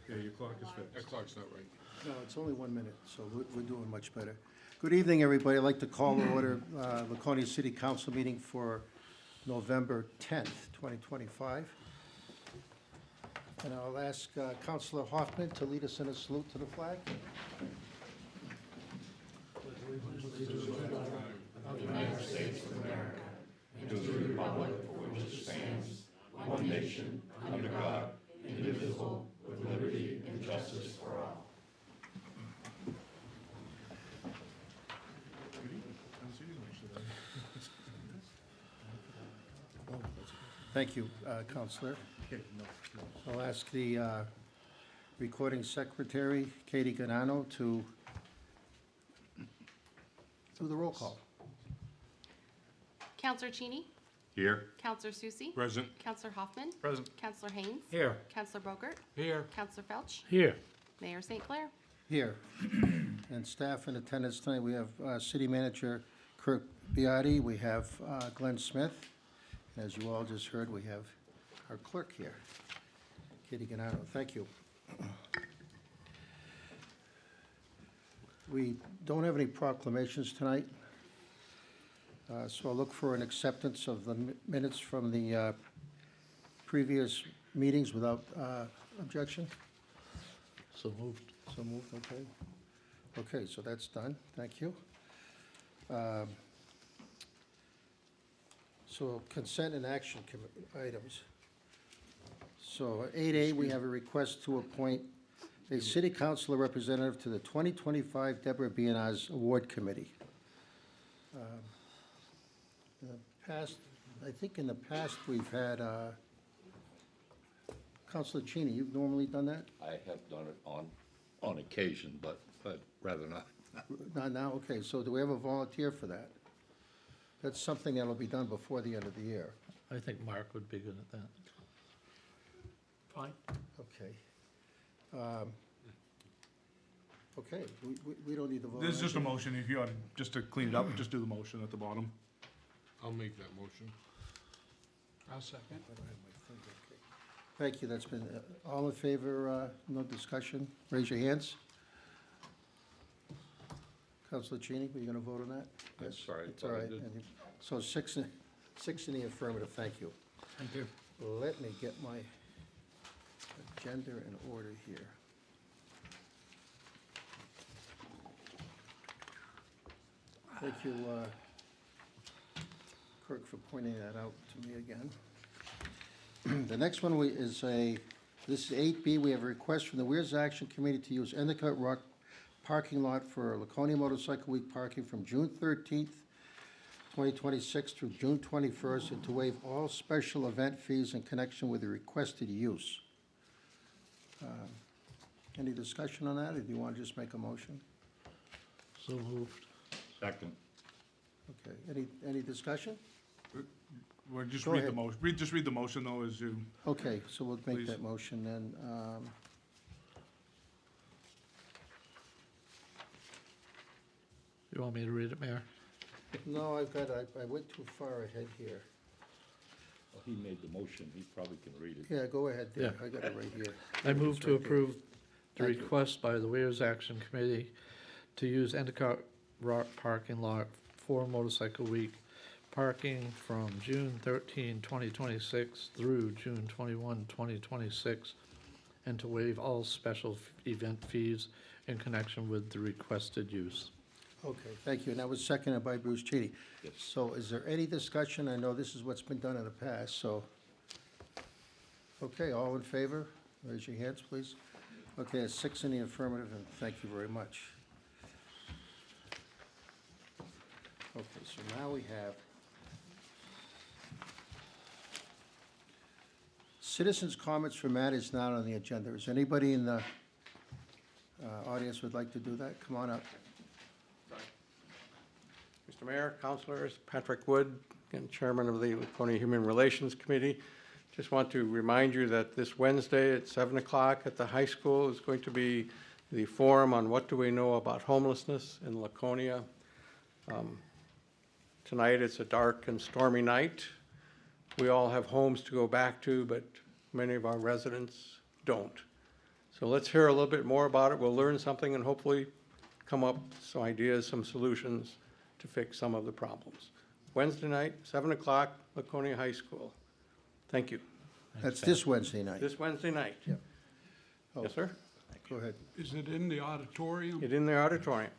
Yeah, your clock is fixed. That clock's not right. No, it's only 1 minute, so we're doing much better. Good evening, everybody. I'd like to call to order Laconia City Council meeting for November 10th, 2025. And I'll ask Councilor Hoffman to lead us in a salute to the flag. Thank you, Councilor. I'll ask the recording secretary, Katie Ganano, to do the roll call. Counselor Cheney, Here. Counselor Susie, Present. Counselor Hoffman, Present. Counselor Haynes, Here. Counselor Bogert, Here. Counselor Felch, Here. Mayor St. Clair. Here. And staff in attendance tonight, we have City Manager Kirk Biotti, we have Glenn Smith, and as you all just heard, we have our clerk here, Katie Ganano. Thank you. We don't have any proclamations tonight, so I'll look for an acceptance of the minutes from the previous meetings without objection. So moved. So moved, okay. Okay, so that's done, thank you. So consent and action items. So 8A, we have a request to appoint a city councilor representative to the 2025 Deborah Bionaz Award Committee. In the past, I think in the past, we've had, Councilor Cheney, you've normally done that? I have done it on occasion, but rather not. Not now, okay, so do we have a volunteer for that? That's something that'll be done before the end of the year. I think Mark would be good at that. Fine. Okay. Okay, we don't need to vote. This is on just a it. motion, if you ought, just to clean it up, just do the motion at the bottom. I'll make that motion. I'll second. I don't have my finger, okay. Thank you, that's been, all in favor, no discussion, raise your hands. Councilor Cheney, were you gonna vote on that? I'm Yes, sorry, it's all but I right. didn't. So six in the affirmative, thank you. Thank you. Let me get my agenda in order here. Thank you, Kirk, for pointing that out to me again. The next one is this is 8B. We have a request from the Weirs Action Committee to use Endicott Rock parking lot for Laconia Motorcycle Week parking from June 13th, 2026 through June 21st, and to waive all special event fees in connection with the requested use. Any discussion on that, or do you want to just make a motion? So moved. Second. Okay, any discussion? Well, just Go read the ahead. motion, just read the motion though, as you, Okay, so we'll make Please. that motion then. You want me to read it, Mayor? No, I went too far ahead here. Well, he made the motion, he probably can read it. Yeah, go ahead there, Yeah. I got it right here. I move It's to right here. approve the Thank you. request by the Weirs Action Committee to use Endicott Rock parking lot for Motorcycle Week parking from June 13, 2026 through June 21, 2026, and to waive all special event fees in connection with the requested use. Okay, thank you, and that was seconded by Bruce Cheney. Yes. So is there any discussion? I know this is what's been done in the past, so. Okay, all in favor? Raise your hands, please. Okay, it's 6 in the affirmative, and thank you very much. Okay, so now we have citizens' comments for matters not on the agenda. Is anybody in the audience would like to do that? Come on up. Mr. Mayor, Councilors, Patrick Wood, and Chairman of the Laconia Human Relations Committee. Just want to remind you that this Wednesday at 7 o'clock at the high school is going to be the forum on what do we know about homelessness in Laconia. Tonight it's a dark and stormy night. We all have homes to go back to, but many of our residents don't. So let's hear a little bit more about it. We'll learn something and hopefully come up with some ideas, some solutions to fix some of the problems. Wednesday night, 7 o'clock, Laconia High School. Thank you. That's this Wednesday night. This Wednesday night. Yep. Oh. Yes, sir? Go ahead. Is it in the auditorium? Get in the auditorium.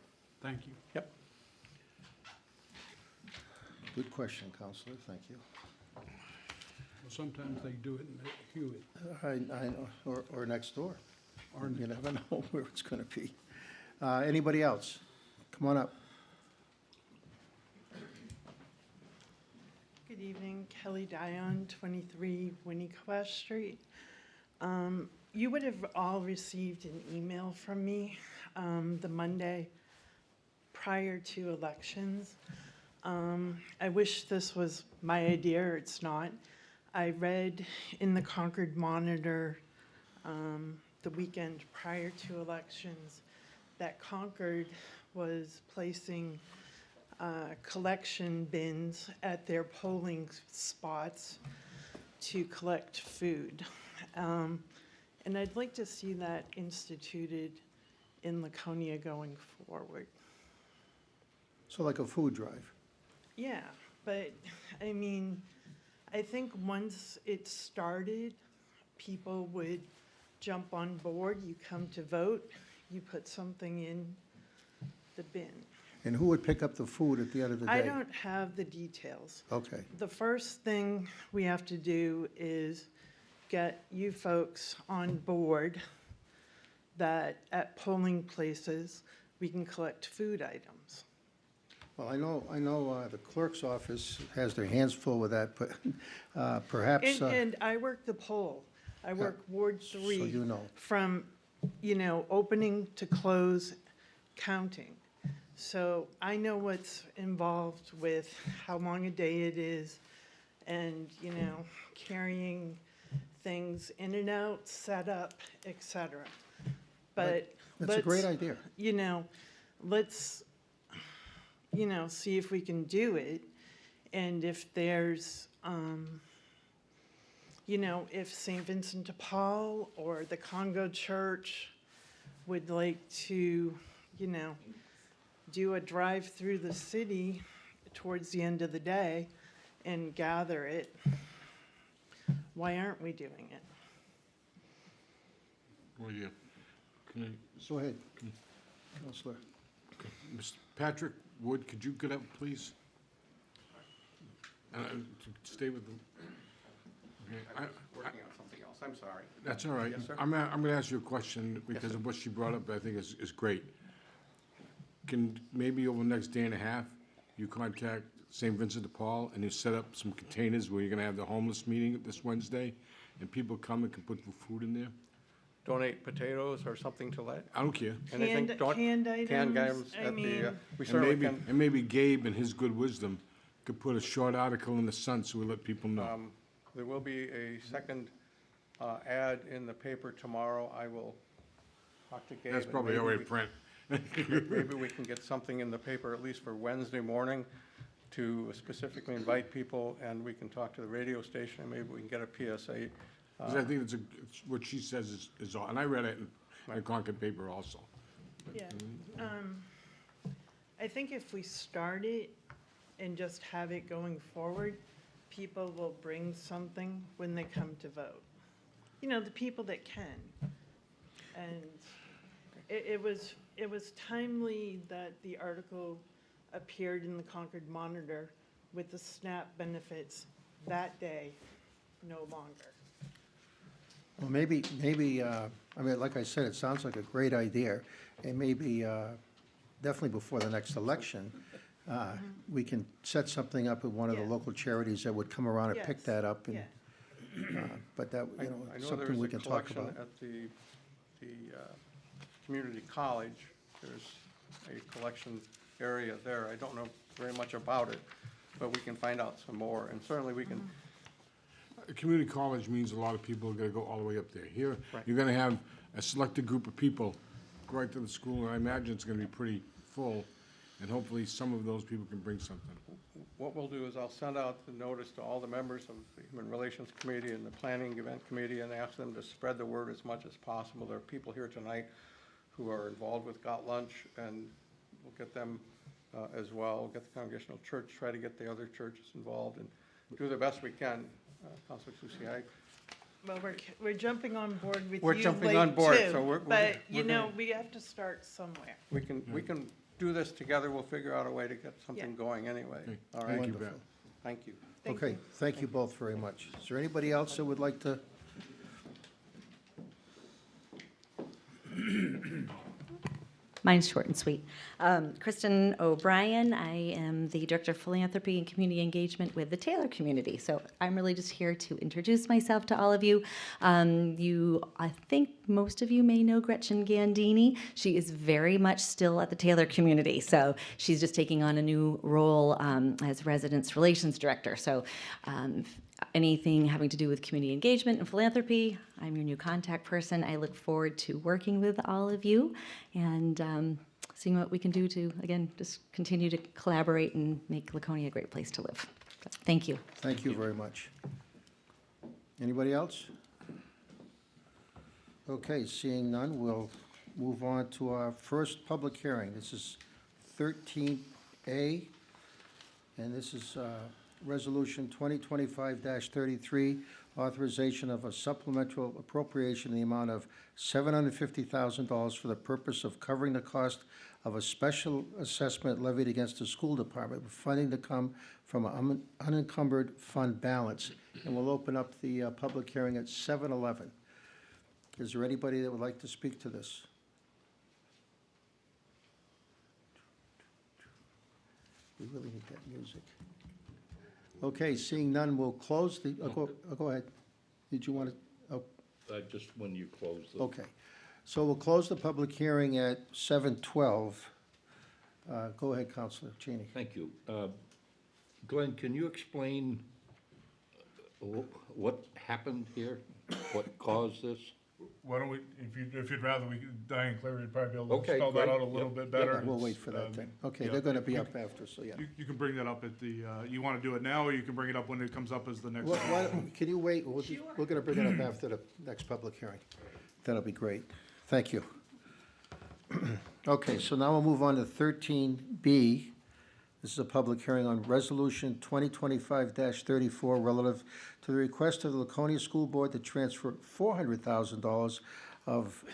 Thank you. Yep. Good question, Counselor, thank you. Well, sometimes they do it in Hewitt. I know, or next door. Or You never know where it's gonna be. Anybody else? Come on up. Good evening, Kelly Dion, 23 Winnequa Street. You would have all received an email from me the Monday prior to elections. I wish this was my idea, or it's not. I read in the Concord Monitor the weekend prior to elections that Concord was placing collection bins at their polling spots to collect food. And I'd like to see that instituted in Laconia going forward. So like a food drive. Yeah, but I mean, I think once it started, people would jump on board. You come to vote, you put something in the bin. And who would pick up the food at the end of the day? I don't have the details. Okay, The first thing we have to do is get you folks on board that at polling places, we can collect food items. well, I know the clerk's office has their hands full with that, but perhaps, And I work the poll. I work Ward 3. so you know. From, opening to close, counting. So I know what's involved with how long a day it is and, carrying things in and out, set up, et cetera. But That's a great idea. let's, see if we can do it. And if there's, if St. Vincent de Paul or the Congo Church would like to, do a drive through the city towards the end of the day and gather it, why aren't we doing it? Well, yeah. Can I, Go ahead, Counselor. Mr. Patrick Wood, could you get up, please? To stay with the. Okay, Working on something else, I'm sorry. That's all right. Yes, sir. I'm gonna ask you a question because of what she brought up, I think is great. Can, maybe over the next day and a half, you contact St. Vincent de Paul and you set up some containers where you're gonna have the homeless meeting this Wednesday, and people come and can put food in there? Donate potatoes or something to that? I don't care. Anything? Canned Canned items, I at mean, the, we And certainly maybe, can. and maybe Gabe in his good wisdom could put a short article in the Sun so we let people know. There will be a second ad in the paper tomorrow. I will talk to Gabe. That's and probably maybe already we- print. Maybe we can get something in the paper, at least for Wednesday morning, to specifically invite people, and we can talk to the radio station, and maybe we can get a PSA. Because I think what she says is, all, and I read it in the Concord paper also. yeah. I think if we start it and just have it going forward, people will bring something when they come to vote. The people that can. And it was timely that the article appeared in the Concord Monitor with the SNAP benefits that day, no longer. Well, maybe, like I said, it sounds like a great idea, and maybe, definitely before the next election, we can set something up with one of the Yeah. local charities that would come around and pick Yes, that up, and, Yeah, but that, I know something there's we a can talk collection about. at the community college. There's a collection area there. I don't know very much about it, but we can find out some more, and certainly we can, A community college means a lot of people are gonna go all the way up there. Here, Right. you're gonna have a selected group of people go right to the school, and I imagine it's gonna be pretty full. and hopefully some of those people can bring something. What we'll do is I'll send out the notice to all the members of the Human Relations Committee and the Planning Event Committee and ask them to spread the word as much as possible. There are people here tonight who are involved with Got Lunch, and we'll get them as well. We'll get the Congregational Church, try to get the other churches involved, and do the best we can. Councilor Susi, Well, we're jumping on board with you We're jumping on late, board, too, so we're but, you gonna- know, we have to start somewhere. we can do this together. We'll figure out a way to get something Yeah. going anyway. Okay. All Thank right, you, Wonderful. Beth. thank you. Thank Okay, you. thank you both very much. Is there anybody else that would like to? Mine's short and sweet. Kristen O'Brien, I am the Director of Philanthropy and Community Engagement with the Taylor community. So I'm really just here to introduce myself to all of you. I think most of you may know Gretchen Gandini. She is very much still at the Taylor community. So she's just taking on a new role as Residence Relations Director. So anything having to do with community engagement and philanthropy, I'm your new contact person. I look forward to working with all of you and seeing what we can do to, again, just continue to collaborate and make Laconia a great place to live. So, thank you. Thank you very much. Anybody else? Okay, seeing none, we'll move on to our first public hearing. This is 13A, and this is Resolution 2025-33, authorization of a supplemental appropriation in the amount of $750,000 for the purpose of covering the cost of a special assessment levied against the school department, with funding to come from an unencumbered fund balance. And we'll open up the public hearing at 7:11. Is there anybody that would like to speak to this? We really need that music. Okay, seeing none, we'll close the, go ahead. Did you want to, Just when you close the. okay. So we'll close the public hearing at 7:12. Go ahead, Counselor Cheney. Thank you. Glenn, can you explain what happened here? What caused this? Why don't we, if you'd rather, Diane Clary would probably be able to Okay, spell that great. out a little Yep, bit yep. better. We'll wait for that then. Okay, yeah, they're going to be you- up after, so yeah. You can bring that up at the, you want to do it now, or you can bring it up when it comes up as the next. Can you wait? We're going to bring it up after the next public hearing. That'll be great. Thank you. Okay, so now we'll move on to 13B. This is a public hearing on Resolution 2025-34 relative to the request of the Laconia School Board to transfer $400,000 of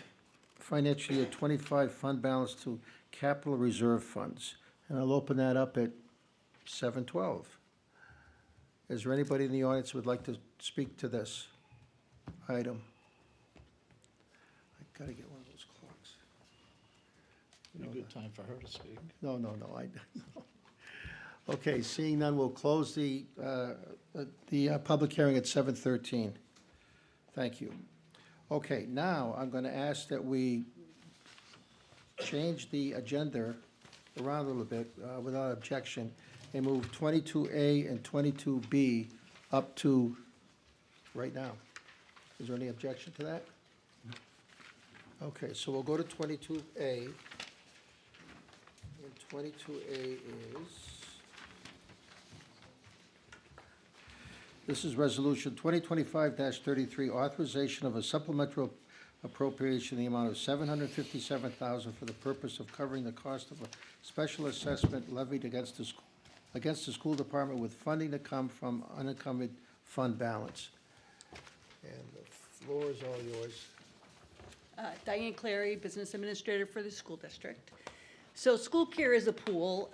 financial year 25 fund balance to capital reserve funds. And I'll open that up at 7:12. Is there anybody in the audience who would like to speak to this item? I gotta get one of those clocks. A good time for her to speak. No, Okay, seeing none, we'll close the public hearing at 7:13. Thank you. Okay, now I'm going to ask that we change the agenda around a little bit without objection and move 22A and 22B up to right now. Is there any objection to that? Okay, so we'll go to 22A. And 22A is... This is Resolution 2025-33, authorization of a supplemental appropriation in the amount of $757,000 for the purpose of covering the cost of a special assessment levied against the school department, with funding to come from unencumbered fund balance. And the floor is all yours. Diane Clary, Business Administrator for the school district. So School Care is a pool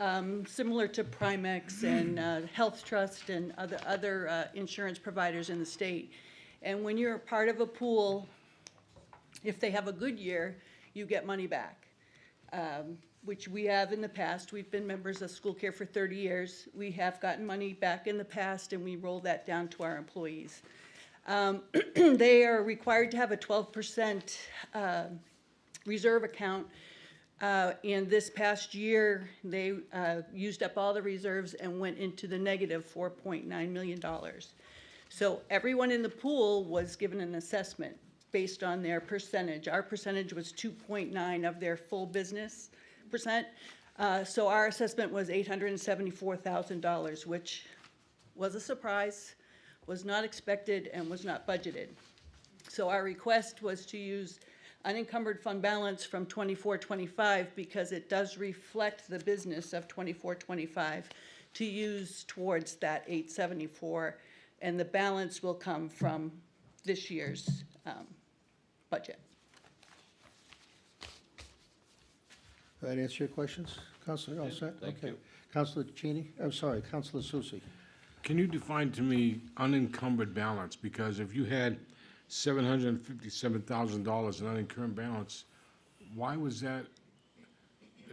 similar to Primex and Health Trust and other insurance providers in the state. And when you're a part of a pool, if they have a good year, you get money back, which we have in the past. We've been members of School Care for 30 years. We have gotten money back in the past, and we roll that down to our employees. They are required to have a 12% reserve account. And this past year, they used up all the reserves and went into the negative $4.9 million. So everyone in the pool was given an assessment based on their percentage. Our percentage was 2.9 of their full business percent. So our assessment was $874,000, which was a surprise, was not expected, and was not budgeted. So our request was to use unencumbered fund balance from 24-25 because it does reflect the business of 24-25 to use towards that 874, and the balance will come from this year's budget. Did that answer your questions? Counselor, all set? thank Okay. you. Counselor Cheney, I'm sorry, Counselor Susie. Can you define to me unencumbered balance? Because if you had $757,000 in unencumbered balance, why was that?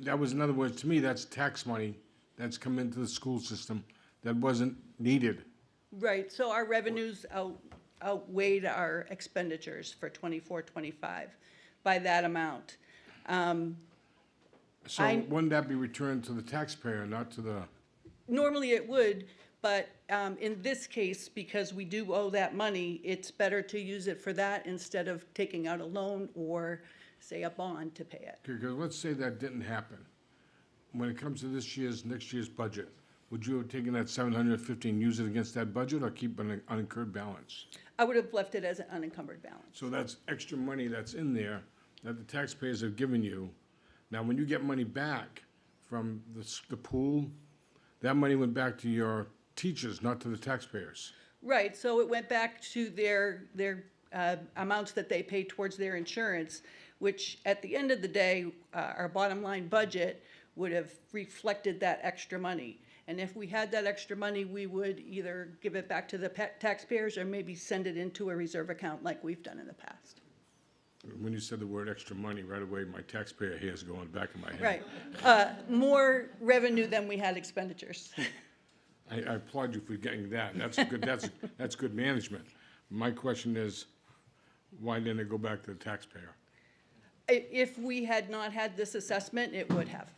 That was, in other words, to me, that's tax money that's come into the school system that wasn't needed. Right, so our revenues outweighed our expenditures for 24-25 by that amount. So wouldn't that be returned to the taxpayer, not to the? Normally it would, but in this case, because we do owe that money, it's better to use it for that instead of taking out a loan or, say, a bond to pay it. Because let's say that didn't happen. When it comes to next year's budget, would you have taken that 750 and used it against that budget, or keep an unincurred balance? I would have left it as an unencumbered balance. So that's extra money that's in there that the taxpayers have given you. Now, when you get money back from the pool, that money went back to your teachers, not to the taxpayers. Right, so it went back to their amounts that they paid towards their insurance, which at the end of the day, our bottom line budget would have reflected that extra money. And if we had that extra money, we would either give it back to the taxpayers or maybe send it into a reserve account like we've done in the past. When you said the word extra money, right away, my taxpayer hairs go in the back of my head. Right, more revenue than we had expenditures. I applaud you for getting that. That's good, that's good management. My question is, why didn't it go back to the taxpayer? If we had not had this assessment, it would have.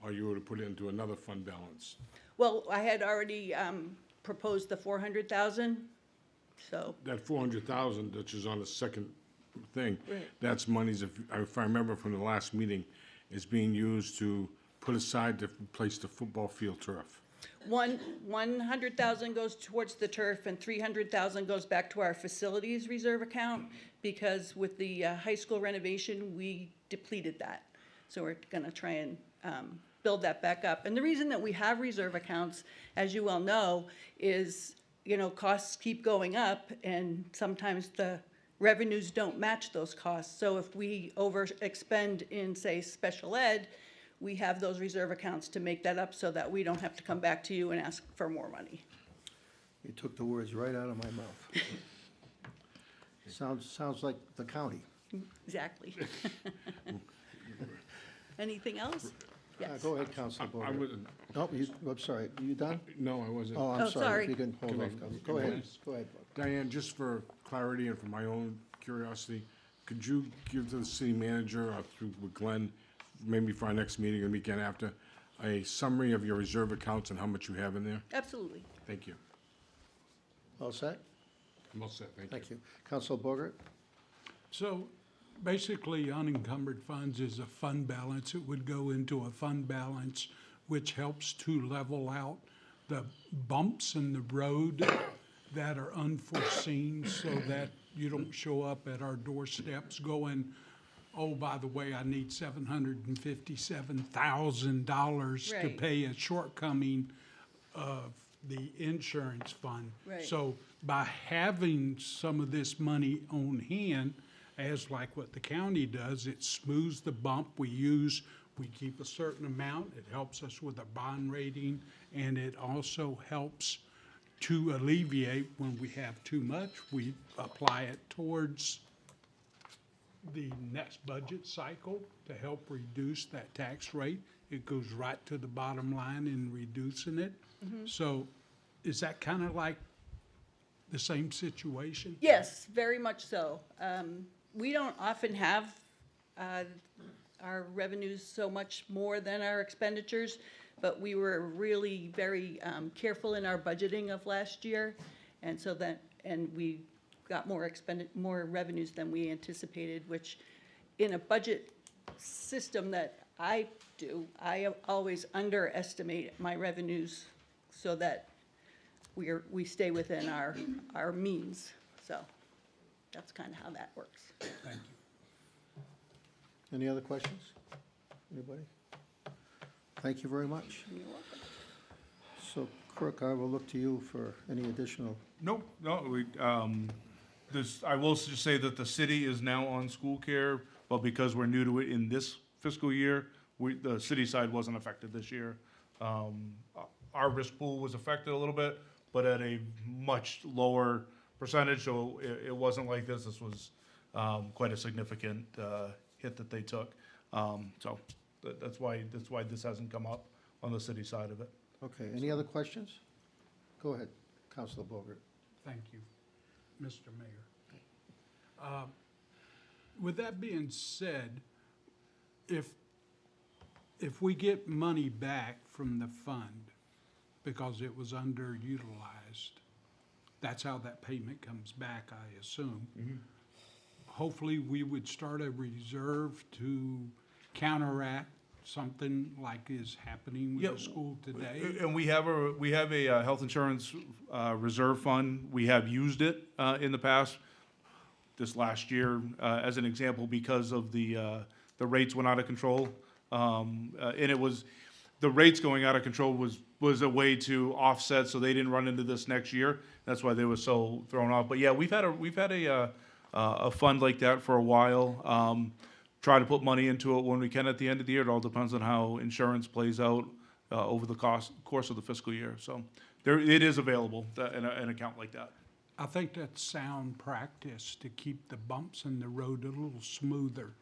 Or you would have put it into another fund balance? Well, I had already proposed the 400,000, so. That 400,000, which is on the second thing, Right. that's monies, if I remember from the last meeting, is being used to put aside to replace the football field turf. 100,000 goes towards the turf and 300,000 goes back to our facilities reserve account because with the high school renovation, we depleted that. So we're gonna try and build that back up. And the reason that we have reserve accounts, as you well know, is, you know, costs keep going up and sometimes the revenues don't match those costs. So if we overexpend in, say, special ed, we have those reserve accounts to make that up so that we don't have to come back to you and ask for more money. You took the words right out of my mouth. Sounds like the county. Exactly. Anything else? Yes. Go ahead, Counselor I Bogart. wouldn't, No, I'm sorry, you done? no, I wasn't. Oh, I'm Oh, sorry. sorry. If you can hold Can I- off, Counselor. Go ahead, go ahead. Diane, just for clarity and for my own curiosity, could you give to the city manager or through with Glenn, maybe for our next meeting or the weekend after, a summary of your reserve accounts and how much you have in there? Absolutely. Thank you. All set? I'm all set, thank you. Thank you. Counselor Bogart? So basically unencumbered funds is a fund balance. It would go into a fund balance which helps to level out the bumps in the road that are unforeseen so that you don't show up at our doorsteps going, oh, by the way, I need $757,000 to Right. pay a shortcoming of the insurance fund. Right. So by having some of this money on hand, as like what the county does, it smooths the bump we keep a certain amount, it helps us with a bond rating, and it also helps to alleviate when we have too much, we apply it towards the next budget cycle to help reduce that tax rate. It goes right to the bottom line in reducing it. So is that kind of like the same situation? Yes, very much so. We don't often have our revenues so much more than our expenditures, but we were really very careful in our budgeting of last year, and so we got more revenues than we anticipated, which in a budget system that I do. I always underestimate my revenues so that we stay within our means. So that's kind of how that works. Thank you. Any other questions? Anybody? Thank you very much. You're welcome. So, Kirk, I will look to you for any additional. Nope, no, I will just say that the city is now on school care, but because we're new to it in this fiscal year, the city side wasn't affected this year. Our risk pool was affected a little bit, but at a much lower percentage, so it wasn't like this. This was quite a significant hit that they took. So that's why this hasn't come up on the city side of it. Okay, any other questions? Go ahead, Councilor Bogert. Thank you, Mr. Mayor. With that being said, if we get money back from the fund because it was underutilized, that's how that payment comes back, I assume. Hopefully, we would start a reserve to counteract something like is happening with Yeah, the school today. And we have a health insurance reserve fund. We have used it in the past. This last year, as an example, because of the rates went out of control, and it was the rates going out of control was a way to offset, so they didn't run into this next year. That's why they were so thrown off. But yeah, we've had a fund like that for a while. Try to put money into it when we can at the end of the year. It all depends on how insurance plays out over the course of the fiscal year. So it is available, an account like that. I think that's sound practice to keep the bumps in the road a little smoother.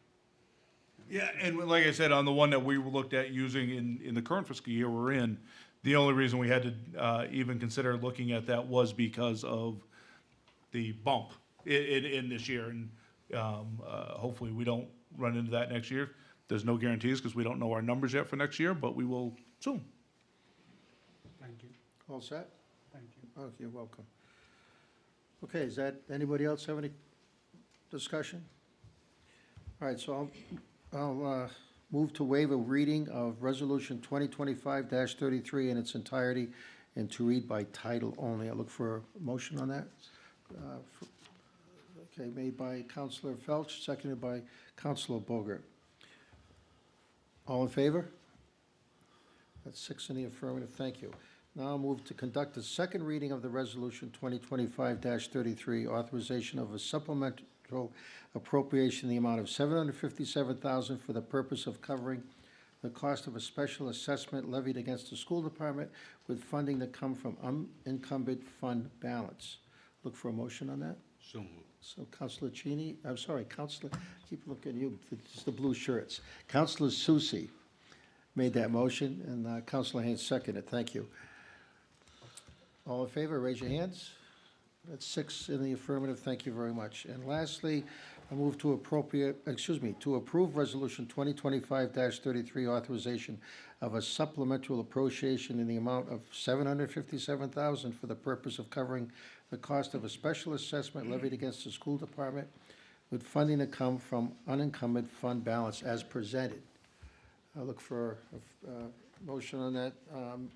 Yeah, and like I said, on the one that we looked at using in the current fiscal year we're in, the only reason we had to even consider looking at that was because of the bump in this year. And hopefully we don't run into that next year. There's no guarantees because we don't know our numbers yet for next year, but we will soon. Thank you. All set? Thank you. Oh, you're welcome. Okay, anybody else have any discussion? All right, so I'll move to waive a reading of Resolution 2025-33 in its entirety and to read by title only. I look for a motion on that. Okay, made by Councilor Felch, seconded by Councilor Bogert. All in favor? That's 6 in the affirmative, thank you. Now I'll move to conduct a second reading of the Resolution 2025-33, authorization of a supplemental appropriation in the amount of $757,000 for the purpose of covering the cost of a special assessment levied against the school department with funding to come from unencumbered fund balance. Look for a motion on that. So moved. So Councilor Cheney, I'm sorry, Councilor, keep looking at you, it's the blue shirts. Councilor Susie made that motion, and Councilor Haynes seconded. Thank you. All in favor, raise your hands. That's 6 in the affirmative. Thank you very much. And lastly, I move to to approve Resolution 2025-33, authorization of a supplemental appropriation in the amount of $757,000 for the purpose of covering the cost of a special assessment levied against the school department with funding to come from unencumbered fund balance as presented. I look for a motion on that.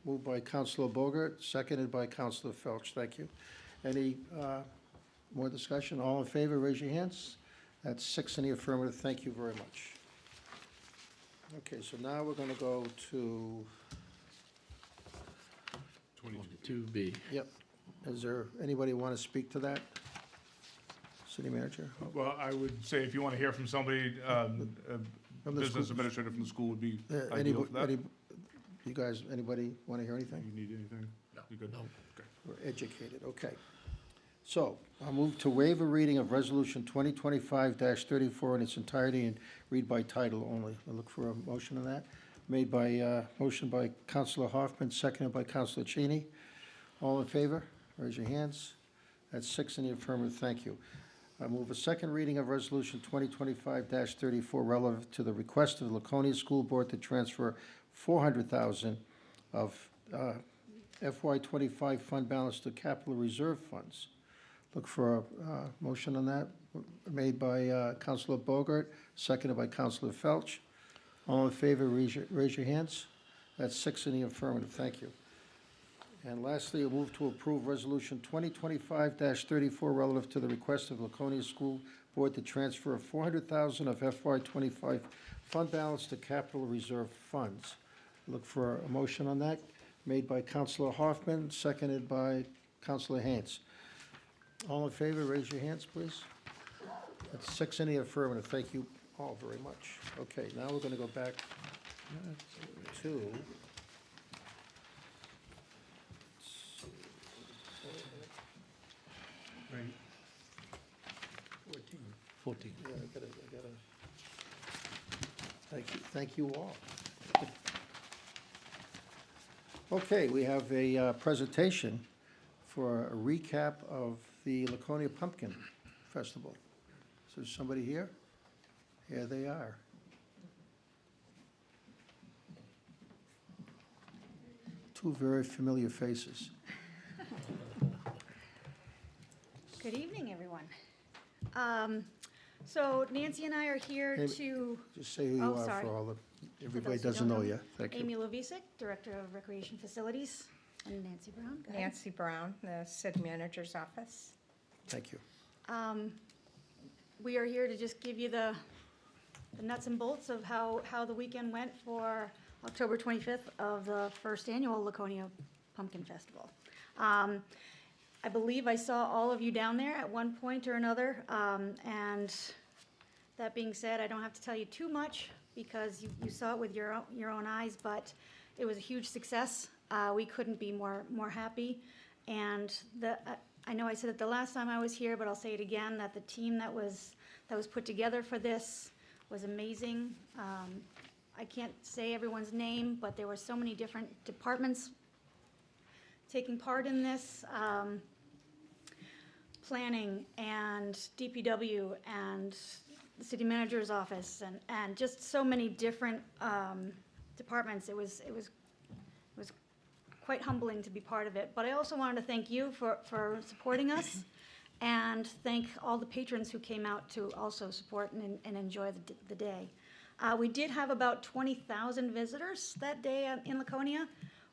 Moved by Councilor Bogert, seconded by Councilor Felch. Thank you. Any more discussion? All in favor, raise your hands. That's 6 in the affirmative. Thank you very much. Okay, so now we're going to go to, 2B. yep. Is there anybody want to speak to that? City Manager? Well, I would say if you want to hear from somebody, a From the business school- administrator from the school would be ideal for that. You guys, anybody want to hear anything? You need anything? No. You good? No. Okay. We're educated, okay. So, I'll move to waive a reading of Resolution 2025-34 in its entirety and read by title only. I look for a motion on that. Made by, motion by Councilor Hoffman, seconded by Councilor Cheney. All in favor? Raise your hands. That's 6 in the affirmative, thank you. I move a second reading of Resolution 2025-34 relative to the request of the Laconia School Board to transfer $400,000 of FY25 fund balance to capital reserve funds. Look for a motion on that. Made by Councilor Bogert, seconded by Councilor Felch. All in favor, raise your hands. That's 6 in the affirmative. Thank you. And lastly, a move to approve Resolution 2025-34 relative to the request of Laconia School Board to transfer $400,000 of FY25 fund balance to capital reserve funds. Look for a motion on that, made by Councilor Hoffman, seconded by Councilor Haynes. All in favor, raise your hands, please. That's 6 in the affirmative. Thank you all very much. Okay, now we're going to go back to... Right. 14. Yeah, I gotta, thank you all. Okay, we have a presentation for a recap of the Laconia Pumpkin Festival. Is there somebody here? Here they are. Two very familiar faces. Good evening, everyone. So Nancy and I are here Hey, to, Just say who you Oh, are sorry. for all the, everybody those who doesn't don't know know you. me, Thank you. Amy Lovisic, Director of Recreation Facilities, and Nancy Brown. Go ahead. Nancy Brown, the city manager's office. Thank you. We are here to just give you the nuts and bolts of how the weekend went for October 25th of the first annual Laconia Pumpkin Festival. I believe I saw all of you down there at one point or another, and that being said, I don't have to tell you too much because you saw it with your own eyes, but it was a huge success. We couldn't be more happy, and I know I said it the last time I was here, but I'll say it again, that the team that was put together for this was amazing. I can't say everyone's name, but there were so many different departments taking part in this. Planning and DPW and the city manager's office and just so many different departments. It was quite humbling to be part of it. But I also wanted to thank you for supporting us and thank all the patrons who came out to also support and enjoy the day. We did have about 20,000 visitors that day in Laconia,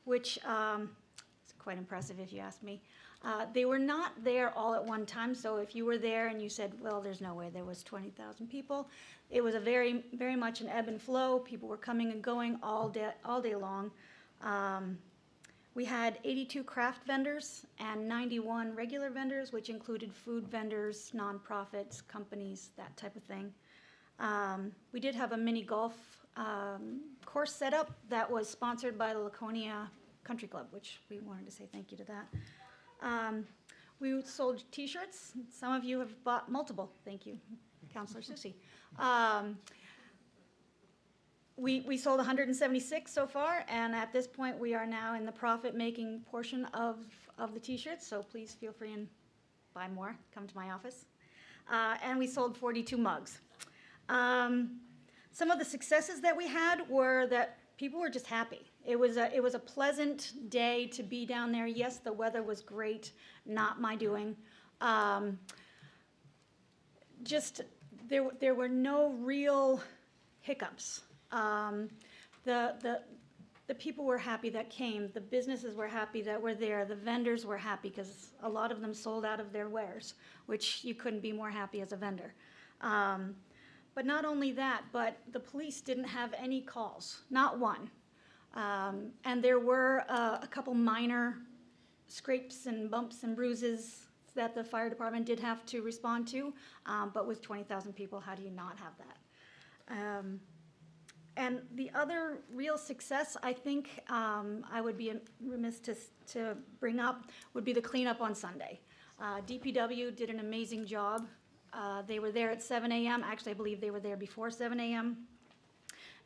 which is quite impressive if you ask me. They were not there all at one time, so if you were there and you said, well, there's no way there was 20,000 people, it was a very, very much an ebb and flow. People were coming and going all day long. We had 82 craft vendors and 91 regular vendors, which included food vendors, nonprofits, companies, that type of thing. We did have a mini golf course set up that was sponsored by the Laconia Country Club, which we wanted to say thank you to that. We sold T-shirts. Some of you have bought multiple. Thank you, Councilor Susie. We sold 176 so far, and at this point, we are now in the profit-making portion of the T-shirts, so please feel free and buy more. Come to my office. And we sold 42 mugs. Some of the successes that we had were that people were just happy. It was a pleasant day to be down there. Yes, the weather was great, not my doing. There were no real hiccups. The people were happy that came. The businesses were happy that were there. The vendors were happy because a lot of them sold out of their wares, which you couldn't be more happy as a vendor. But not only that, but the police didn't have any calls, not one. And there were a couple minor scrapes and bumps and bruises that the fire department did have to respond to, but with 20,000 people, how do you not have that? And the other real success, I think, I would be remiss to bring up, would be the cleanup on Sunday. DPW did an amazing job. They were there at 7 a.m. Actually, I believe they were there before 7 a.m.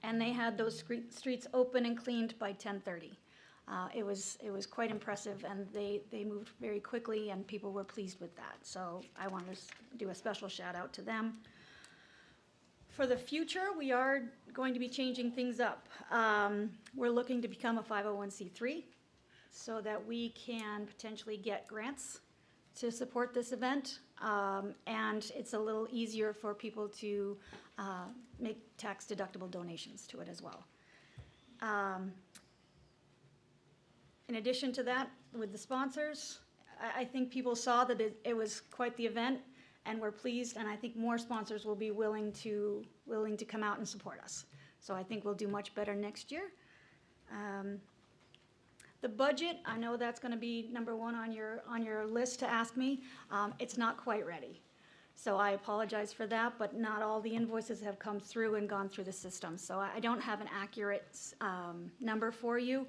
And they had those streets open and cleaned by 10:30. It was quite impressive, and they moved very quickly, and people were pleased with that. So I wanted to do a special shout out to them. For the future, we are going to be changing things up. We're looking to become a 501c3 so that we can potentially get grants to support this event, and it's a little easier for people to make tax-deductible donations to it as well. In addition to that, with the sponsors, I think people saw that it was quite the event, and we're pleased, and I think more sponsors will be willing to come out and support us. So I think we'll do much better next year. The budget, I know that's gonna be number one on your list to ask me. It's not quite ready. So I apologize for that, but not all the invoices have come through and gone through the system. So I don't have an accurate number for you.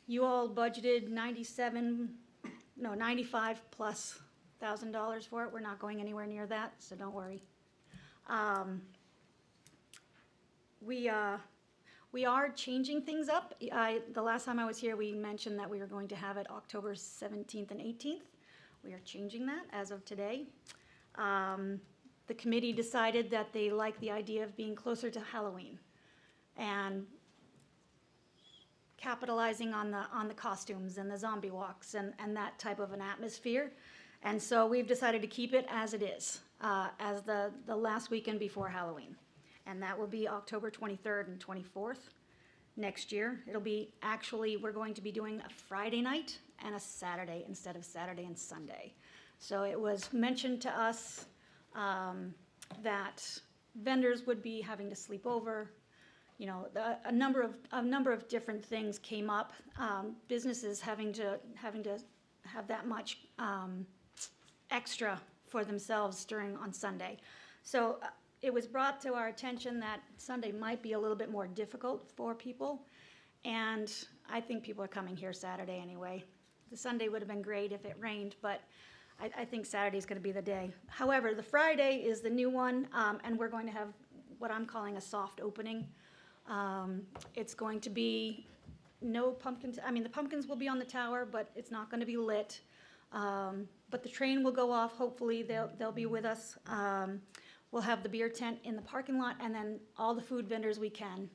You all budgeted $95,000+ for it. We're not going anywhere near that, so don't worry. We are changing things up. The last time I was here, we mentioned that we were going to have it October 17th and 18th. We are changing that as of today. The committee decided that they like the idea of being closer to Halloween and capitalizing on the costumes and the zombie walks and that type of an atmosphere. And so we've decided to keep it as it is, as the last weekend before Halloween. And that will be October 23rd and 24th next year. It'll be, actually, we're going to be doing a Friday night and a Saturday instead of Saturday and Sunday. So it was mentioned to us that vendors would be having to sleep over. You know, a number of different things came up. Businesses having to have that much extra for themselves on Sunday. So it was brought to our attention that Sunday might be a little bit more difficult for people, and I think people are coming here Saturday anyway. The Sunday would have been great if it rained, but I think Saturday's gonna be the day. However, the Friday is the new one, and we're going to have what I'm calling a soft opening. It's going to be no pumpkins. I mean, the pumpkins will be on the tower, but it's not gonna be lit. But the train will go off. Hopefully, they'll be with us. We'll have the beer tent in the parking lot, and then all the food vendors we can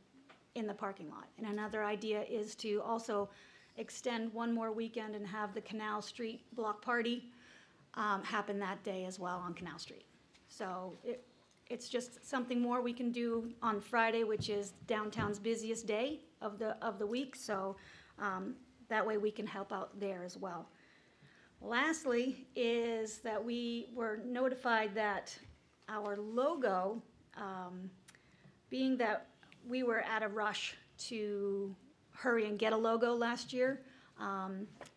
in the parking lot. And another idea is to also extend one more weekend and have the Canal Street block party happen that day as well on Canal Street. So it's just something more we can do on Friday, which is downtown's busiest day of the week. So that way we can help out there as well. Lastly is that we were notified that our logo, being that we were at a rush to hurry and get a logo last year,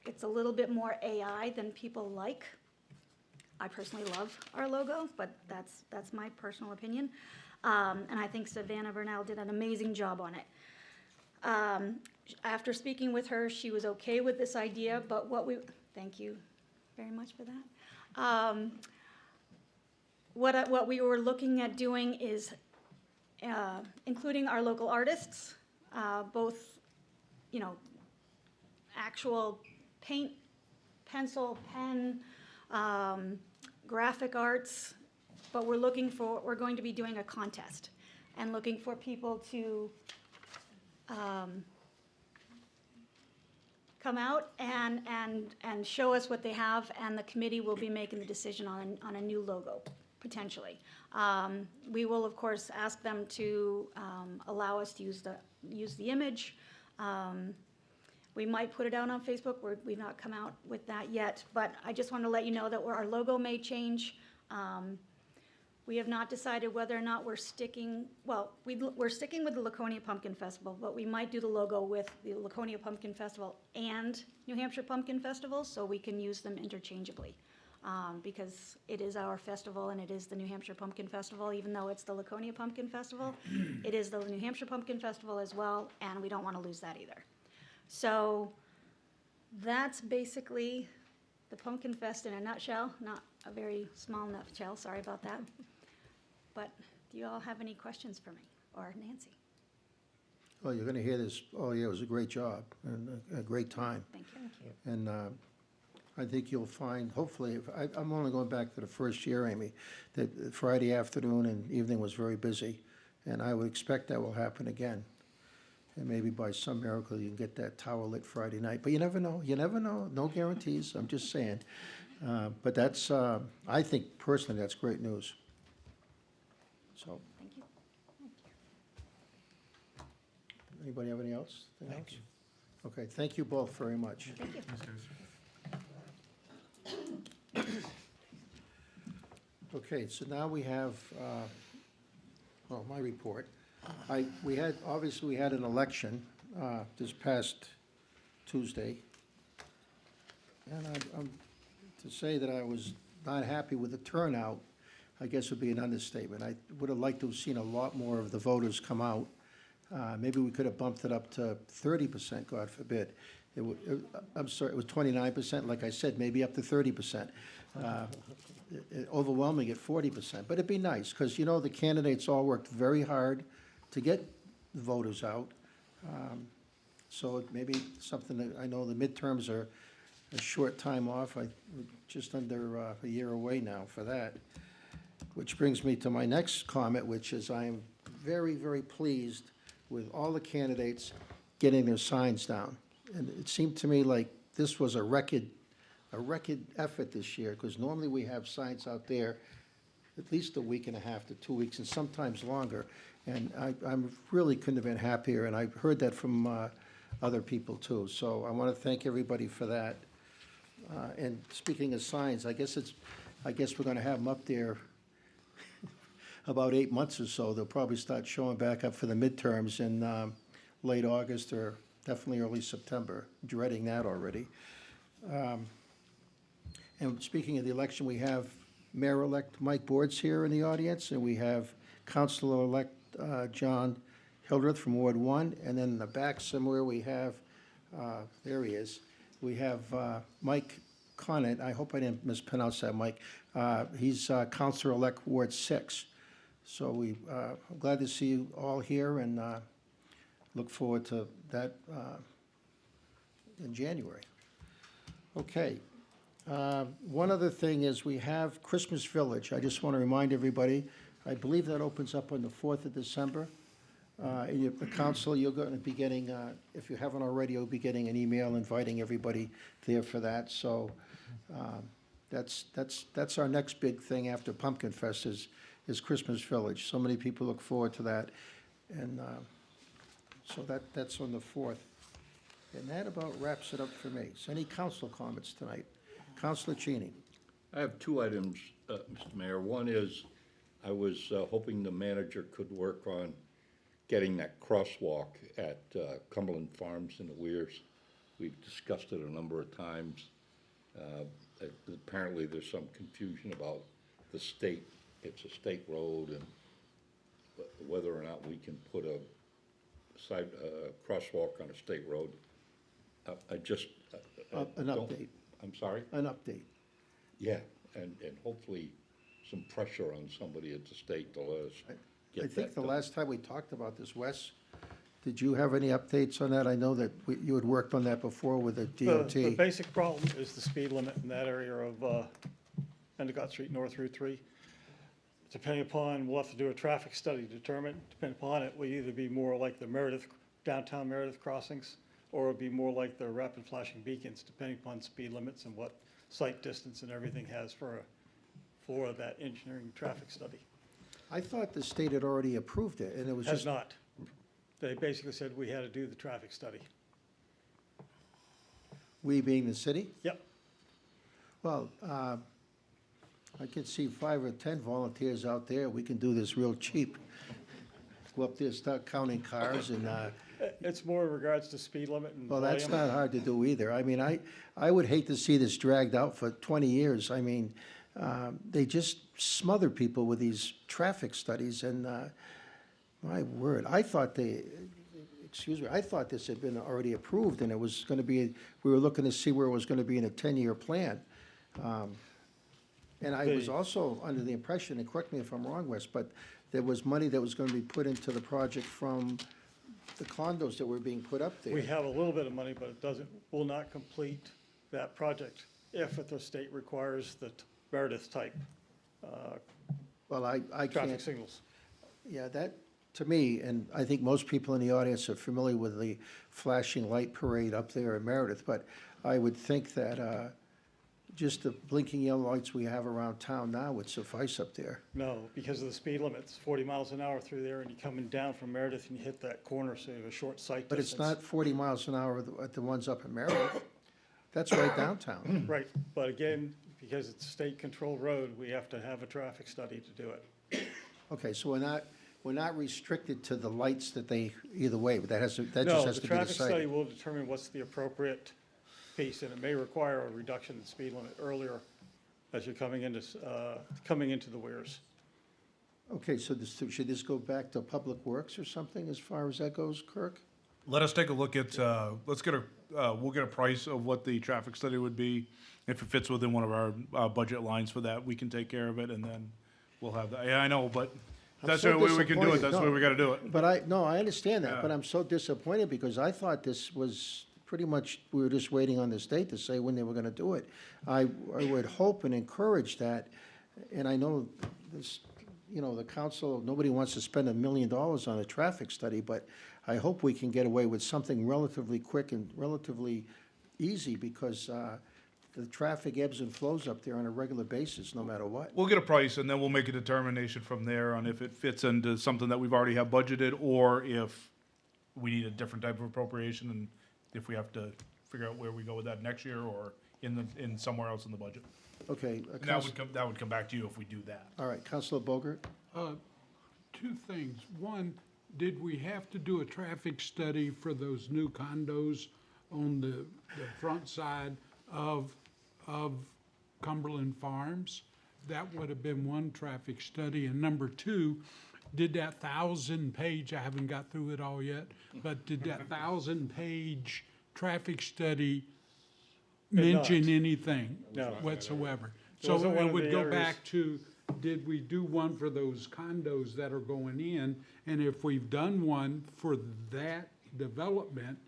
it's a little bit more AI than people like. I personally love our logo, but that's my personal opinion. And I think Savannah Bernal did an amazing job on it. After speaking with her, she was okay with this idea, but thank you very much for that. What we were looking at doing is including our local artists, both, you know, actual paint, pencil, pen, graphic arts, but we're going to be doing a contest and looking for people to come out and show us what they have, and the committee will be making the decision on a new logo, potentially. We will, of course, ask them to allow us to use the image. We might put it out on Facebook. We've not come out with that yet, but I just want to let you know that our logo may change. We have not decided whether or not we're sticking with the Laconia Pumpkin Festival, but we might do the logo with the Laconia Pumpkin Festival and New Hampshire Pumpkin Festival, so we can use them interchangeably. Because it is our festival and it is the New Hampshire Pumpkin Festival, even though it's the Laconia Pumpkin Festival. It is the New Hampshire Pumpkin Festival as well, and we don't want to lose that either. So that's basically the Pumpkin Fest in a nutshell, not a very small nutshell, sorry about that. But do you all have any questions for me or Nancy? Well, you're gonna hear this, oh yeah, it was a great job and a great time. Thank you. And I think you'll find, hopefully, I'm only going back to the first year, Amy, that Friday afternoon and evening was very busy, and I would expect that will happen again. And maybe by some miracle you can get that tower lit Friday night, but you never know, no guarantees, I'm just saying. But that's, I think personally, that's great news. So, Thank you. anybody have any else? Anything else? Okay, thank you both very much. Thank you. Okay, so now we have, well, my report. Obviously, we had an election this past Tuesday. And to say that I was not happy with the turnout, I guess would be an understatement. I would have liked to have seen a lot more of the voters come out. Maybe we could have bumped it up to 30%, God forbid. I'm sorry, it was 29%, like I said, maybe up to 30%. Overwhelming at 40%, but it'd be nice, because, the candidates all worked very hard to get the voters out. So it may be something that, I know the midterms are a short time off, we're just under a year away now for that. Which brings me to my next comment, which is I am very, very pleased with all the candidates getting their signs down. And it seemed to me like this was a record effort this year, because normally we have signs out there at least a week and a half to 2 weeks, and sometimes longer. And I really couldn't have been happier, and I've heard that from other people too. So I want to thank everybody for that. And speaking of signs, I guess we're going to have them up there about 8 months or so. They'll probably start showing back up for the midterms in late August or definitely early September. Dreading that already. And speaking of the election, we have Mayor-elect Mike Boards here in the audience, and we have Councilor-elect John Hildreth from Ward 1, and then in the back somewhere we have, there he is, we have Mike Conant. I hope I didn't mispronounce that, Mike. He's Councilor-elect Ward 6. So I'm glad to see you all here, and look forward to that in January. Okay. One other thing is we have Christmas Village. I just want to remind everybody, I believe that opens up on the 4th of December. And the council, you're going to be getting, if you haven't already, you'll be getting an email inviting everybody there for that. So that's our next big thing after Pumpkin Fest is Christmas Village. So many people look forward to that. And so that's on the 4th. And that about wraps it up for me. So any council comments tonight? Councilor Cheney. I have two items, Mr. Mayor. One is, I was hoping the manager could work on getting that crosswalk at Cumberland Farms in the Weirs. We've discussed it a number of times. Apparently there's some confusion about the state, it's a state road, and whether or not we can put a crosswalk on a state road. I just An update. I'm sorry? An update. Yeah, and hopefully some pressure on somebody at the state to let us get I that think the done. last time we talked about this, Wes, did you have any updates on that? I know that you had worked on that before with the DOT. The basic problem is the speed limit in that area of Endicott Street, North Route 3. Depending upon, we'll have to do a traffic study to determine. Depending upon it, will either be more like the downtown Meredith crossings, or it'll be more like the rapid flashing beacons, depending upon speed limits and what sight distance and everything has for that engineering traffic study. I thought the state had already approved it, and it was Has just. not. They basically said we had to do the traffic study. We being the city? Yep. Well, I could see 5 or 10 volunteers out there. We can do this real cheap. Go up there, start counting cars and, It's more in regards to speed limit and well, volume. that's not hard to do either. I mean, I would hate to see this dragged out for 20 years. I mean, they just smother people with these traffic studies, and my word, I thought I thought this had been already approved, and it was going to be, we were looking to see where it was going to be in a 10-year plan. And I was also under the impression, and correct me if I'm wrong, Wes, but there was money that was going to be put into the project from the condos that were being put up there. We have a little bit of money, but it will not complete that project if the state requires the Meredith type Well, I traffic can't, signals. yeah, that, to me, and I think most people in the audience are familiar with the flashing light parade up there in Meredith, but I would think that just the blinking yellow lights we have around town now would suffice up there. No, because of the speed limit, it's 40 miles an hour through there, and you're coming down from Meredith and you hit that corner, so you have a short sight But distance. it's not 40 miles an hour at the ones up in Meredith. That's right downtown. Right, but again, because it's a state-controlled road, we have to have a traffic study to do it. Okay, so we're not restricted to the lights that they, either way, but that just has No, to the be traffic study decided. will determine what's the appropriate piece, and it may require a reduction in speed limit earlier as you're coming into the weirs. Okay, so should this go back to Public Works or something as far as that goes, Kirk? Let us take a look at, we'll get a price of what the traffic study would be. If it fits within one of our budget lines for that, we can take care of it, and then we'll have that. Yeah, I know, but that's the so way we can do it, disappointed. that's the way No. we gotta do it. But I understand that, Yeah. but I'm so disappointed because I thought this was pretty much, we were just waiting on the state to say when they were gonna do it. I would hope and encourage that, and I know this, the council, nobody wants to spend $1 million on a traffic study, but I hope we can get away with something relatively quick and relatively easy because, the traffic ebbs and flows up there on a regular basis, no matter what. We'll get a price, and then we'll make a determination from there on if it fits into something that we've already have budgeted, or if we need a different type of appropriation, and if we have to figure out where we go with that next year, or in somewhere else in the budget. Okay. And that would come back to you if we do that. All right, Councilor Bogert? Two things. One, did we have to do a traffic study for those new condos on the front side of Cumberland Farms? That would have been one traffic study. And number two, did that 1,000-page, I haven't got through it all yet, but did that 1,000-page traffic study Did not. mention anything No. whatsoever? It So wasn't one it of would the go areas- back to, did we do one for those condos that are going in? And if we've done one for that development,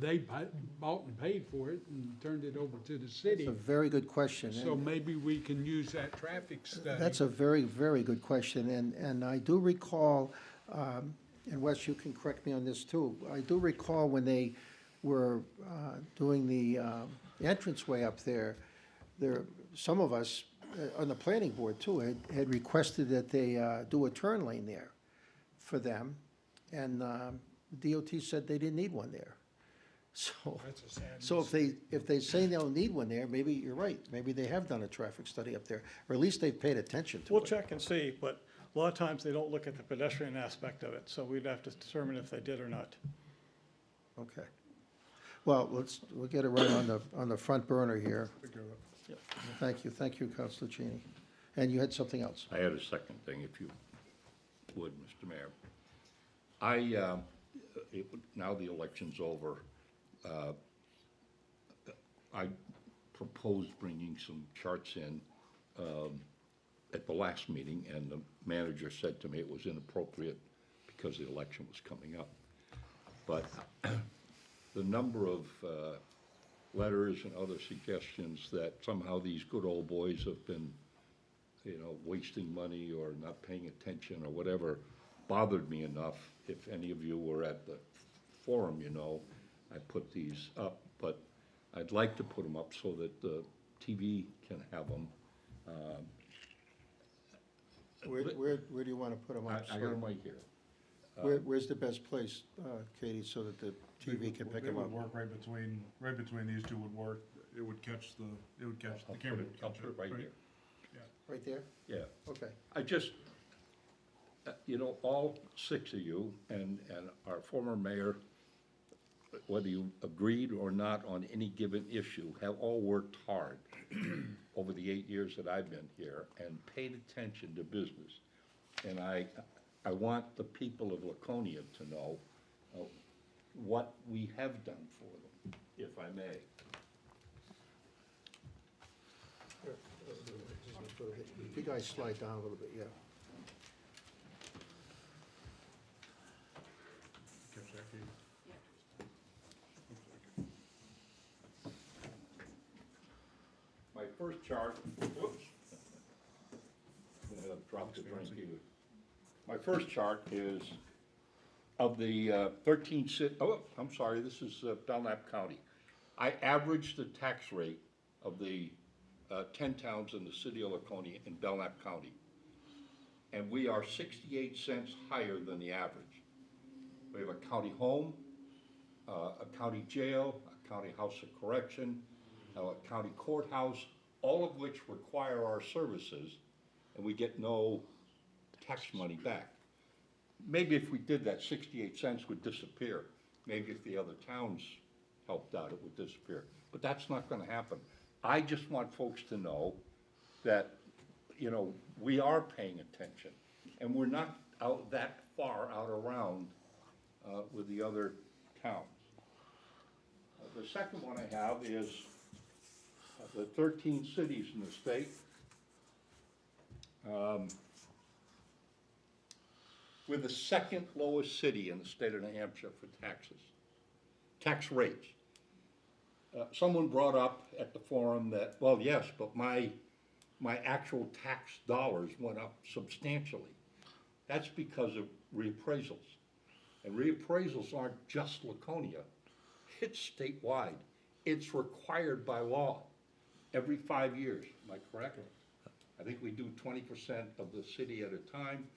they bought and paid for it and turned it over to the city. It's a very good question. So and maybe we can use that traffic study. That's a very, very good question, and I do recall, and Wes, you can correct me on this too, I do recall when they were doing the entranceway up there, some of us on the planning board too had requested that they do a turn lane there for them, and DOT said they didn't need one there. So, That's a sad so if they say they'll need one there, maybe you're right. Maybe they have done a traffic study up there, or at least they've paid attention to We'll it. check and see, but a lot of times they don't look at the pedestrian aspect of it, so we'd have to determine if they did or not. Okay. Well, we'll get it right on the front burner here. Thank you, Councilor Cheney. And you had something else? I had a second thing, if you would, Mr. Mayor. Now the election's over, I proposed bringing some charts in at the last meeting, and the manager said to me it was inappropriate because the election was coming up. But the number of letters and other suggestions that somehow these good old boys have been, wasting money or not paying attention or whatever bothered me enough. If any of you were at the forum, I put these up, but I'd like to put them up so that the TV can have them. Where do you want to put them up? I got them right here. Where's the best place, Katie, so that the TV can pick It them would up? work right between these two would work. It would catch the camera would I'll catch put it right here. Right there? Yeah. Okay. I just, all six of you and our former mayor, whether you agreed or not on any given issue, have all worked hard over the 8 years that I've been here and paid attention to business. And I want the people of Laconia to know what we have done for them, if I may. You guys slide down a little bit, yeah. Catch that, Katie? My first chart, whoops. I dropped the drink here. My first chart is of the 13 I'm sorry, this is Belknap County. I averaged the tax rate of the 10 towns in the city of Laconia in Belknap County. And we are 68 cents higher than the average. We have a county home, a county jail, a county house of correction, a county courthouse, all of which require our services, and we get no tax money back. Maybe if we did that, 68 cents would disappear. Maybe if the other towns helped out, it would disappear. But that's not gonna happen. I just want folks to know that, you know, we are paying attention, and we're not out that far out around with the other towns. The second one I have is the 13 cities in the state. We're the second lowest city in the state of New Hampshire for taxes, tax rates. Someone brought up at the forum that, well, yes, but my actual tax dollars went up substantially. That's because of reappraisals. And reappraisals aren't just Laconia, it's statewide. It's required by law every 5 years, am I correct? I think we do 20% of the city at a time,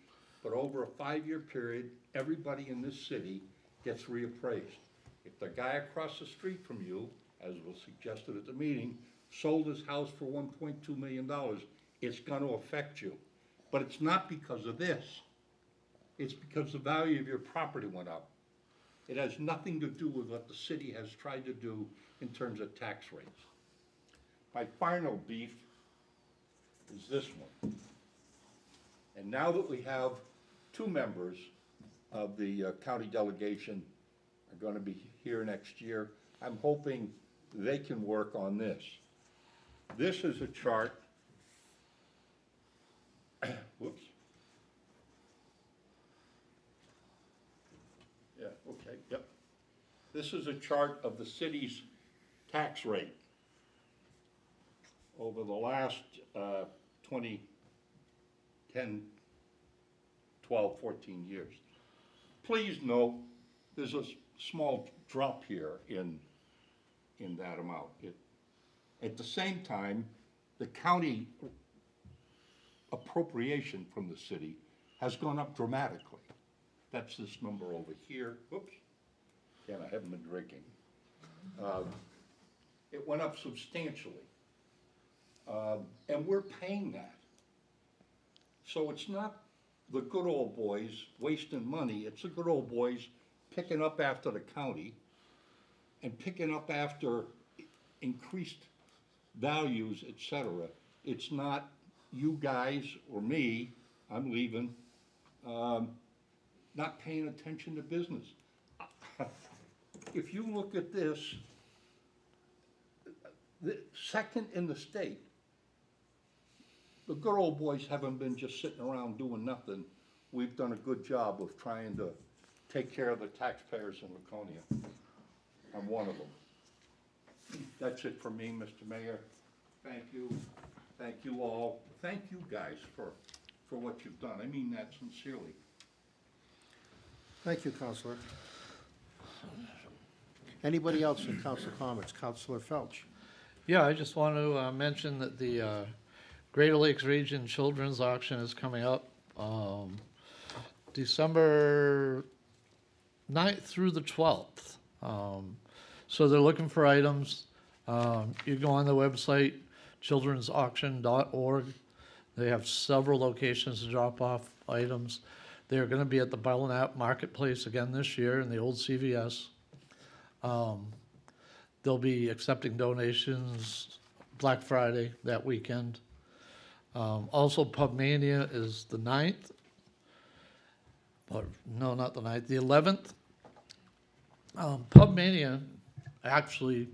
but over a 5-year period, everybody in this city gets reappraised. If the guy across the street from you, as was suggested at the meeting, sold his house for $1.2 million, it's gonna affect you. But it's not because of this. It's because the value of your property went up. It has nothing to do with what the city has tried to do in terms of tax rates. My final beef is this one. And now that we have 2 members of the county delegation are gonna be here next year, I'm hoping they can work on this. This is a chart, whoops. Yeah, okay, yep. This is a chart of the city's tax rate over the last 10, 12, 14 years. Please note, there's a small drop here in that amount. At the same time, the county appropriation from the city has gone up dramatically. That's this number over here. Whoops. Again, I haven't been drinking. It went up substantially. And we're paying that. So it's not the good old boys wasting money. It's the good old boys picking up after the county and picking up after increased values, et cetera. It's not you guys or me, I'm leaving, not paying attention to business. If you look at this, the second in the state, the good old boys haven't been just sitting around doing nothing. We've done a good job of trying to take care of the taxpayers in Laconia. I'm one of them. That's it for me, Mr. Mayor. Thank you. Thank you all. Thank you guys for what you've done. I mean that sincerely. Thank you, Counselor. Anybody else in council comments? Counselor Felch. Yeah, I just want to mention that the Greater Lakes Region Children's Auction is coming up December 9th through the 12th. So they're looking for items. You go on the website, childrensauction.org. They have several locations to drop off items. They're going to be at the Belknap Marketplace again this year in the old CVS. They'll be accepting donations Black Friday that weekend. Also, Pub Mania is the 9th. Or, no, not the 9th, the 11th. Pub Mania actually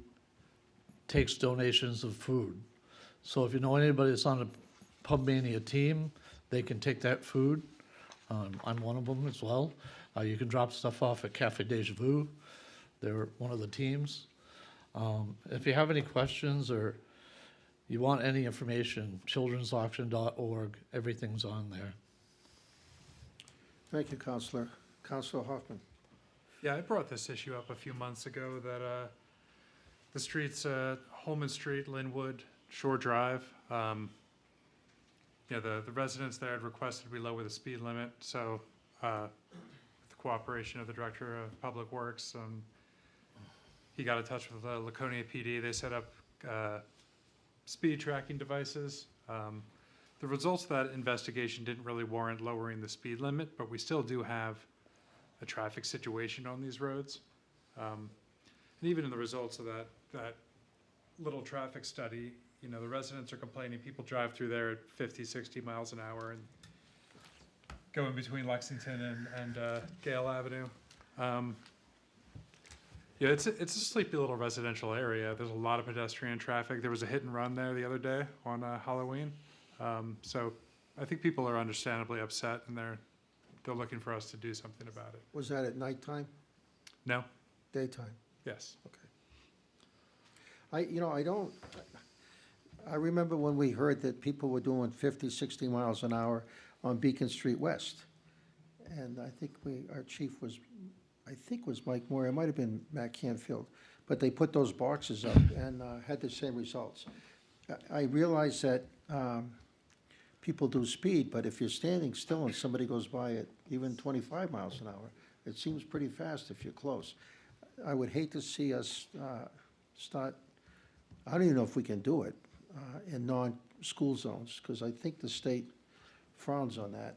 takes donations of food. So if you know anybody that's on a Pub Mania team, they can take that food. I'm one of them as well. You can drop stuff off at Cafe Deja Vu. They're one of the teams. If you have any questions or you want any information, childrensauction.org, everything's on there. Thank you, Counselor. Counselor Hoffman. Yeah, I brought this issue up a few months ago that the streets, Holman Street, Linwood, Shore Drive. Yeah, the residents there had requested we lower the speed limit, so with the cooperation of the Director of Public Works, he got in touch with the Laconia PD. They set up speed tracking devices. The results of that investigation didn't really warrant lowering the speed limit, but we still do have a traffic situation on these roads. And even in the results of that little traffic study, you know, the residents are complaining people drive through there at 50, 60 miles an hour and go in between Lexington and Gale Avenue. Yeah, it's a sleepy little residential area. There's a lot of pedestrian traffic. There was a hit and run there the other day on Halloween. So I think people are understandably upset, and they're looking for us to do something about it. Was that at nighttime, No? daytime? Yes. Okay. I remember when we heard that people were doing 50, 60 miles an hour on Beacon Street West. And I think our chief was Mike Moore, it might have been Matt Canfield. But they put those boxes up and had the same results. I realize that people do speed, but if you're standing still and somebody goes by at even 25 miles an hour, it seems pretty fast if you're close. I would hate to see us start, I don't even know if we can do it in non-school zones, because I think the state frowns on that.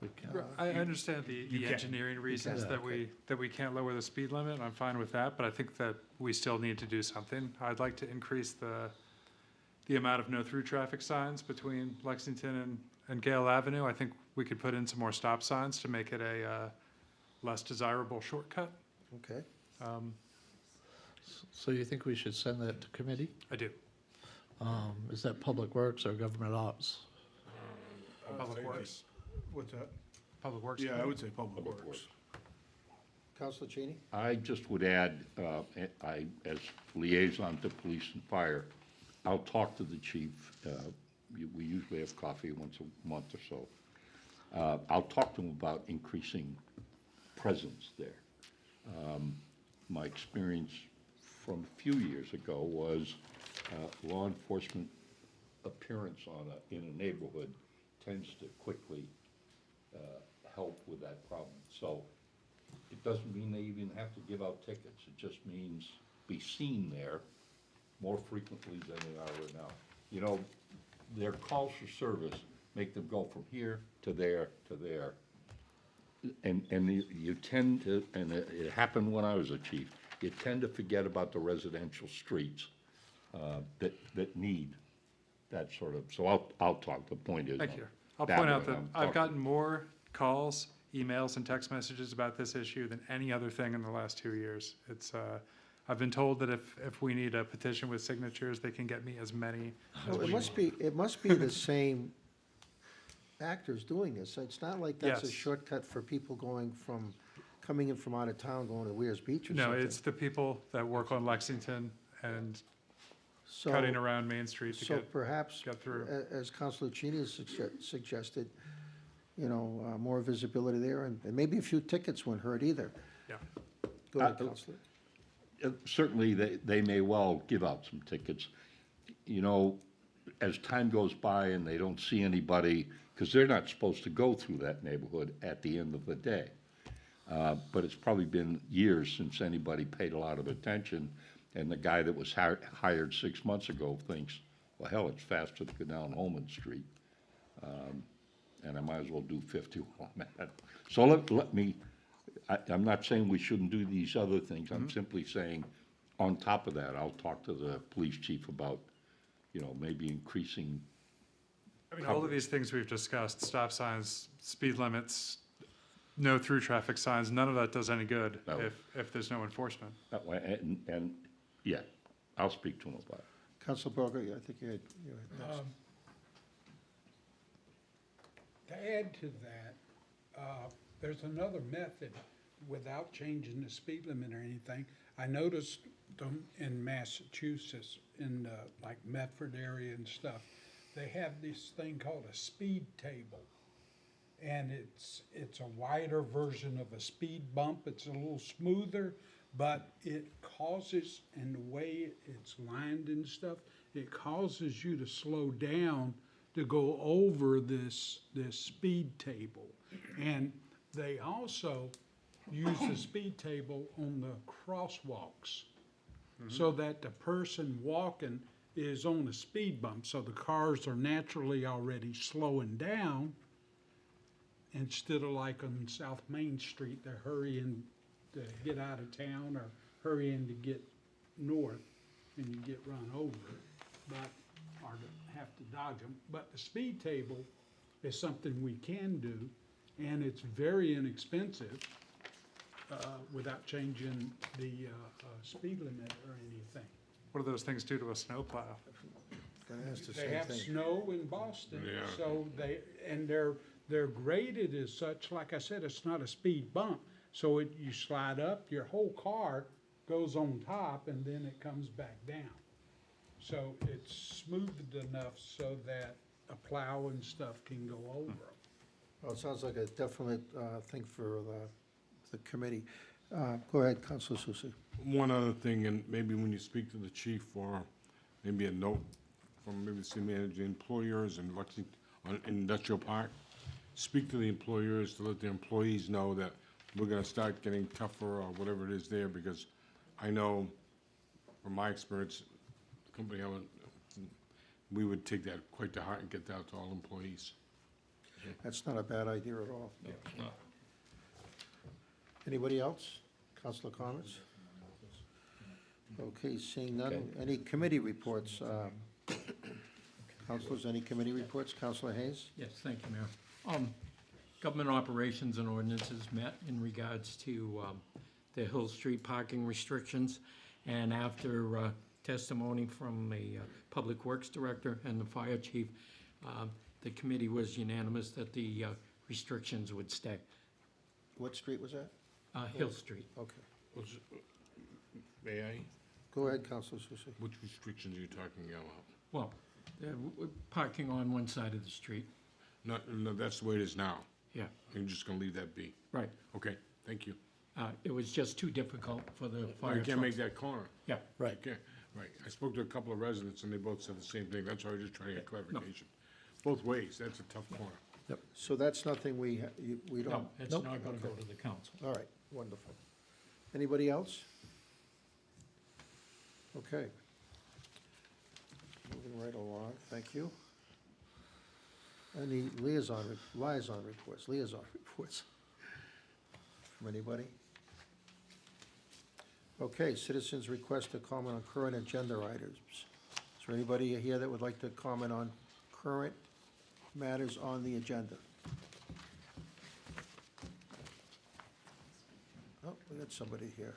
I understand the engineering reasons that we can't lower the speed limit. I'm fine with that, but I think that we still need to do something. I'd like to increase the amount of no-through traffic signs between Lexington and Gale Avenue. I think we could put in some more stop signs to make it a less desirable shortcut. Okay. So you think we should send that to committee? I do. Is that Public Works or Government Ops? Public Works. What's that? Public Works. Yeah, I would say Public Works. Counselor Cheney? I just would add, as liaison to police and fire, I'll talk to the chief. We usually have coffee once a month or so. I'll talk to him about increasing presence there. My experience from a few years ago was law enforcement appearance in a neighborhood tends to quickly help with that problem. So it doesn't mean they even have to give out tickets. It just means be seen there more frequently than they are right now. You know, their calls for service make them go from here to there to there. And you tend to, and it happened when I was a chief, you tend to forget about the residential streets that need that sort of, so I'll talk, the point is. Thank you. I'll point out that I've gotten more calls, emails, and text messages about this issue than any other thing in the last 2 years. It's, I've been told that if we need a petition with signatures, they can get me as many as Well, we want. it must be the same actors doing this. It's not like that's a Yes. shortcut for people coming in from out of town, going to Weir's Beach or No, something. it's the people that work on Lexington and So- cutting around Main Street to So perhaps, get through. as Counselor Cheney has suggested, more visibility there, and maybe a few tickets wouldn't hurt either. Yeah. Go ahead, Counselor. Certainly, they may well give out some tickets. You know, as time goes by and they don't see anybody, because they're not supposed to go through that neighborhood at the end of the day. But it's probably been years since anybody paid a lot of attention, and the guy that was hired 6 months ago thinks, well, hell, it's faster to go down Holman Street. And I might as well do 50 while I'm at it. So let me, I'm not saying we shouldn't do these other things. I'm simply saying, on top of that, I'll talk to the police chief about, maybe increasing. I mean, all of these things we've discussed, stop signs, speed limits, no through traffic signs, none of that does any good No. if there's no enforcement. That way, and yeah, I'll speak to him about it. Counselor Brogan, I think you had next. To add to that, there's another method without changing the speed limit or anything. I noticed them in Massachusetts, in like Medford area and stuff, they have this thing called a speed table. And it's a wider version of a speed bump. It's a little smoother, but it causes, and the way it's lined and stuff, it causes you to slow down to go over this speed table. And they also use the speed table on the crosswalks so that the person walking is on a speed bump, so the cars are naturally already slowing down instead of like on South Main Street, they're hurrying to get out of town or hurrying to get north and you get run over, but, or to have to dodge them. But the speed table is something we can do, and it's very inexpensive without changing the speed limit or anything. What do those things do to a snowplow? Gonna ask the They same have thing. snow in Boston, Yeah. so they're graded as such, like I said, it's not a speed bump. So you slide up, your whole car goes on top and then it comes back down. So it's smoothed enough so that a plow and stuff can go over 'em. Well, it sounds like a definite thing for the committee. Go ahead, Councilor Susie. One other thing, and maybe when you speak to the chief, or maybe a note from maybe the city manager, employers in Lexington, on Industrial Park, speak to the employers to let the employees know that we're gonna start getting tougher or whatever it is there, because I know from my experience, the company, we would take that quite to heart and get that out to all employees. That's not a bad idea at all. Anybody else? Councilor comments? Okay, seeing none. Any committee reports? Councilors, any committee reports? Councilor Hayes? Yes, thank you, Mayor. Government operations and ordinances met in regards to the Hill Street parking restrictions. And after testimony from a Public Works Director and the Fire Chief, the committee was unanimous that the restrictions would stay. What street was that? Hill Street. Okay. May I? Go ahead, Councilor Susie. Which restrictions are you talking about? Well, parking on one side of the street. No, that's the way it is now. Yeah, You're just gonna leave that be? right. Okay, thank you. It was just too difficult for the Oh, fire you can't make trucks. that corner. Yeah, Right. Okay, right. I spoke to a couple of residents and they both said the same thing. That's why I was just trying to get clarification. Both ways, that's a tough corner. So that's nothing we don't? no, it's Nope. not gonna go to the council. All right, wonderful. Anybody else? Okay. Moving right along, thank you. Any liaison reports from anybody? Okay, citizens request to comment on current agenda items. Is there anybody here that would like to comment on current matters on the agenda? Oh, we got somebody here.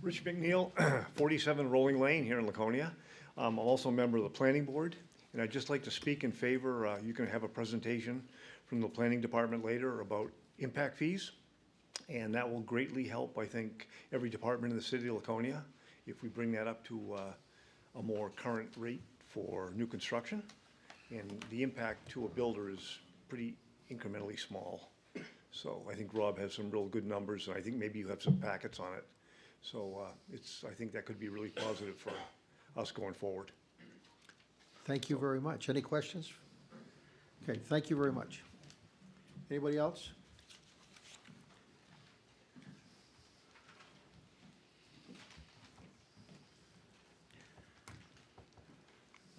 Rich McNeil, 47 Rolling Lane here in Laconia. I'm also a member of the Planning Board, and I'd just like to speak in favor, you can have a presentation from the Planning Department later about impact fees, and that will greatly help, I think, every department in the city of Laconia if we bring that up to a more current rate for new construction. And the impact to a builder is pretty incrementally small. So I think Rob has some real good numbers, and I think maybe you have some packets on it. So I think that could be really positive for us going forward. Thank you very much. Any questions? Okay, thank you very much. Anybody else?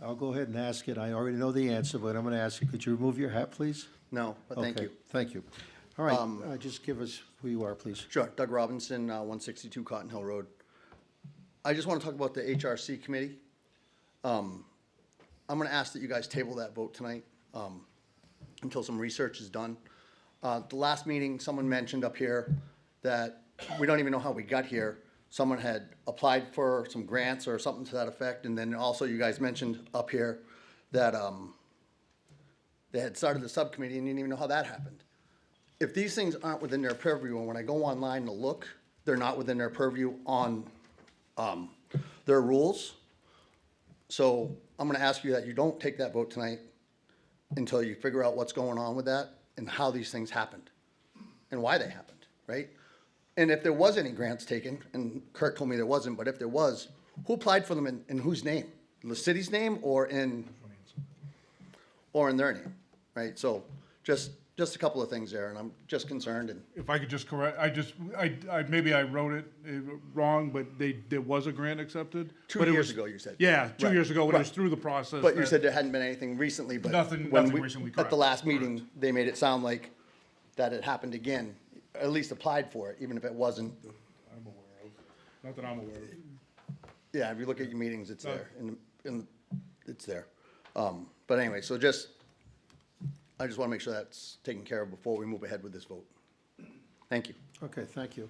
I'll go ahead and ask it. I already know the answer, but I'm going to ask you, could you remove your hat, please? No, but thank Okay, you. Thank you. All right, just give us who you are, please. Sure, Doug Robinson, 162 Cotton Hill Road. I just want to talk about the HRC committee. I'm going to ask that you guys table that vote tonight until some research is done. The last meeting, someone mentioned up here that we don't even know how we got here. Someone had applied for some grants or something to that effect, and then also you guys mentioned up here that they had started the subcommittee and you didn't even know how that happened. If these things aren't within their purview, and when I go online to look, they're not within their purview on their rules. So I'm gonna ask you that you don't take that vote tonight until you figure out what's going on with that and how these things happened and why they happened, right? And if there was any grants taken, and Kurt told me there wasn't, but if there was, who applied for them and in whose name? the city's name or in their name, right? So just a couple of things there, and I'm just concerned, and If I could just correct, maybe I wrote it wrong, but there was a grant accepted. 2 but it years was- ago, you said. Yeah, 2 Right, years ago when it was right. through the process. But you that- said there hadn't been anything recently, but Nothing when recently, at correct, the last meeting, they made it sound like that it happened again, at least applied for it, even if it wasn't. I'm aware of, not that I'm aware of. Yeah, if you look at your meetings, it's No. there, it's there. But anyway, so I just want to make sure that's taken care of before we move ahead with this vote. Thank you. Okay, thank you.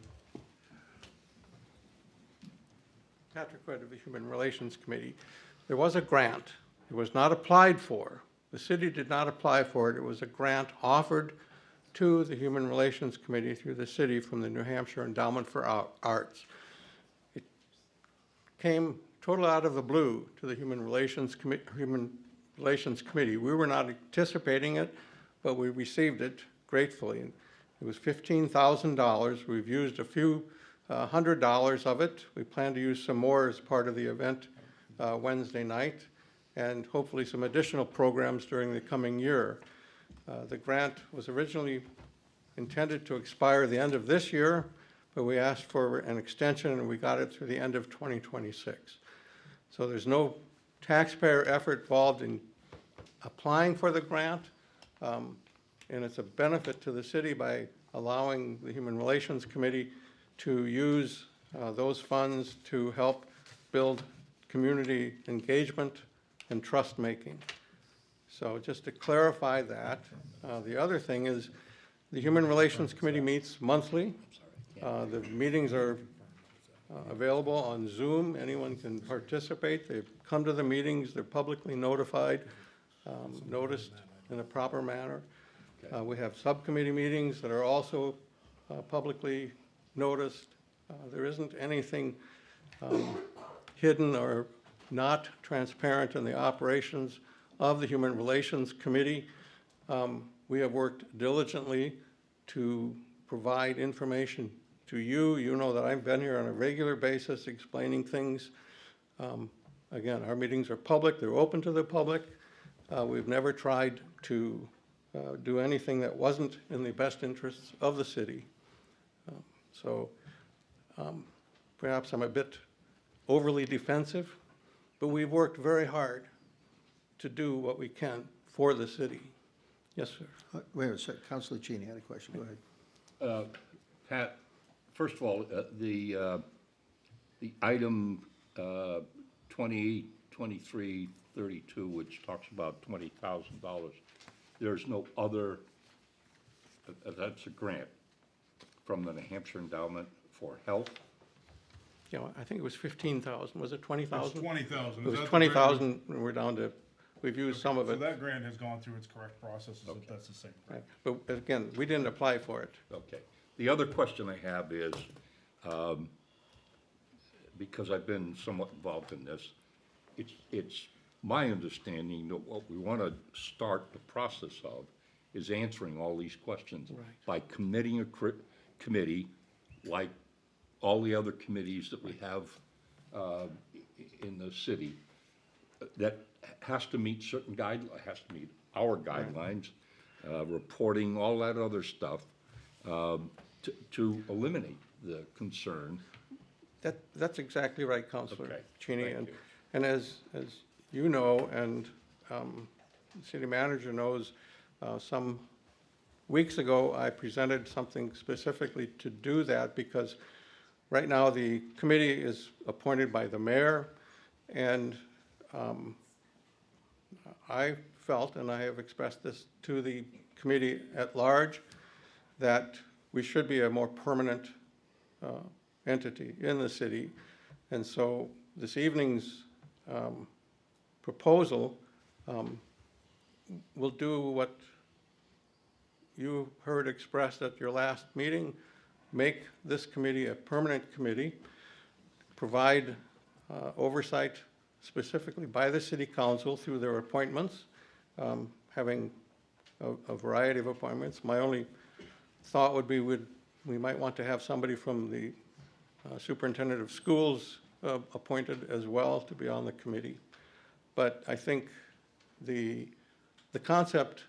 Patrick Wood of the Human Relations Committee. There was a grant. It was not applied for. The city did not apply for it. It was a grant offered to the Human Relations Committee through the city from the New Hampshire Endowment for Arts. It came total out of the blue to the Human Relations Committee. We were not anticipating it, but we received it gratefully. It was $15,000. We've used a few $100 of it. We plan to use some more as part of the event Wednesday night, and hopefully some additional programs during the coming year. The grant was originally intended to expire the end of this year, but we asked for an extension, and we got it through the end of 2026. So there's no taxpayer effort involved in applying for the grant, and it's a benefit to the city by allowing the Human Relations Committee to use those funds to help build community engagement and trust-making. So just to clarify that, the other thing is the Human Relations Committee meets monthly. The meetings are available on Zoom. Anyone can participate. They've come to the meetings. They're publicly notified, noticed in a proper manner. We have subcommittee meetings that are also publicly noticed. There isn't anything hidden or not transparent in the operations of the Human Relations Committee. We have worked diligently to provide information to you. You know that I've been here on a regular basis explaining things. Again, our meetings are public. They're open to the public. We've never tried to do anything that wasn't in the best interests of the city. So perhaps I'm a bit overly defensive, but we've worked very hard to do what we can for the city. Yes, sir. Wait a second, Councilor Cheney had a question, go ahead. Pat, first of all, the item 2332, which talks about $20,000, there's no other, that's a grant from the New Hampshire Endowment for Health? Yeah, I think it was 15,000. Was it 20,000? It's 20,000. It was Is that the 20,000, and we're down to, we've used some of So it. that grant has gone through its correct processes, if that's the same grant. Right. But again, we didn't apply for it. Okay. The other question I have is, because I've been somewhat involved in this, it's my understanding that what we want to start the process of is answering all these questions by committing a committee, like all the other committees that we have in the city, that has to meet certain guidelines, has to meet our guidelines, reporting, all that other stuff, to eliminate the concern. That's exactly right, Councilor Okay, Cheney. thank And, you. and as you know, and the city manager knows, some weeks ago, I presented something specifically to do that, because right now the committee is appointed by the mayor, and I felt, and I have expressed this to the committee at large, that we should be a more permanent entity in the city. And so this evening's proposal will do what you heard expressed at your last meeting, make this committee a permanent committee, provide oversight specifically by the city council through their appointments, having a variety of appointments. My only thought would be we might want to have somebody from the superintendent of schools appointed as well to be on the committee. but I think the concept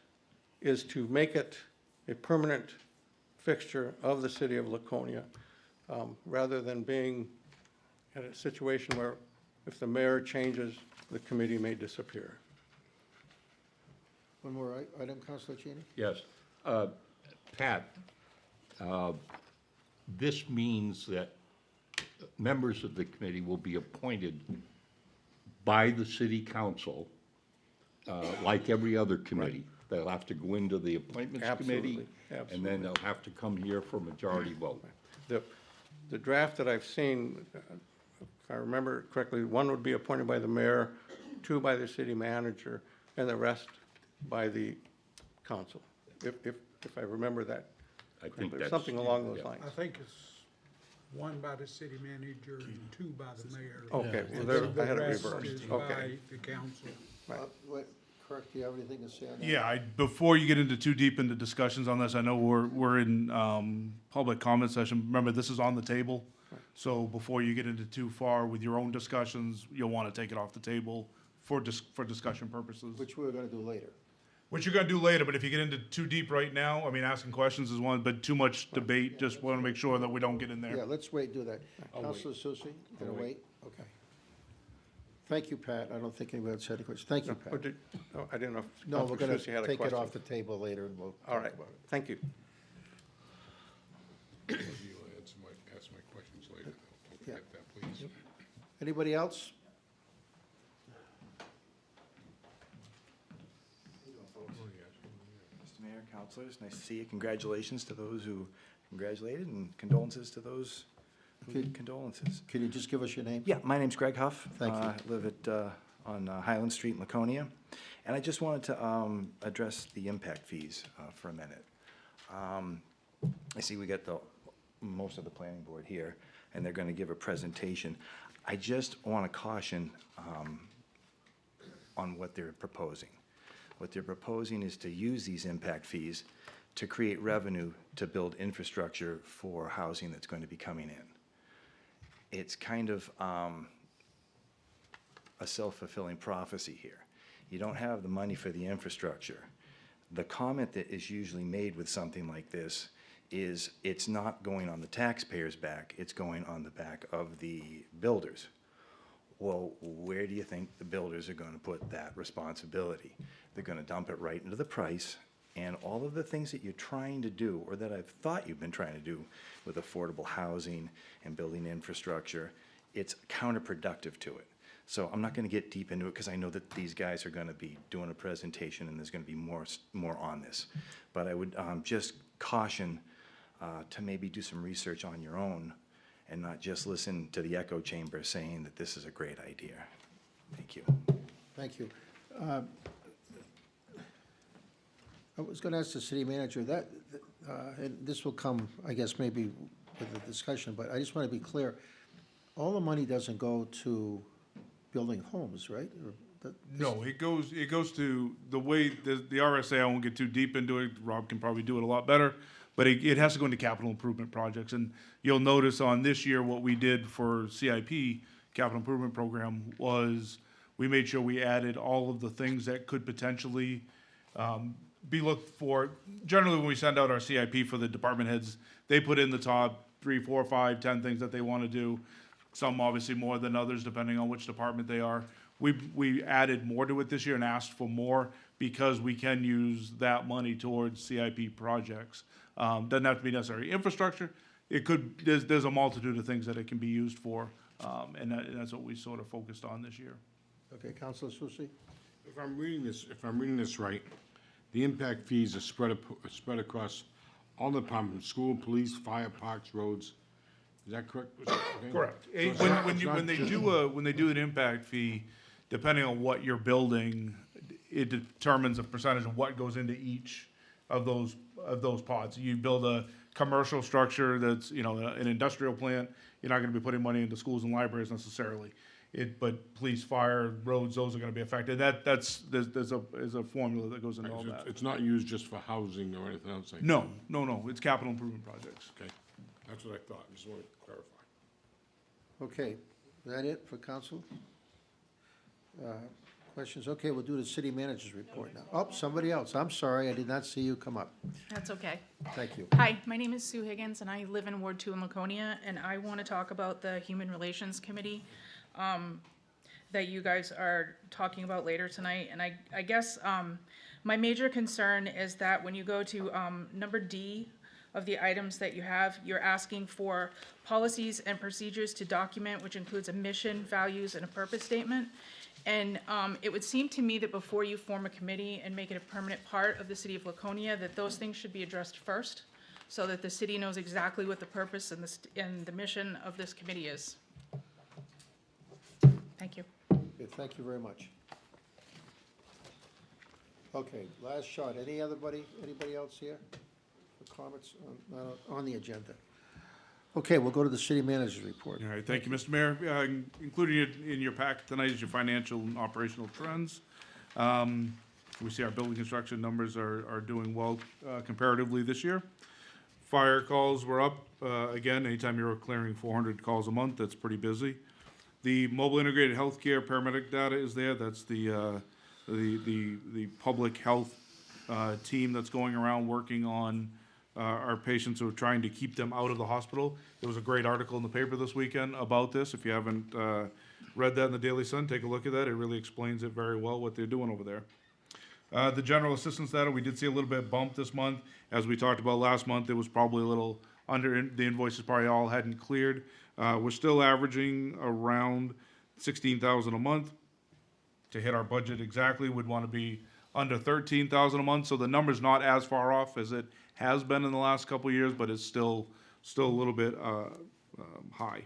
is to make it a permanent fixture of the city of Laconia, rather than being in a situation where if the mayor changes, the committee may disappear. One more item, Councilor Cheney? Yes. Pat, this means that members of the committee will be appointed by the city council, like every other committee. They'll have to go into the appointments committee, Absolutely, and then they'll have to come here for majority vote. The draft that I've seen, if I remember correctly, one would be appointed by the mayor, two by the city manager, and the rest by the council, if I remember that. I think correctly, that's. something along those yeah. lines. I think it's one by the city manager and two by the mayor. Okay, well, And there, then I had it the rest reversed. is Okay. by the council. What, Kirk, do you have anything to say on that? Yeah, before you get into too deep into discussions on this, I know we're in public comment session. Remember, this is on the table. So before you get into too far with your own discussions, you'll want to take it off the table for discussion purposes. Which we're gonna do later. Which you're gonna do later, but if you get into too deep right now, I mean, asking questions is one, but too much debate, just want to make sure that we don't get in Yeah, there. let's wait, do that. I'll Councilor Susie, you gonna I'll wait? Okay. Thank you, Pat. I don't think anybody else had any questions. Thank you, Oh, Pat. I didn't know if No, we're Councilor gonna Susie had a take it question. off the table later and we'll All talk right, about it. thank you. You'll ask my questions later. Don't Yeah. forget that, please. Anybody else? Mr. Mayor, councilors, nice to see you. Congratulations to those who congratulated and condolences to those who condolences. Can you just give us your name? Yeah, my name's Greg Huff. Thank you. I live at, on Highland Street in Laconia. And I just wanted to address the impact fees for a minute. I see we got most of the planning board here, and they're gonna give a presentation. I just wanna caution on what they're proposing. What they're proposing is to use these impact fees to create revenue to build infrastructure for housing that's going to be coming in. It's kind of a self-fulfilling prophecy here. You don't have the money for the infrastructure. The comment that is usually made with something like this is it's not going on the taxpayer's back, it's going on the back of the builders. Well, where do you think the builders are going to put that responsibility? They're going to dump it right into the price, and all of the things that you're trying to do, or that I've thought you've been trying to do with affordable housing and building infrastructure, it's counterproductive to it. So I'm not going to get deep into it because I know that these guys are going to be doing a presentation and there's going to be more on this. But I would just caution to maybe do some research on your own and not just listen to the echo chamber saying that this is a great idea. Thank you. Thank you. I was going to ask the city manager that, and this will come, I guess, maybe with the discussion, but I just want to be clear. All the money doesn't go to building homes, right? Or No, it goes to the way, the RSA, I won't get too deep into it, Rob can probably do it a lot better, but it has to go into capital improvement projects. And you'll notice on this year, what we did for CIP, capital improvement program, was we made sure we added all of the things that could potentially be looked for. Generally, when we send out our CIP for the department heads, they put in the top 3, 4, 5, 10 things that they want to do. Some obviously more than others, depending on which department they are. We added more to it this year and asked for more because we can use that money towards CIP projects. Doesn't have to be necessarily infrastructure. It could, there's a multitude of things that it can be used for, and that's what we sort of focused on this year. Okay, Councilor Susi? If I'm reading this right, the impact fees are spread across all the departments, school, police, fire, parks, roads. Is that correct? Okay. Correct. So it's not- it's not When they just- do an impact fee, depending on what you're building, it determines a percentage of what goes into each of those pots. You build a commercial structure that's, an industrial plant, you're not gonna be putting money into schools and libraries necessarily. But police, fire, roads, those are gonna be affected. There's a formula that goes into all that. It's not used just for housing or anything else like that? No, it's capital improvement projects. Okay, that's what I thought, just want to clarify. Okay, is that it for council? questions? Okay, we'll do the city manager's report now. Oh, somebody else. I'm sorry, I did not see you come up. That's okay. Thank you. Hi, my name is Sue Higgins, and I live in Ward 2 in Laconia, and I want to talk about the Human Relations Committee that you guys are talking about later tonight. And I guess my major concern is that when you go to number D of the items that you have, you're asking for policies and procedures to document, which includes a mission, values, and a purpose statement. And it would seem to me that before you form a committee and make it a permanent part of the city of Laconia, that those things should be addressed first, so that the city knows exactly what the purpose and the mission of this committee is. Thank you. Okay, thank you very much. Okay, last shot. Anybody else here for comments on the agenda? Okay, we'll go to the city manager's report. All right, thank you, Mr. Mayor. Included in your packet tonight is your financial and operational trends. We see our building construction numbers are doing well comparatively this year. Fire calls were up. Again, anytime you're clearing 400 calls a month, that's pretty busy. The mobile integrated healthcare paramedic data is there. That's the public health team that's going around working on our patients who are trying to keep them out of the hospital. There was a great article in the paper this weekend about this. If you haven't read that in the Daily Sun, take a look at that. It really explains it very well, what they're doing over there. The general assistance data, we did see a little bit bump this month. As we talked about last month, it was probably a little under, the invoices probably all hadn't cleared. We're still averaging around 16,000 a month. To hit our budget exactly, we'd want to be under 13,000 a month, so the number's not as far off as it has been in the last couple of years, but it's still a little bit high.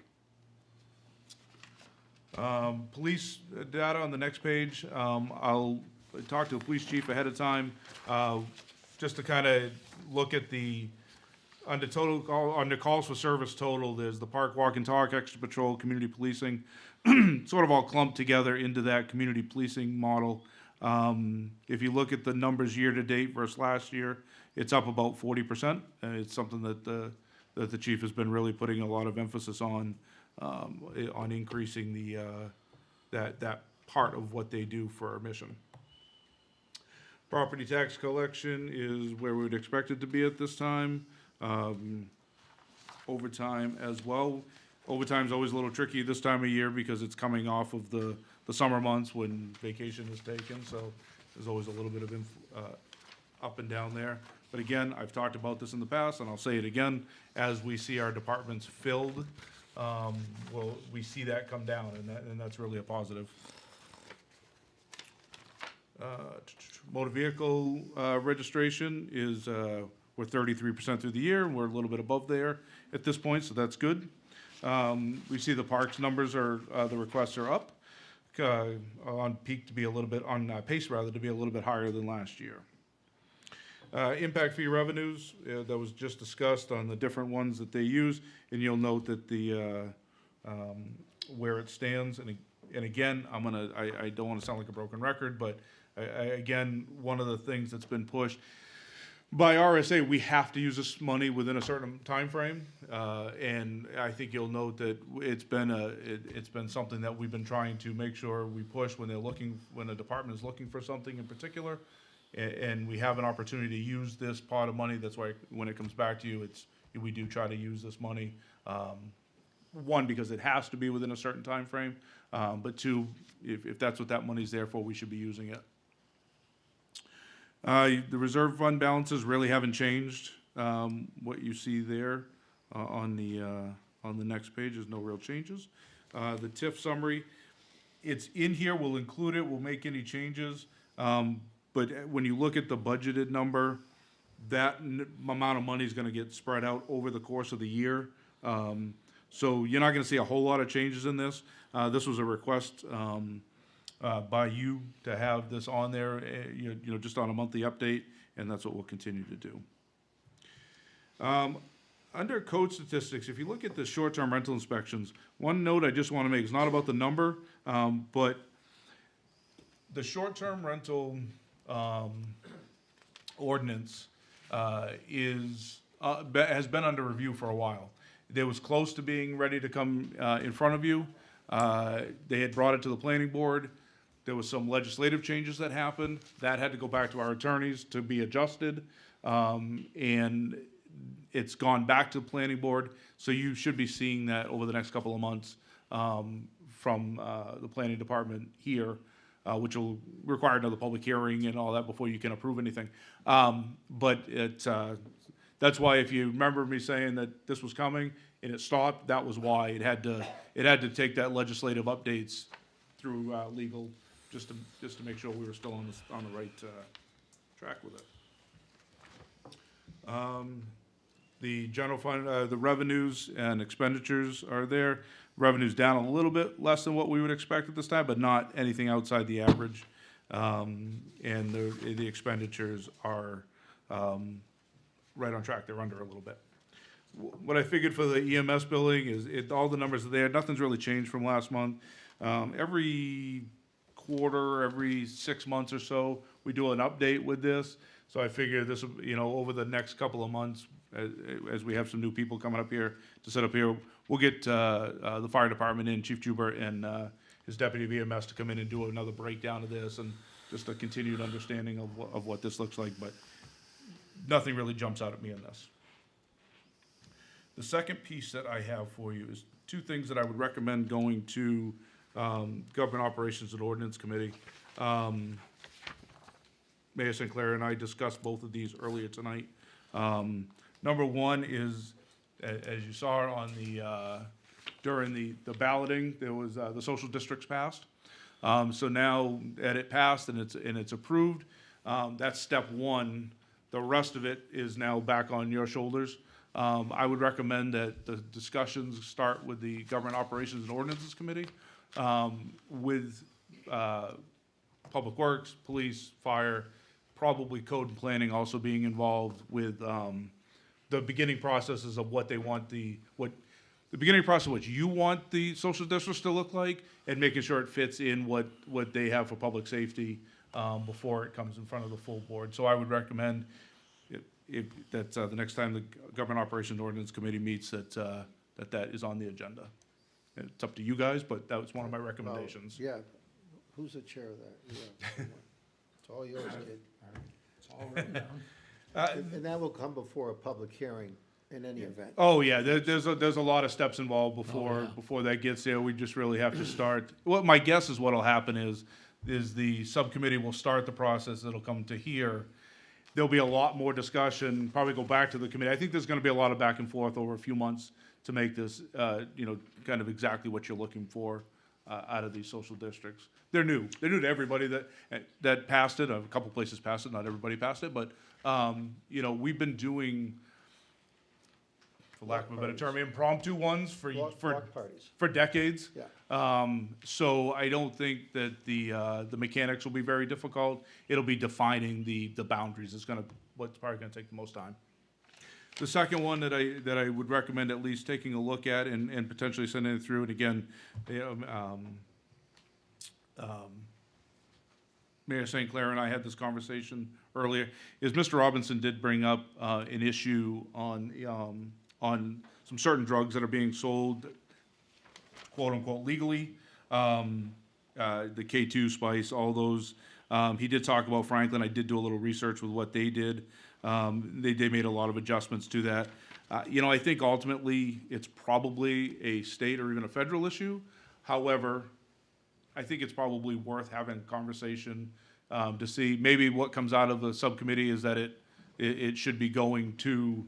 Police data on the next page. I'll talk to the police chief ahead of time, just to kind of look at the under calls for service total. There's the park walk and talk, extra patrol, community policing, sort of all clumped together into that community policing model. If you look at the numbers year to date versus last year, it's up about 40%. It's something that the chief has been really putting a lot of emphasis on increasing that part of what they do for our mission. Property tax collection is where we would expect it to be at this time. Overtime as well. Overtime's always a little tricky this time of year because it's coming off of the summer months when vacation is taken, so there's always a little bit of up and down there. But again, I've talked about this in the past, and I'll say it again, as we see our departments filled, we see that come down, and that's really a positive. Motor vehicle registration is, we're 33% through the year, and we're a little bit above there at this point, so that's good. We see the parks numbers the requests are up, on peak to be a little bit, on pace rather, to be a little bit higher than last year. Impact fee revenues, that was just discussed on the different ones that they use, and you'll note that where it stands, and again, I don't want to sound like a broken record, but again, one of the things that's been pushed by RSA, we have to use this money within a certain time frame, and I think you'll note that it's been something that we've been trying to make sure we push when a department is looking for something in particular, and we have an opportunity to use this pot of money. That's why when it comes back to you, we do try to use this money. One, because it has to be within a certain time frame, but two, if that's what that money's there for, we should be using it. The reserve fund balances really haven't changed. What you see there on the next page is no real changes. The TIF summary, it's in here. We'll include it. We'll make any changes. But when you look at the budgeted number, that amount of money is going to get spread out over the course of the year. So you're not going to see a whole lot of changes in this. This was a request by you to have this on there, just on a monthly update, and that's what we'll continue to do. Under code statistics, if you look at the short-term rental inspections, one note I just want to make is not about the number, but the short-term rental ordinance has been under review for a while. It was close to being ready to come in front of you. They had brought it to the planning board. there was some legislative changes that happened. That had to go back to our attorneys to be adjusted. And it's gone back to the planning board. So you should be seeing that over the next couple of months from the planning department here, which will require another public hearing and all that before you can approve anything. But that's why, if you remember me saying that this was coming and it stopped, that was why it had to take that legislative updates through legal, just to make sure we were still on the right track with it. The general fund, the revenues and expenditures are there. Revenue's down a little bit less than what we would expect at this time, but not anything outside the average. And the expenditures are right on track. They're under a little bit. What I figured for the EMS billing is all the numbers are there. Nothing's really changed from last month. Every quarter, every 6 months or so, we do an update with this. So I figure this, over the next couple of months, as we have some new people coming up here to sit up here, we'll get the fire department in, Chief Jubert and his deputy of EMS to come in and do another breakdown of this and just a continued understanding of what this looks like. But nothing really jumps out at me in this. The second piece that I have for you is two things that I would recommend going to Government Operations and Ordinance Committee. Mayor St. Clair and I discussed both of these earlier tonight. Number one is, as you saw on during the balloting, there was the social districts passed. So now that it passed and it's approved, that's step one. The rest of it is now back on your shoulders. I would recommend that the discussions start with the Government Operations and Ordinances Committee, with Public Works, Police, Fire, probably Code and Planning also being involved with the beginning processes of what they want the beginning process, what you want the social districts to look like, and making sure it fits in what they have for public safety before it comes in front of the full board. So I would recommend that the next time the Government Operations Ordinance Committee meets, that is on the agenda. It's up to you guys, but that was one of my recommendations. Yeah, who's the chair of that? Yeah. It's all yours, kid. It's all written down. And that will come before a public hearing in any event. Oh, yeah, there's a lot of steps involved before that gets there. We just really have to start. Well, my guess is what'll happen is the subcommittee will start the process, it'll come to here. There'll be a lot more discussion, probably go back to the committee. I think there's gonna be a lot of back and forth over a few months to make this, kind of exactly what you're looking for out of these social districts. They're new to everybody that passed it. A couple places passed it, not everybody passed it, but, we've been doing, for lack of a better term, impromptu ones Block parties. for decades. Yeah. So I don't think that the mechanics will be very difficult. It'll be defining the boundaries is what's probably gonna take the most time. The second one that I would recommend at least taking a look at and potentially sending it through, and again, Mayor St. Clair and I had this conversation earlier, is Mr. Robinson did bring up an issue on some certain drugs that are being sold, quote unquote, legally. The K2 spice, all those. He did talk about Franklin. I did do a little research with what they did. They made a lot of adjustments to that. I think ultimately it's probably a state or even a federal issue. However, I think it's probably worth having a conversation to see maybe what comes out of the subcommittee is that it should be going to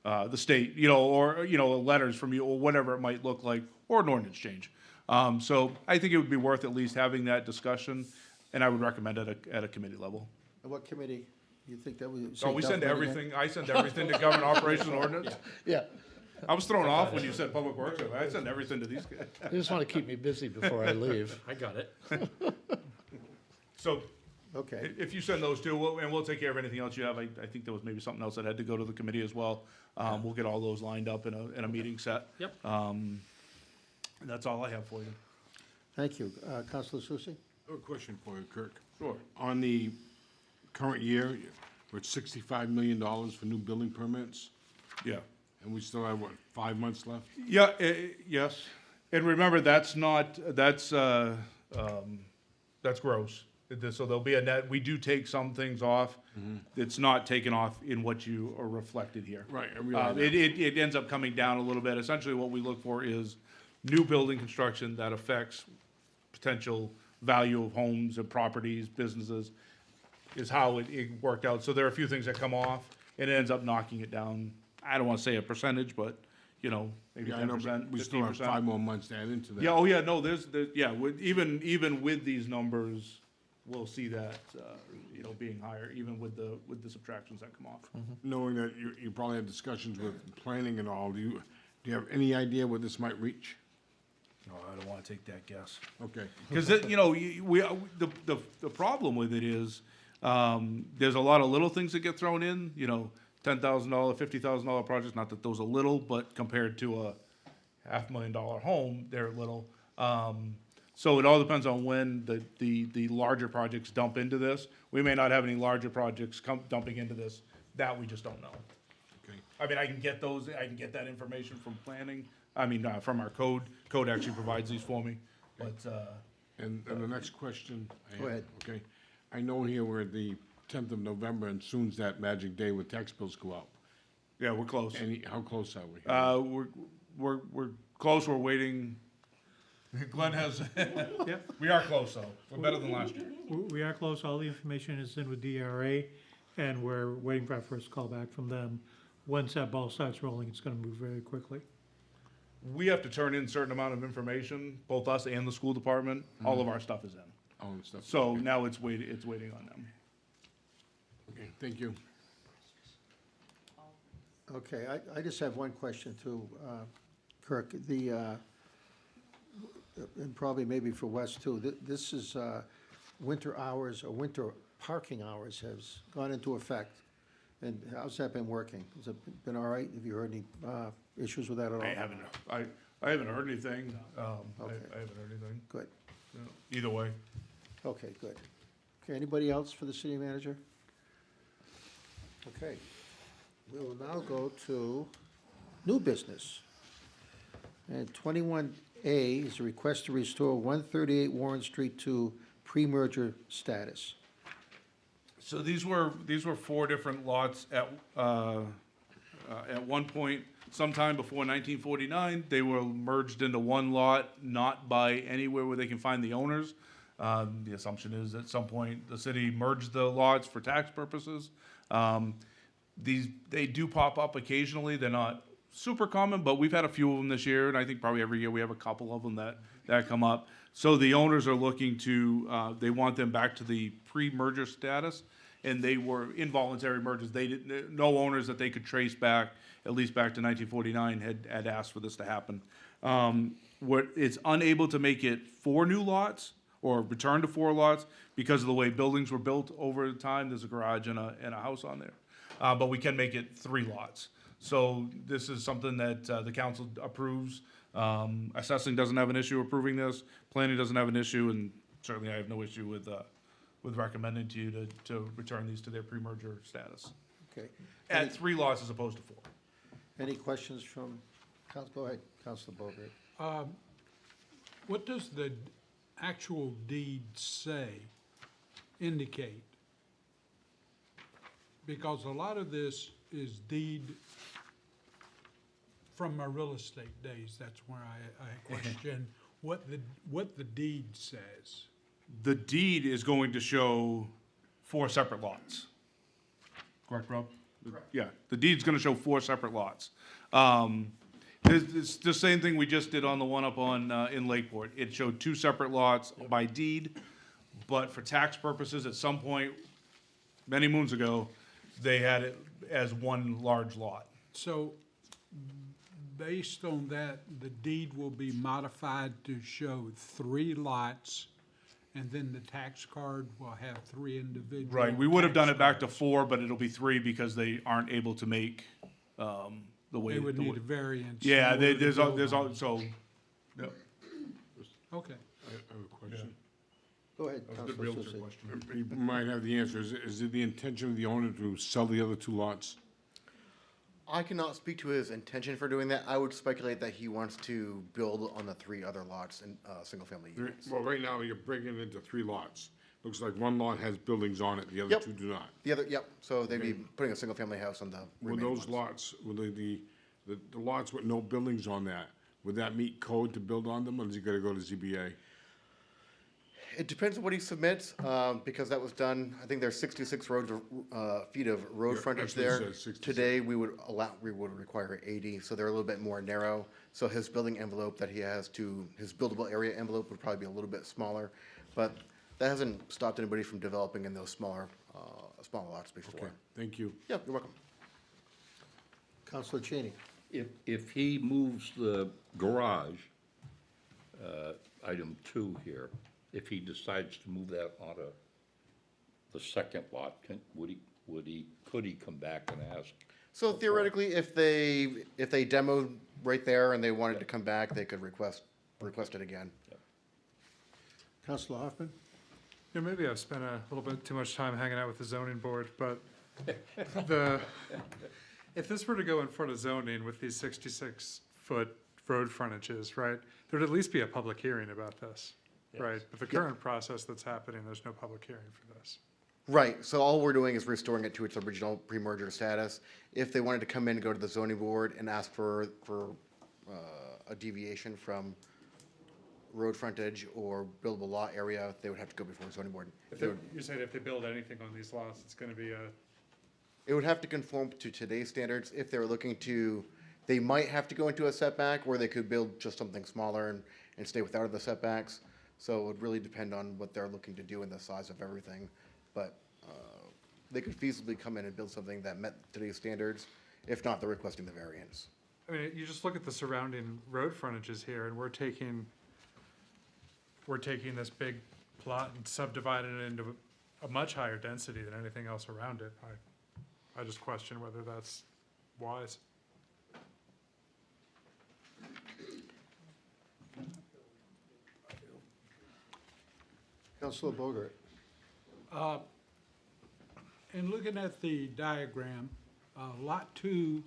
the state, or letters from you or whatever it might look like, or an ordinance change. So I think it would be worth at least having that discussion, and I would recommend it at a committee level. And what committee? You think that we? Oh, we send everything, I send everything to Government Operations and Ordinance. Yeah. I was thrown off when you said Public Works. I send everything to these guys. You just want to keep me busy before I leave. I got it. So, Okay. if you send those two, we'll take care of anything else you have. I think there was maybe something else that had to go to the committee as well. We'll get all those lined up in a meeting set. Yep. That's all I have for you. Thank you. Councilor Susi? I have a question for you, Kirk. Sure. On the current year, we're at $65 million for new building permits, Yeah. and we still have, 5 months left? Yeah, yes. And remember, that's That's gross. So there'll be a net, we do take some things off. It's not taken off in what you are reflected here. Right, I realize that. It ends up coming down a little bit. Essentially, what we look for is new building construction that affects potential value of homes and properties, businesses, is how it worked out. So there are a few things that come off, and it ends up knocking it down. I don't want to say a percentage, but, you know, maybe Yeah, I know, 10%, but we still have 15%. 5 more months to add into that. Yeah, oh yeah, no, yeah, even with these numbers, we'll see that, you know, being higher, even with the subtractions that come off. Knowing that you probably have discussions with planning and all, do you have any idea what this might reach? No, I don't wanna take that guess. Okay. Because, you know, the problem with it is, there's a lot of little things that get thrown in, you know, $10,000, $50,000 projects, not that those are little, but compared to a $500,000 home, they're little. So it all depends on when the larger projects dump into this. We may not have any larger projects dumping into this, that we just don't know. Okay. I mean, I can get that information from planning, from our code. Code actually provides these for me, but, And the next question I have. Go ahead. Okay. I know here we're the 10th of November, and soon's that magic day when tax bills go out. yeah, we're close. How close are we? We're close, we're waiting. Glenn has, we are close though, we're better than last year. We are close, all the information is in with DRA, and we're waiting for our first call back from them. Once that ball starts rolling, it's gonna move very quickly. We have to turn in a certain amount of information, both us and the school department, all of our stuff is in. All the stuff. So now it's waiting on them. Okay, thank you. Okay, I just have one question too, Kirk. And probably maybe for Wes too. This is winter hours or winter parking hours has gone into effect. And how's that been working? Has it been all right? Have you heard any issues with that at all? I haven't heard anything, I haven't heard anything. Good. Either way. Okay, good. Okay, anybody else for the city manager? Okay. We will now go to new business. And 21A is a request to restore 138 Warren Street to pre-merger status. So these were 4 different lots at one point, sometime before 1949. They were merged into one lot, not by anywhere where they can find the owners. The assumption is at some point the city merged the lots for tax purposes. They do pop up occasionally. They're not super common, but we've had a few of them this year, and I think probably every year we have a couple of them that come up. So the owners are looking to, they want them back to the pre-merger status, and they were involuntary mergers. No owners that they could trace back, at least back to 1949, had asked for this to happen. It's unable to make it 4 new lots, or return to 4 lots, because of the way buildings were built over time. There's a garage and a house on there. But we can make it 3 lots. So this is something that the council approves. Assessing doesn't have an issue approving this. Planning doesn't have an issue, and certainly I have no issue with recommending to you to return these to their pre-merger status. Okay. At 3 lots as opposed to 4. Any questions from, go ahead, Councilor Bograd. What does the actual deed indicate? Because a lot of this is deed from my real estate days. That's where I question what the deed says. The deed is going to show 4 separate lots. Correct, Rob? Correct. Yeah, the deed's gonna show 4 separate lots. It's the same thing we just did on the one up in Lakeport. It showed 2 separate lots by deed, but for tax purposes, at some point, many moons ago, they had it as one large lot. So, based on that, the deed will be modified to show 3 lots, and then the tax card will have 3 individual. Right, we would have done tax it back to cards. 4, but it'll be 3 because they aren't able to make, the way. They would the need way- a variance. Yeah, in order to there's build on it. so, yep. Okay. I have a question. Go ahead, That was a good Councilor realtor Susie. question. You might have the answer. Is it the intention of the owner to sell the other 2 lots? I cannot speak to his intention for doing that. I would speculate that he wants to build on the 3 other lots in single-family units. Well, right now, you're breaking it into 3 lots. Looks like one lot has buildings on it, the other Yep. 2 do not. The other, yep, so they'd be putting a single-family house on the Would remaining those ones. lots, would the lots with no buildings on that, would that meet code to build on them, or does he gotta go to ZBA? It depends on what he submits, because that was done, I think there's 66 feet of road Yeah, frontage that's what it there. says, 66. Today, we would require 80, so they're a little bit more narrow. So his building envelope that he has his buildable area envelope would probably be a little bit smaller. But that hasn't stopped anybody from developing in those smaller lots before. Okay, thank you. Yeah, you're welcome. Counselor Cheney. If he moves the garage, item 2 here, if he decides to move that onto the second lot, could he come back and ask? So theoretically, if they demoed right there and they wanted to come back, they could request it again. Counselor Hoffman? Yeah, maybe I've spent a little bit too much time hanging out with the zoning board, but if this were to go in front of zoning with these 66-foot road frontages, right, there'd at least be a public hearing about this, right? But the current process that's happening, there's no public hearing for this. Right, so all we're doing is restoring it to its original pre-merger status. If they wanted to come in and go to the zoning board and ask for a deviation from road frontage or buildable lot area, they would have to go before the zoning board. You're saying if they build anything on these lots, it's gonna be It would have to conform to today's standards. If they were looking to, they might have to go into a setback, or they could build just something smaller and stay without the setbacks. So it would really depend on what they're looking to do and the size of everything. But they could feasibly come in and build something that met today's standards. If not, they're requesting the variance. I mean, you just look at the surrounding road frontages here, and we're taking this big plot and subdividing it into a much higher density than anything else around it. I just question whether that's wise. Counselor Bogart? In looking at the diagram, Lot 2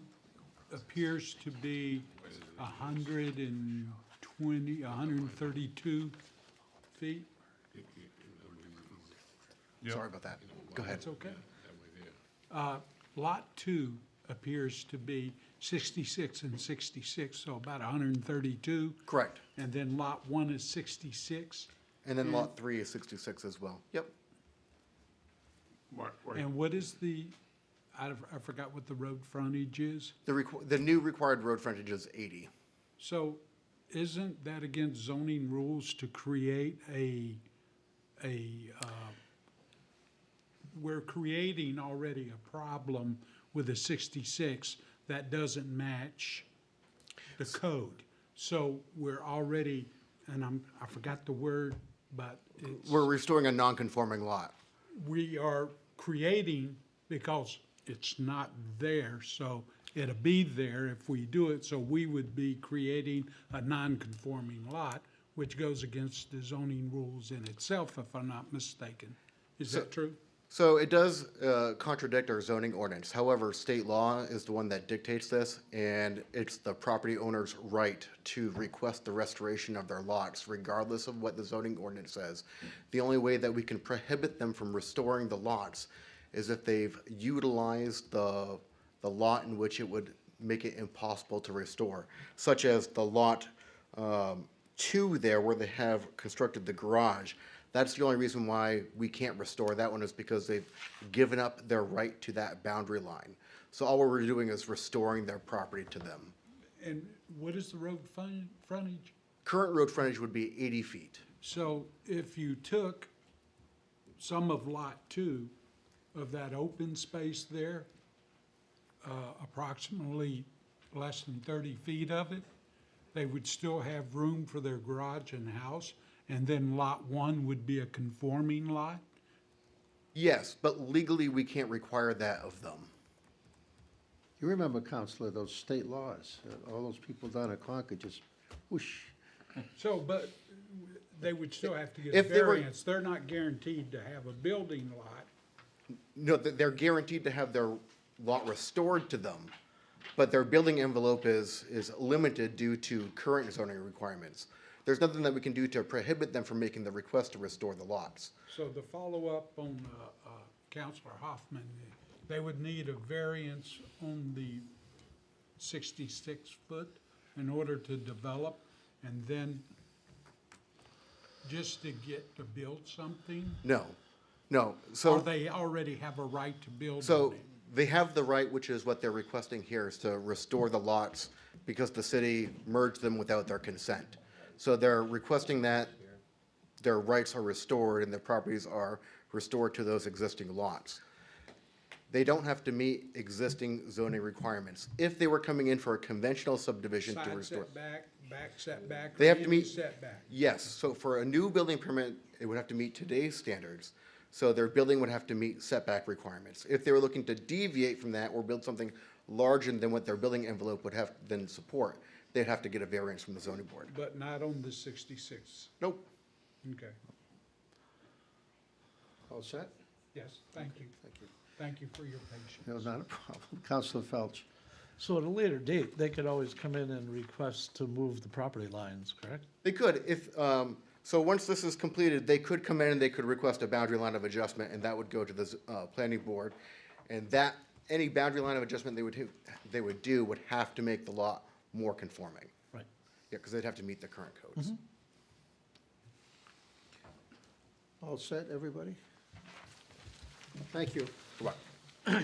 appears to be 132 feet. Sorry about that. Go ahead. That's okay. Lot 2 appears to be 66 and 66, so about 132. Correct. And then Lot 1 is 66. And then lot 3 is 66 as well. Yep. And what is I forgot what the road frontage is. The new required road frontage is 80. So isn't that against zoning rules to create we're creating already a problem with a 66 that doesn't match the code. So we're already, and I forgot the word, but We're restoring a non-conforming lot. we are creating, because it's not there, so it'll be there if we do it, so we would be creating a non-conforming lot, which goes against the zoning rules in itself, if I'm not mistaken. Is that true? So it does contradict our zoning ordinance. However, state law is the one that dictates this, and it's the property owner's right to request the restoration of their lots, regardless of what the zoning ordinance says. The only way that we can prohibit them from restoring the lots is if they've utilized the lot in which it would make it impossible to restore, such as the lot 2 there where they have constructed the garage. That's the only reason why we can't restore that one, is because they've given up their right to that boundary line. So all we're doing is restoring their property to them. And what is the road frontage? Current road frontage would be 80 feet. So if you took some of Lot 2 of that open space there, approximately less than 30 feet of it, they would still have room for their garage and house, and then Lot 1 would be a conforming lot? Yes, but legally we can't require that of them. You remember, Counselor, those state laws, all those people down at Concord just whoosh. So, but they would still have to get a If they were- variance. They're not guaranteed to have a building lot. No, they're guaranteed to have their lot restored to them, but their building envelope is limited due to current zoning requirements. There's nothing that we can do to prohibit them from making the request to restore the lots. So the follow-up on Counselor Hoffman, they would need a variance on the 66-foot in order to develop, and then just to get to build something? No. Or So, they already have a right to build on so it? they have the right, which is what they're requesting here, is to restore the lots because the city merged them without their consent. So they're requesting that their rights are restored and their properties are restored to those existing lots. They don't have to meet existing zoning requirements. If they were coming in for a conventional subdivision to Side restore. setback, back setback, They or have to even meet. setback? Yes, so for a new building permit, it would have to meet today's standards. So their building would have to meet setback requirements. If they were looking to deviate from that or build something larger than what their building envelope would have then support, they'd have to get a variance from the zoning board. But not on the 66? Nope. Okay, All set? yes, thank you. Thank you. Thank you for your patience. No, not a problem. Counselor Felch? So at a later date, they could always come in and request to move the property lines, correct? They could, if, so once this is completed, they could come in and they could request a boundary line of adjustment, and that would go to the planning board. And that, any boundary line of adjustment they would do would have to make the lot more conforming. Right. Yeah, because they'd have to meet the current codes. All set, everybody? Thank you. Goodbye.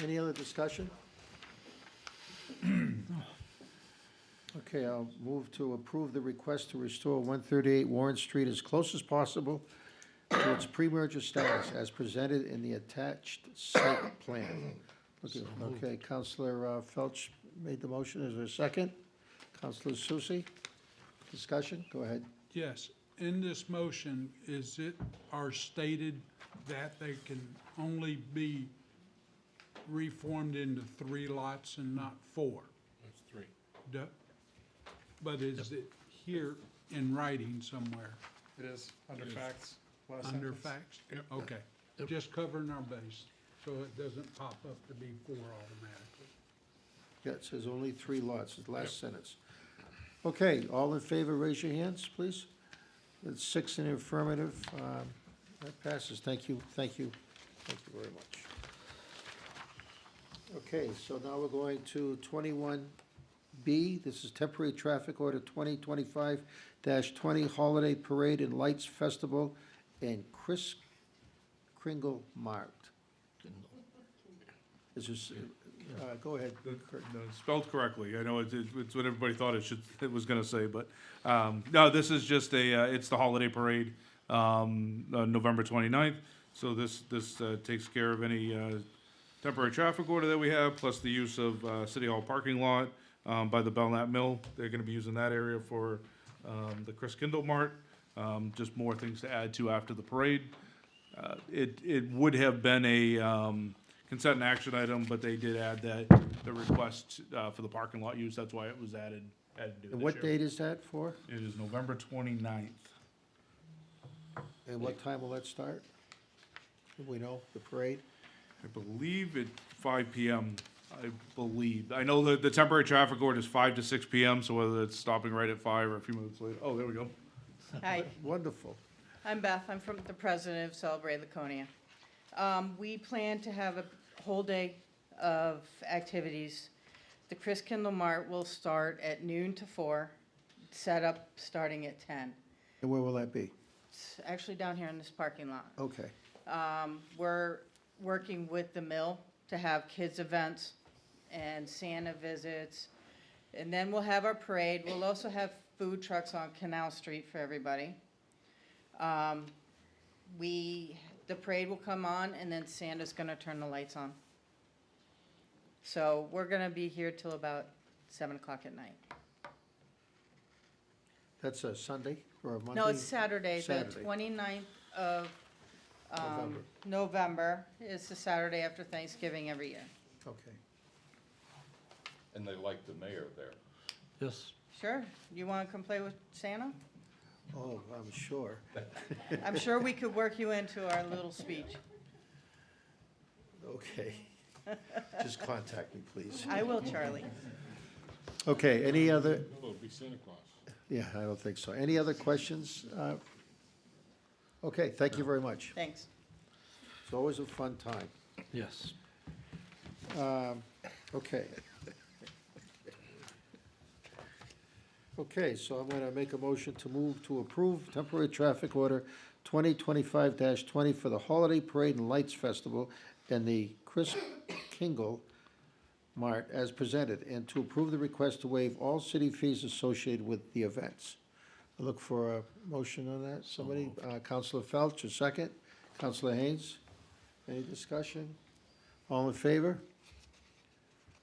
Any other discussion? Okay, I'll move to approve the request to restore 138 Warren Street as close as possible to its pre-merger status as presented in the attached site plan. Okay, Counselor Felch made the motion. Is there a second? Counselor Susie? Discussion? Go ahead. Yes, in this motion, is it are stated that they can only be reformed into 3 lots and not 4? That's 3. But is it here in writing somewhere? It is, under facts. last Under sentence. facts? Okay, just covering our base, so it doesn't pop up to be 4 automatically. Yeah, it says only 3 lots, the last sentence. Okay, all in favor, raise your hands, please. That's 6 in the affirmative. That passes. Thank you, thank you, thank you very much. Okay, so now we're going to 21B. This is temporary traffic order 2025-20 Holiday Parade and Lights Festival in Kringle Mart. Is this, go ahead. Kurt. No, it's spelled correctly. I know it's what everybody thought it was gonna say, but, no, this is just it's the holiday parade, November 29th. So this takes care of any, temporary traffic order that we have, plus the use of, City Hall parking lot, by the Belknap Mill. They're gonna be using that area for, the Chris Kindle Mart. Just more things to add to after the parade. It would have been a, consent and action item, but they did add the request for the parking lot use. That's why it was added to And this what year. date is that for? It is November 29th. And what time will that start? Do we know, the parade? I believe at 5 PM, I believe. I know the temporary traffic order is 5 to 6 PM, so whether it's stopping right at 5 or a few minutes later. Oh, there we go. Hi, Wonderful. I'm Beth. I'm from the president of Celebrate Laconia. We plan to have a whole day of activities. The Chris Kindle Mart will start at noon to 4, set up starting at 10. And where will that be? It's actually down here in this parking lot. Okay. We're working with the mill to have kids events and Santa visits. And then we'll have our parade. We'll also have food trucks on Canal Street for everybody. The parade will come on and then Santa's gonna turn the lights on. So we're gonna be here till about 7 o'clock at night. That's a Sunday or a Monday? No, it's Saturday, the Saturday. 29th of November. It's the Saturday after Thanksgiving every year. Okay. And they like the mayor there. Yes. Sure. You want to come play with Santa? Oh, I'm sure. I'm sure we could work you into our little speech. Okay. Just contact me, please. I will, Charlie. Okay, any other, Hello, be Santa Claus. yeah, I don't think so. Any other questions? Okay, thank you very much. Thanks. It's always a fun time. Yes. Okay. Okay, so I'm gonna make a motion to move to approve temporary traffic order 2025-20 for the Holiday Parade and Lights Festival and the Chris Kingle Mart as presented, and to approve the request to waive all city fees associated with the events. I look for a motion on that. Somebody, Counselor Felch, a second. Counselor Haynes, any discussion? All in favor?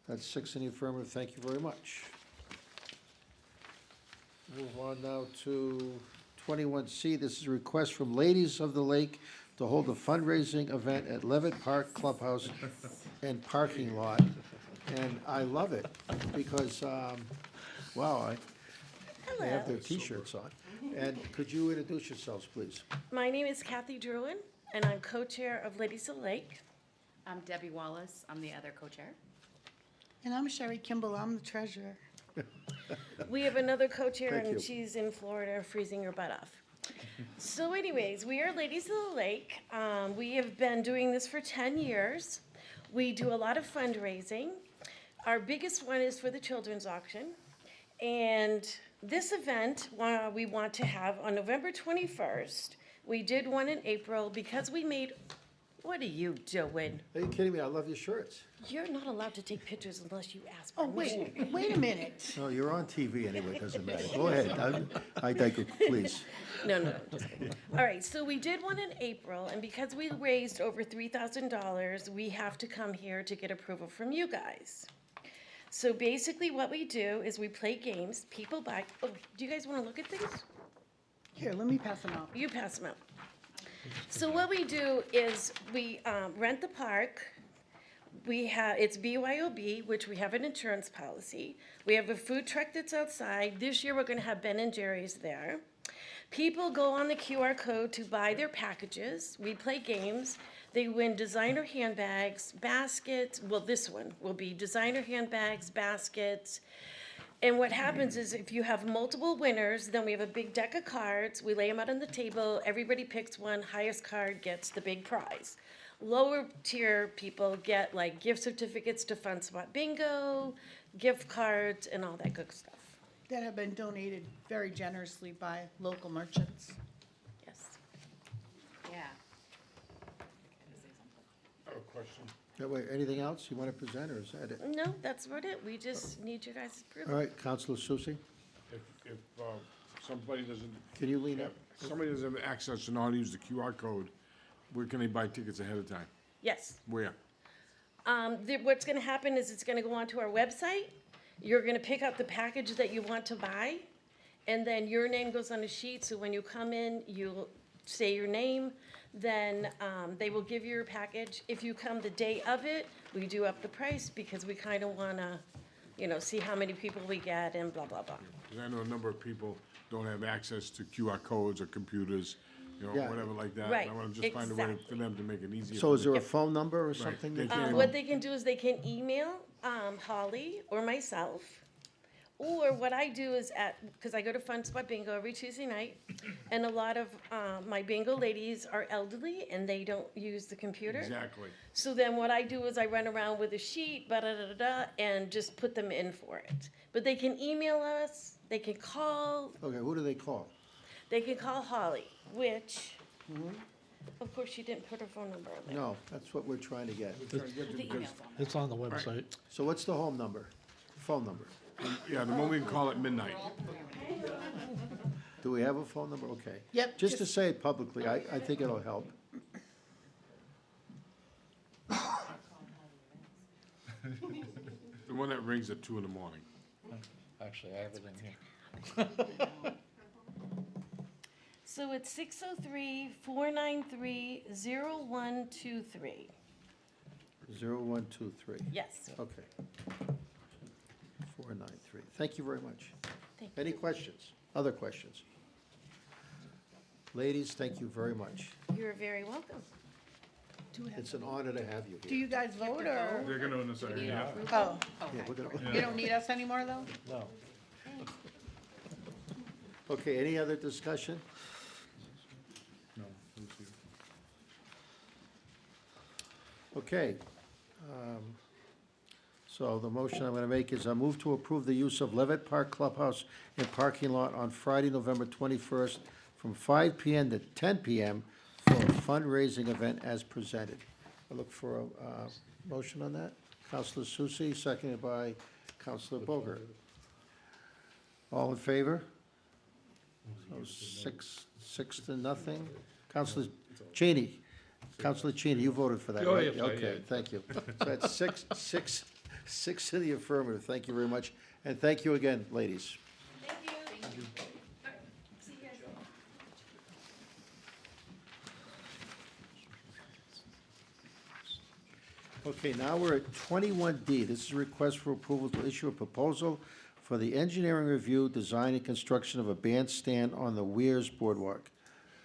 That's 6 in the affirmative. Thank you very much. Move on now to 21C. This is a request from Ladies of the Lake to hold a fundraising event at Levitt Park Clubhouse and parking lot. And I love it because, wow, they have their T-shirts on. And could you introduce yourselves, please? My name is Kathy Druin, and I'm co-chair of Ladies of the Lake. I'm Debbie Wallace. I'm the other co-chair. And I'm Sherry Kimball. I'm the treasurer. We have another co-chair, Thank you. and she's in Florida freezing her butt off. So anyways, we are Ladies of the Lake. We have been doing this for 10 years. We do a lot of fundraising. Our biggest one is for the children's auction. And this event, we want to have on November 21st. We did one in April because we made, what are you doing? Are you kidding me? I love your shirts. You're not allowed to take pictures unless you ask Oh, permission. wait a minute. No, you're on TV anyway, it doesn't matter. Go ahead. I digress, please. No, just kidding. All right, so we did one in April, and because we raised over $3,000, we have to come here to get approval from you guys. So basically what we do is we play games, people buy, oh, do you guys want to look at things? Here, let me pass them out. You pass them out. So what we do is we rent the park. It's BYOB, which we have an insurance policy. We have a food truck that's outside. This year, we're gonna have Ben and Jerry's there. People go on the QR code to buy their packages. We play games. They win designer handbags, baskets. Well, this one will be designer handbags, baskets. And what happens is if you have multiple winners, then we have a big deck of cards. We lay them out on the table. Everybody picks one. Highest card gets the big prize. Lower tier people get like gift certificates to Fun Spot Bingo, gift cards, and all that good stuff. That have been donated very generously by local merchants. Yes. Yeah. I have a question. Wait, anything else you want to present, or is that it? No, that's about it. We just need you guys' approval. All right, Counselor Susie, If somebody doesn't, can you lean up? if somebody doesn't have access to know how to use the QR code, where can they buy tickets ahead of time? Yes. Where? What's gonna happen is it's gonna go onto our website. You're gonna pick out the package that you want to buy, and then your name goes on a sheet, so when you come in, you'll say your name, then they will give you your package. If you come the day of it, we do up the price because we kind of wanna, see how many people we get and blah, blah, blah. Because I know a number of people don't have access to QR codes or computers, Yeah. whatever like that. Right, I want to just find a way for exactly. them to make it easier. So for is there them. a phone number or Right. something? They that can- What they can do is they can email Holly or myself, or what I do is because I go to Fun Spot Bingo every Tuesday night, and a lot of my bingo ladies are elderly and they don't use the computer. Exactly. So then what I do is I run around with a sheet, and just put them in for it. But they can email us, they can call, Okay, who do they call? they can call Holly, which, of course, she didn't put her phone number on there. No, that's what we're trying to get. The email. It's on the website. So what's the home number, phone number? Yeah, the one we can call at midnight. Do we have a phone number? Okay. Yep, Just to say it publicly, I think it'll help. The one that rings at 2 in the morning. Actually, I have it in here. So it's 603-493-0123. 0123. Yes. Okay. 493. Thank you very much. Thank Any questions? Other questions? Ladies, thank you very much. You're very welcome. It's an honor to have you Do here. you guys vote or? They're gonna in a second, yeah. Oh, Yeah, we're gonna- you don't need us anymore though? No. Okay, any other discussion? No, thank you. Okay. So the motion I'm going to make is I move to approve the use of Levitt Park Clubhouse and parking lot on Friday, November 21st, from 5 PM to 10 PM for a fundraising event as presented. I look for a motion on that. Counselor Susie, seconded by Counselor Bogert. All in favor? So 6-0. Counselor Cheney. Counselor Cheney, you voted for that, Oh, right? yes, I Okay, did. thank you. So that's six in the affirmative. Thank you very much. And thank you again, ladies. Thank you. See you guys. Okay, now we're at 21D. This is a request for approval to issue a proposal for the engineering review, design, and construction of a bandstand on the Weirs Boardwalk.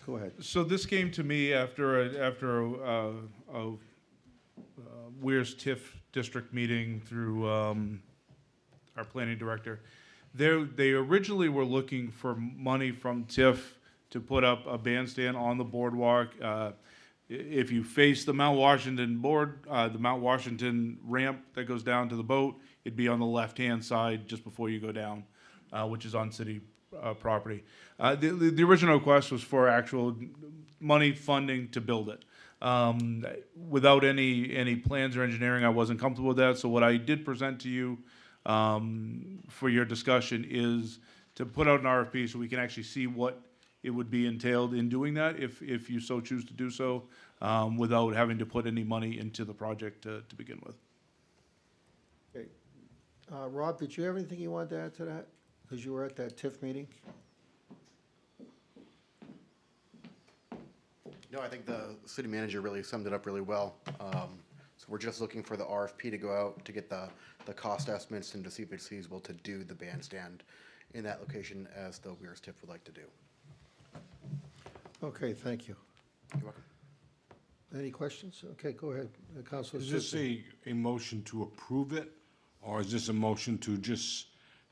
Go ahead. So this came to me after a Weirs TIF district meeting through our planning director. They originally were looking for money from TIF to put up a bandstand on the boardwalk. If you face the Mount Washington the Mount Washington ramp that goes down to the boat, it'd be on the left-hand side just before you go down, which is on city property. The original request was for actual money funding to build it. Without any plans or engineering, I wasn't comfortable with that. So what I did present to you for your discussion is to put out an RFP so we can actually see what it would be entailed in doing that, if you so choose to do so, without having to put any money into the project to begin with. Okay. Rob, did you have anything you wanted to add to that? Because you were at that TIF meeting? No, I think the city manager really summed it up really well. So we're just looking for the RFP to go out to get the cost estimates and to see if it's feasible to do the bandstand in that location as the Weirs TIF would like to do. Okay, thank you. You're welcome. Any questions? Okay, go ahead, Counselor Is this Susie. a motion to approve it, or is this a motion to just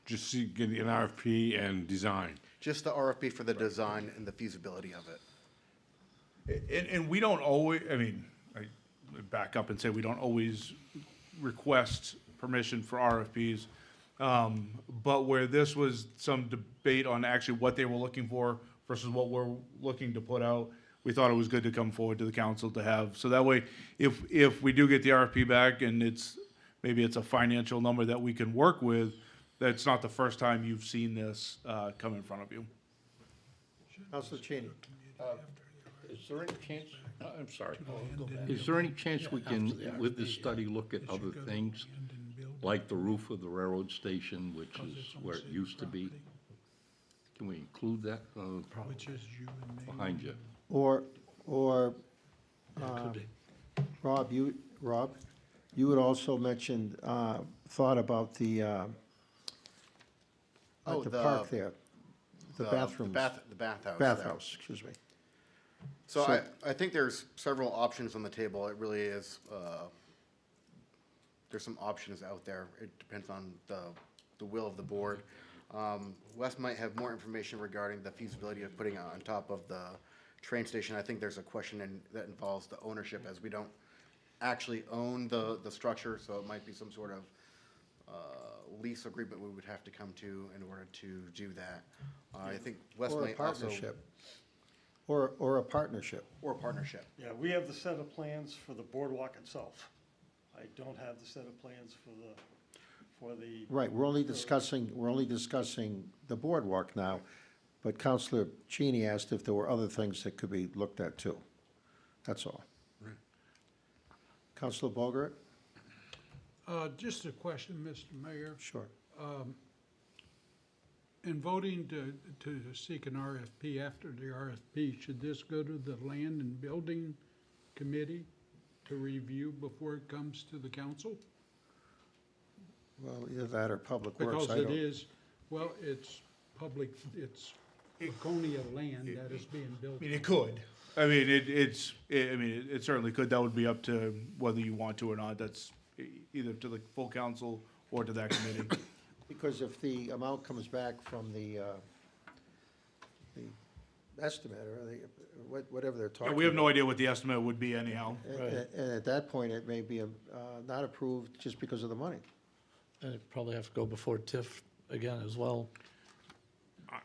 see, get an RFP and design? Just the RFP for the design and the feasibility of it. And we don't always, I mean, I back up and say we don't always request permission for RFPs. But where this was some debate on actually what they were looking for versus what we're looking to put out, we thought it was good to come forward to the council to have. So that way, if we do get the RFP back and maybe it's a financial number that we can work with, that's not the first time you've seen this come in front of you. Counselor Cheney. Is there any chance, I'm sorry, is there any chance we can, with this study, look at other things? Like the roof of the railroad station, which is where it used to be? Can we include that Which is you and me. Behind you. Or, Rob, you had also mentioned, thought about the park there, the bathrooms. The bathhouse. Bathhouse, excuse me. So I think there's several options on the table. It really is, there's some options out there. It depends on the will of the board. Wes might have more information regarding the feasibility of putting it on top of the train station. I think there's a question that involves the ownership, as we don't actually own the structure, so it might be some sort of lease agreement we would have to come to in order to do that. I think Wes Or a might also. partnership. Or a partnership. Or a partnership. Yeah, we have the set of plans for the boardwalk itself. I don't have the set of plans for the. Right, we're only discussing the boardwalk now, but Counselor Cheney asked if there were other things that could be looked at too. That's all. Right. Counselor Bogert? Just a question, Mr. Mayor. Sure. In voting to seek an RFP, after the RFP, should this go to the Land and Building Committee to review before it comes to the council? Well, either that or Public Works. Because it is, it's public, it's Laconia land that is being built. I mean, it could. I mean, it certainly could. That would be up to whether you want to or not. That's either to the full council or to that committee. Because if the amount comes back from the estimate, or whatever they're talking Yeah, about. we have no idea what the estimate would be anyhow. And at that point, it may be not approved just because of the money. And it probably have to go before TIF again as well.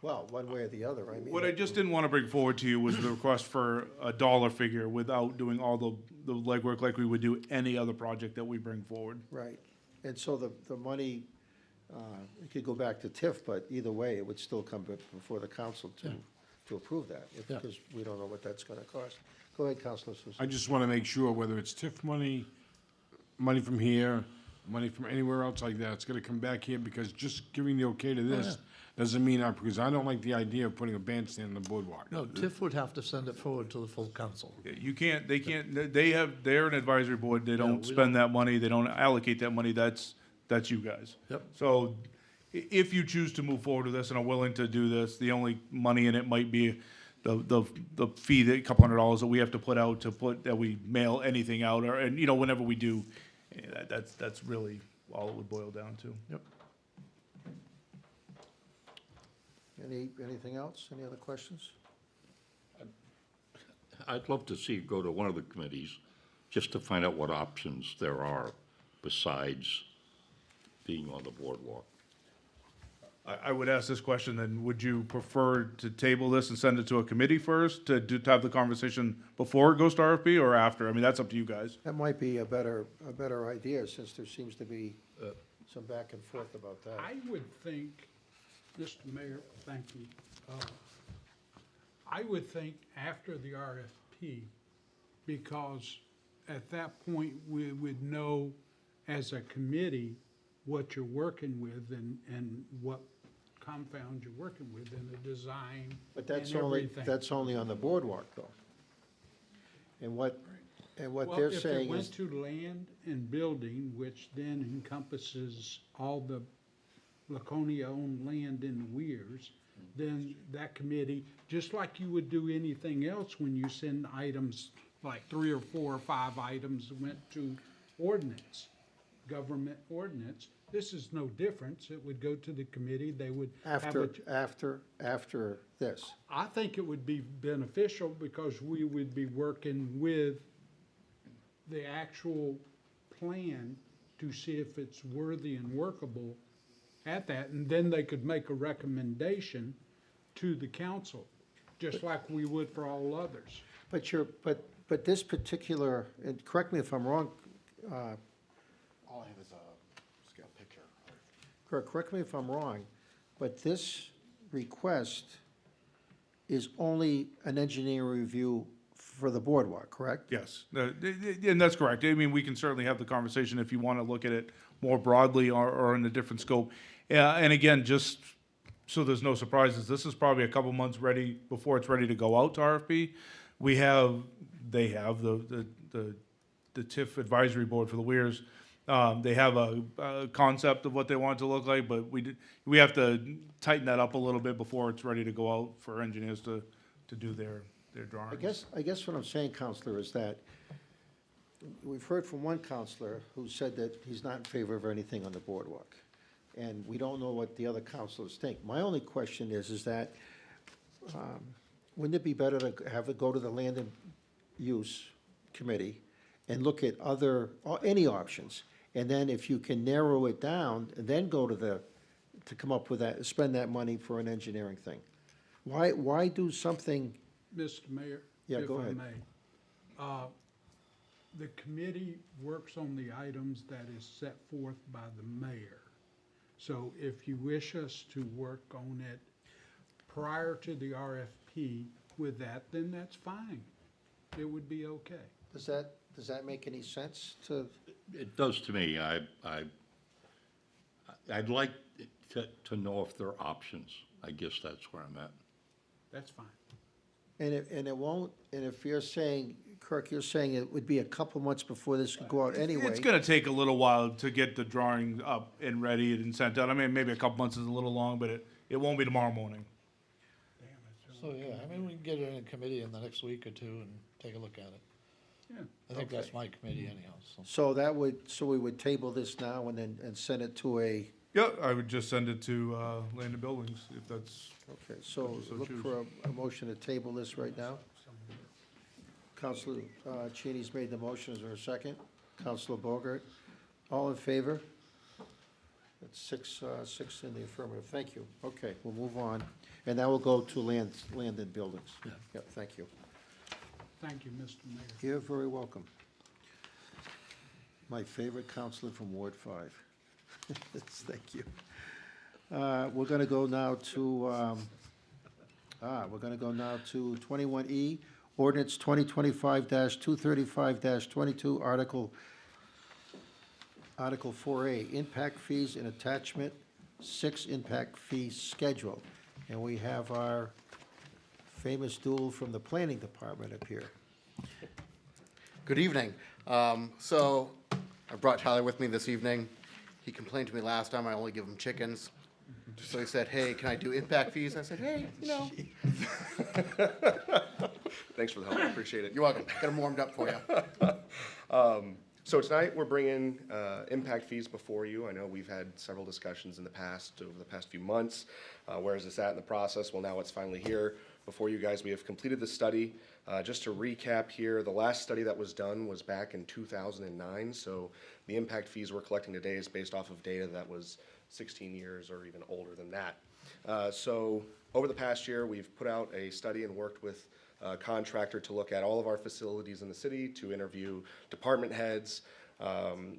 Well, one way or the other, I mean. What I just didn't want to bring forward to you was the request for a dollar figure without doing all the legwork like we would do any other project that we bring forward. Right. And so the money, it could go back to TIF, but either way, it would still come before the council to approve that, because we don't know what that's gonna cost. Go ahead, Councilor Sousa. I just want to make sure whether it's TIF money, money from here, money from anywhere else like that, it's going to come back here, because just giving the okay to this doesn't mean, because I don't like the idea of putting a bandstand on the boardwalk. No, TIF would have to send it forward to the full council. You can't, they're an advisory board. They don't spend that money. They don't allocate that money. That's you guys. Yep. So if you choose to move forward with this and are willing to do this, the only money in it might be the fee, the couple $100 that we have to put out that we mail anything out, or, and, whenever we do, that's really all it would boil down to. Yep. Anything else? Any other questions? I'd love to see it go to one of the committees, just to find out what options there are besides being on the boardwalk. I would ask this question then, would you prefer to table this and send it to a committee first, to have the conversation before it goes to RFP, or after? I mean, that's up to you guys. That might be a better idea, since there seems to be some back and forth about that. I would think, Mr. Mayor, thank you. I would think after the RFP, because at that point, we would know as a committee what you're working with and what compound you're working with and the design But and everything. that's only on the boardwalk, though. And what they're Well, if it saying went is, to land and building, which then encompasses all the Laconia-owned land in the Weirs, then that committee, just like you would do anything else when you send items, like 3 or 4 or 5 items went to ordinance, government ordinance, this is no difference. It would go to the committee, they would have after this. I think it would be beneficial, because we would be working with the actual plan to see if it's worthy and workable at that, and then they could make a recommendation to the council, just like we would for all others. But this particular, and correct me if I'm wrong, All I have is a scale picture. correct me if I'm wrong, but this request is only an engineering review for the boardwalk, correct? Yes, and that's correct. I mean, we can certainly have the conversation if you want to look at it more broadly or in a different scope. And again, just so there's no surprises, this is probably a couple months ready before it's ready to go out to RFP. They have the TIF advisory board for the Weirs. They have a concept of what they want it to look like, but we have to tighten that up a little bit before it's ready to go out for engineers to do their drawings. I guess what I'm saying, Counselor, is that we've heard from one counselor who said that he's not in favor of anything on the boardwalk. And we don't know what the other counselors think. My only question is that, wouldn't it be better to have it go to the Land and Use Committee and look at any options? And then if you can narrow it down, then go to come up with that, spend that money for an engineering thing? Why do something? Mr. Mayor? Yeah, go ahead. If I may. The committee works on the items that is set forth by the mayor. So if you wish us to work on it prior to the RFP with that, then that's fine. It would be okay. Does that make any sense to? It does to me. I'd like to know if there are options. I guess that's where I'm at. That's fine. And it won't, and if you're saying, Kirk, you're saying it would be a couple months before this could go out anyway. It's gonna take a little while to get the drawing up and ready and sent out. I mean, maybe a couple months is a little long, but it won't be tomorrow morning. So, yeah, I mean, we can get it in committee in the next week or two and take a look at it. Yeah. I think that's my committee anyhow, so. So we would table this now and then, and send it to a, Yeah, I would just send it to Land and Buildings, if that's, okay, so So look choose. for a motion to table this right now. Counselor Cheney's made the motion, is there a second? Counselor Bogart, all in favor? That's six in the affirmative, thank you. Okay, we'll move on, and that will go to Land and Buildings. Yeah, thank you. Thank you, Mr. Mayor. You're very welcome. My favorite counselor from Ward 5. Thank you. We're gonna go now to, 21E, ordinance 2025-235-22, Article 4A, impact fees and attachment 6 impact fee schedule. And we have our famous duel from the planning department up here. Good evening. So I brought Tyler with me this evening. He complained to me last time I only give him chickens. So he said, hey, can I do impact fees? I said, hey, you know. Thanks for the help, I appreciate it. You're welcome. Got them warmed up for you. So tonight, we're bringing impact fees before you. I know we've had several discussions in the past, over the past few months. Where is this at in the process? Well, now it's finally here before you guys. We have completed the study. Just to recap here, the last study that was done was back in 2009. So the impact fees we're collecting today is based off of data that was 16 years or even older than that. So over the past year, we've put out a study and worked with a contractor to look at all of our facilities in the city, to interview department heads,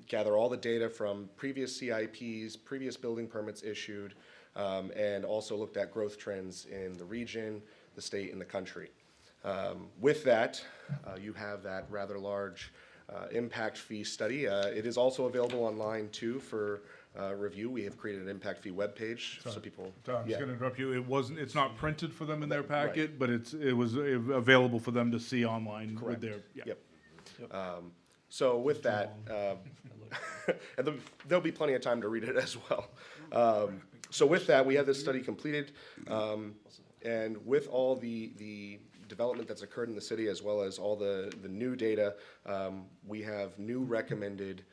gather all the data from previous CIPs, previous building permits issued, and also looked at growth trends in the region, the state, and the country. With that, you have that rather large impact fee study. It is also available online too for review. We have created an impact fee webpage so people. I'm Yeah. just gonna interrupt you. It's not printed for them in their packet, but it was available for them to see online with Correct. their, yeah. Yep. So with that, and there'll be plenty of time to read it as well. So with that, we have this study completed, and with all the development that's occurred in the city, as well as all the new data, we have new recommended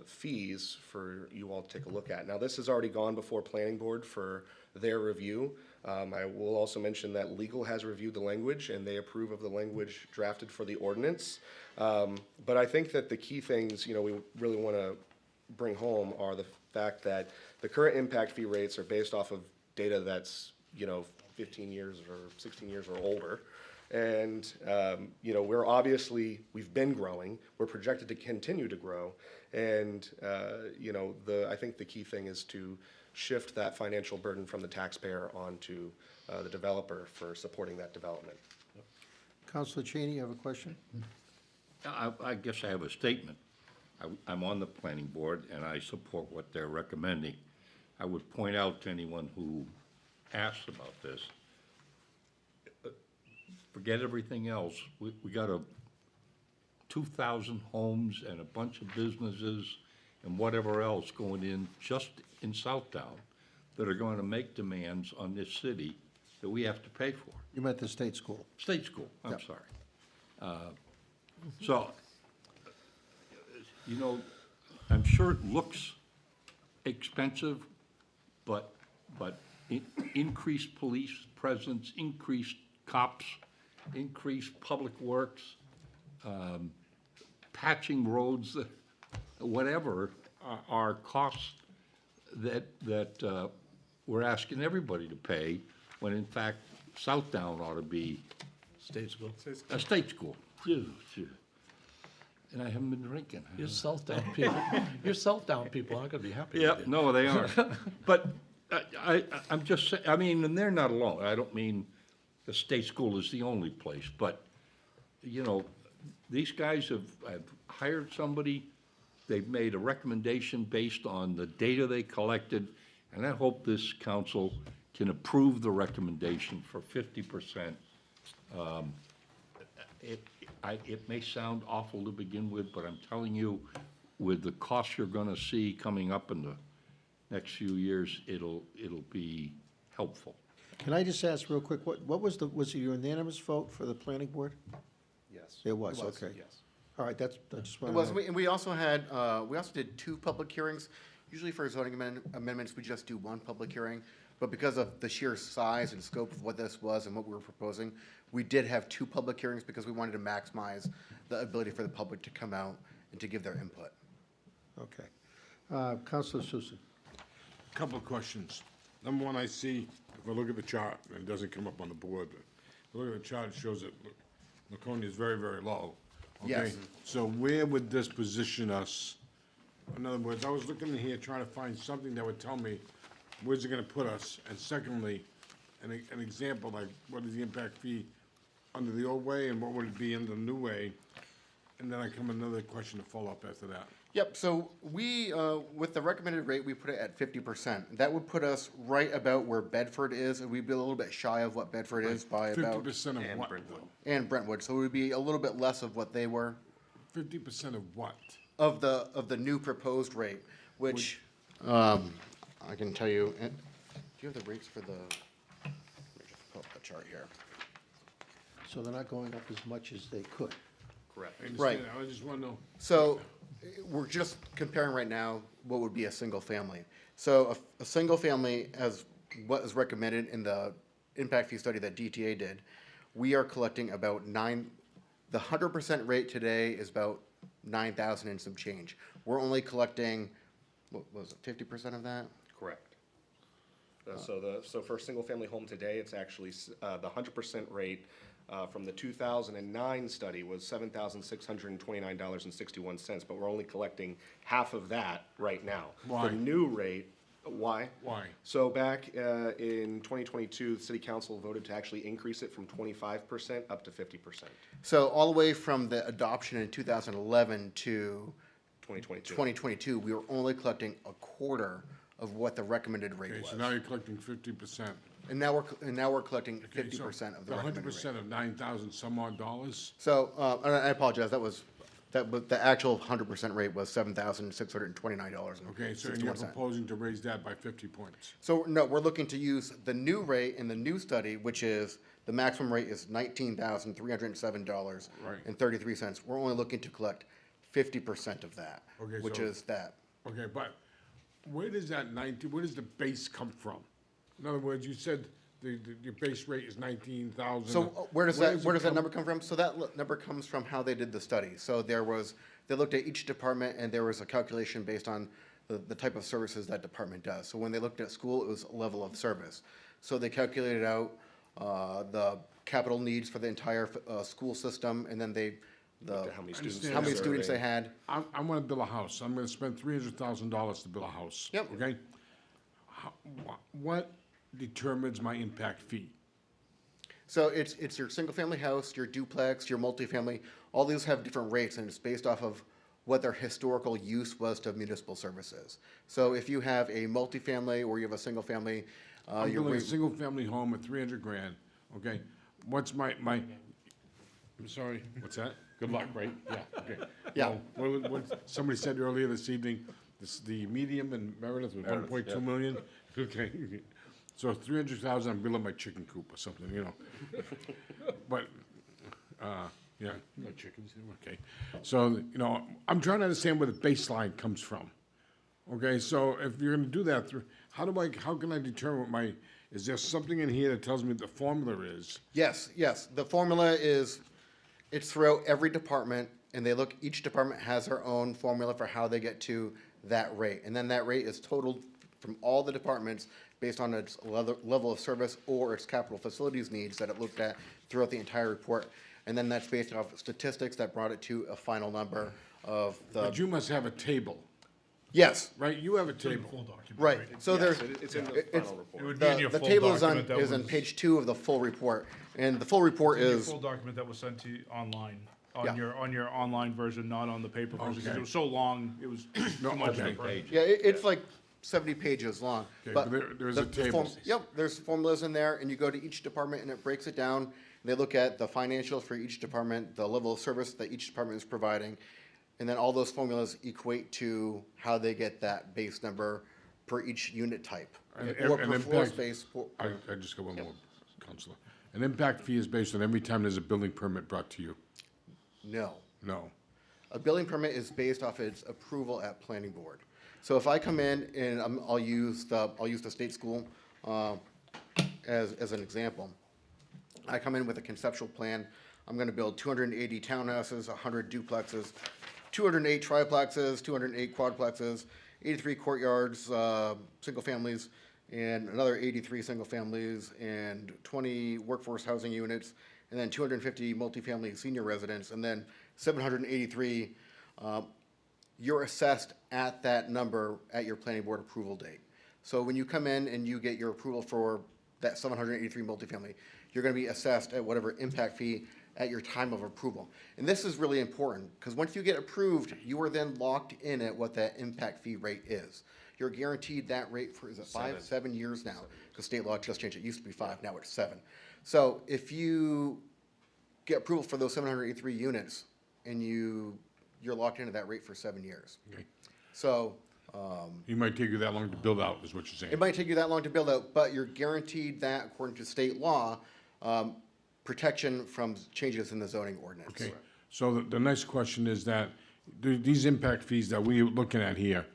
fees for you all to take a look at. Now, this has already gone before Planning Board for their review. I will also mention that legal has reviewed the language, and they approve of the language drafted for the ordinance. But I think that the key things, we really want to bring home are the fact that the current impact fee rates are based off of data that's, 15 years or 16 years or older. And, we've been growing, we're projected to continue to grow. And, I think the key thing is to shift that financial burden from the taxpayer onto the developer for supporting that development. Counselor Cheney, you have a question? I guess I have a statement. I'm on the planning board, and I support what they're recommending. I would point out to anyone who asks about this, forget everything else. We got 2,000 homes and a bunch of businesses and whatever else going in just in Southdown that are going to make demands on this city that we have to pay for. You meant the state school. State school, I'm Yep. sorry. So, I'm sure it looks expensive, but increased police presence, increased cops, increased public works, patching roads, whatever, are costs that we're asking everybody to pay, when in fact, Southdown ought to be State school. a state school. Phew, phew. And I haven't been drinking. Your Southdown people, your Southdown people aren't gonna be happy Yeah, with you. no, they aren't. But I'm just saying, and they're not alone. I don't mean the state school is the only place, but, these guys have hired somebody, they've made a recommendation based on the data they collected, and I hope this council can approve the recommendation for 50%. It may sound awful to begin with, but I'm telling you, with the costs you're gonna see coming up in the next few years, it'll be helpful. Can I just ask real quick, what was was it a unanimous vote for the planning board? Yes. It was, It was, okay. Yes. All right, I just It wanted was, to know. and we also had, we also did 2 public hearings. Usually for zoning amendments, we just do 1 public hearing. But because of the sheer size and scope of what this was and what we were proposing, we did have 2 public hearings because we wanted to maximize the ability for the public to come out and to give their input. Okay. Counselor Susan. Couple of questions. Number one, I see, if I look at the chart, and it doesn't come up on the board, but if I look at the chart, it shows that Laconia is very, very low. Okay? Yes. So where would this position us? In other words, I was looking in here trying to find something that would tell me where's it gonna put us? And secondly, an example, like what is the impact fee under the old way and what would it be under the new way? And then I come another question to follow up after that. Yep, so we, with the recommended rate, we put it at 50%. That would put us right about where Bedford is, and we'd be a little bit shy of what Bedford is by about. 50% of And what? Brentwood. And Brentwood, so it would be a little bit less of what they were, 50% of what? of the new proposed rate, which, I can tell you, do you have the rates for the, let me just pull up the chart here. So they're not going up as much as they could. Correct. I understand Right. that. I just wanna know. So, we're just comparing right now what would be a single family. So a single family, as what is recommended in the impact fee study that DTA did, we are collecting about the 100% rate today is about 9,000 and some change. We're only collecting, what was it, 50% of that? Correct. So for a single-family home today, it's actually, the 100% rate from the 2009 study was $7,629.61, but we're only collecting half of that right now. Why? The new rate, why? Why? So back in 2022, the city council voted to actually increase it from 25% up to 50%. So all the way from the adoption in 2011 to 2022. 2022, we were only collecting a quarter of what the recommended rate Okay, was. so now you're collecting 50%. And now we're collecting Okay, so 50% of the The recommended rate. 100% of 9,000 some odd dollars? So, and I apologize, but the actual 100% rate was $7,629.61. Okay, so you're proposing to raise that by 50 points. So, no, we're looking to use the new rate in the new study, which is, the maximum rate is $19,307.33. We're only looking to collect 50% of that, Okay, which so- is that. Okay, but where does that where does the base come from? In other words, you said your base rate is 19,000. So where does that come- number come from? So that number comes from how they did the study. So they looked at each department and there was a calculation based on the type of services that department does. So when they looked at school, it was a level of service. So they calculated out the capital needs for the entire school system, and then Looked at how many students understand how many that. students they had. I want to build a house. I'm going to spend $300,000 to build a house. Yep. Okay? What determines my impact fee? So it's your single-family house, your duplex, your multifamily, all these have different rates, and it's based off of what their historical use was to municipal services. So if you have a multifamily or you have a single-family, I'm your building a rate, single-family home at 300 grand, okay? What's my, I'm sorry, what's that? Good luck, right? Yeah, okay. Yeah. Well, what somebody said earlier this evening, the medium in Meredith was 1.2 million? Okay. So 300,000, I'm building my chicken coop or something, you know? But, yeah, no chickens, okay. So, you know, I'm trying to understand where the baseline comes from. Okay, so if you're gonna do that, how can I determine what is there something in here that tells me what the formula is? yes, the formula is, it's throughout every department, and each department has their own formula for how they get to that rate. And then that rate is totaled from all the departments based on its level of service or its capital facilities needs that it looked at throughout the entire report. And then that's based off statistics that brought it to a final number of But you must have a table, yes, right? You have a table. right. So Yes, there's, it's in the final report. It would be in your the full table document that is on was- page 2 of the full report. And the full report Your is, full document that was sent to you online, Yeah. on your online version, not on the paper version, because Okay. it was so long, it was too much. okay. to print. yeah, it's like 70 pages long. Okay, but there's a table. Yep, there's formulas in there, and you go to each department and it breaks it down. They look at the financials for each department, the level of service that each department is providing, and then all those formulas equate to how they get that base number per each unit type. And- Or and per floor impact- space. I just got one more, Counselor. An impact fee is based on every time there's a building permit brought to you? No. No. A building permit is based off its approval at planning board. So if I come in and I'll use the state school as an example. I come in with a conceptual plan. I'm gonna build 280 townhouses, 100 duplexes, 208 triplexes, 208 quadplexes, 83 courtyards, single families, and another 83 single families, and 20 workforce housing units, and then 250 multifamily senior residents, and then 783. You're assessed at that number at your planning board approval date. So when you come in and you get your approval for that 783 multifamily, you're gonna be assessed at whatever impact fee at your time of approval. And this is really important, because once you get approved, you are then locked in at what that impact fee rate is. You're guaranteed that rate for, is it 7 years now? Because state law just changed, it used to be 5, now it's 7. So if you get approval for those 783 units, and you're locked into that rate for 7 years. Okay. So, It might take you that long to build out, is what you're saying? it might take you that long to build out, but you're guaranteed that, according to state law, protection from changes in the zoning ordinance. Okay, so the next question is that, these impact fees that we're looking at here,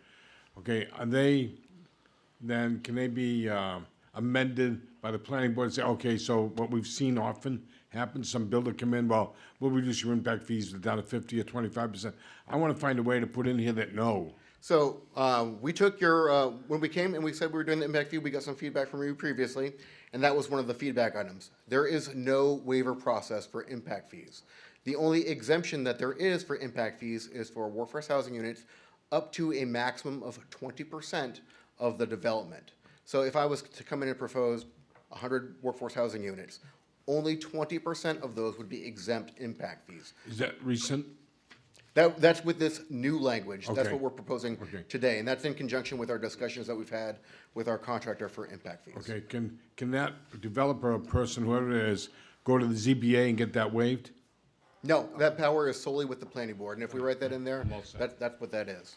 okay, are they, then, can they be amended by the planning board and say, okay, so what we've seen often happen, some builder come in, well, we'll reduce your impact fees down to 50 or 25%. I want to find a way to put in here that no. So, we took your, when we came and we said we were doing the impact fee, we got some feedback from you previously, and that was one of the feedback items. There is no waiver process for impact fees. The only exemption that there is for impact fees is for workforce housing units up to a maximum of 20% of the development. So if I was to come in and propose 100 workforce housing units, only 20% of those would be exempt impact fees. Is that recent? That's with this new language. That's Okay. what we're proposing today, and that's in conjunction with our discussions that we've had with our contractor for impact fees. Okay, can that developer or person, whoever it is, go to the ZBA and get that waived? No, that power is solely with the planning board, and if we write that in there, that's what that is.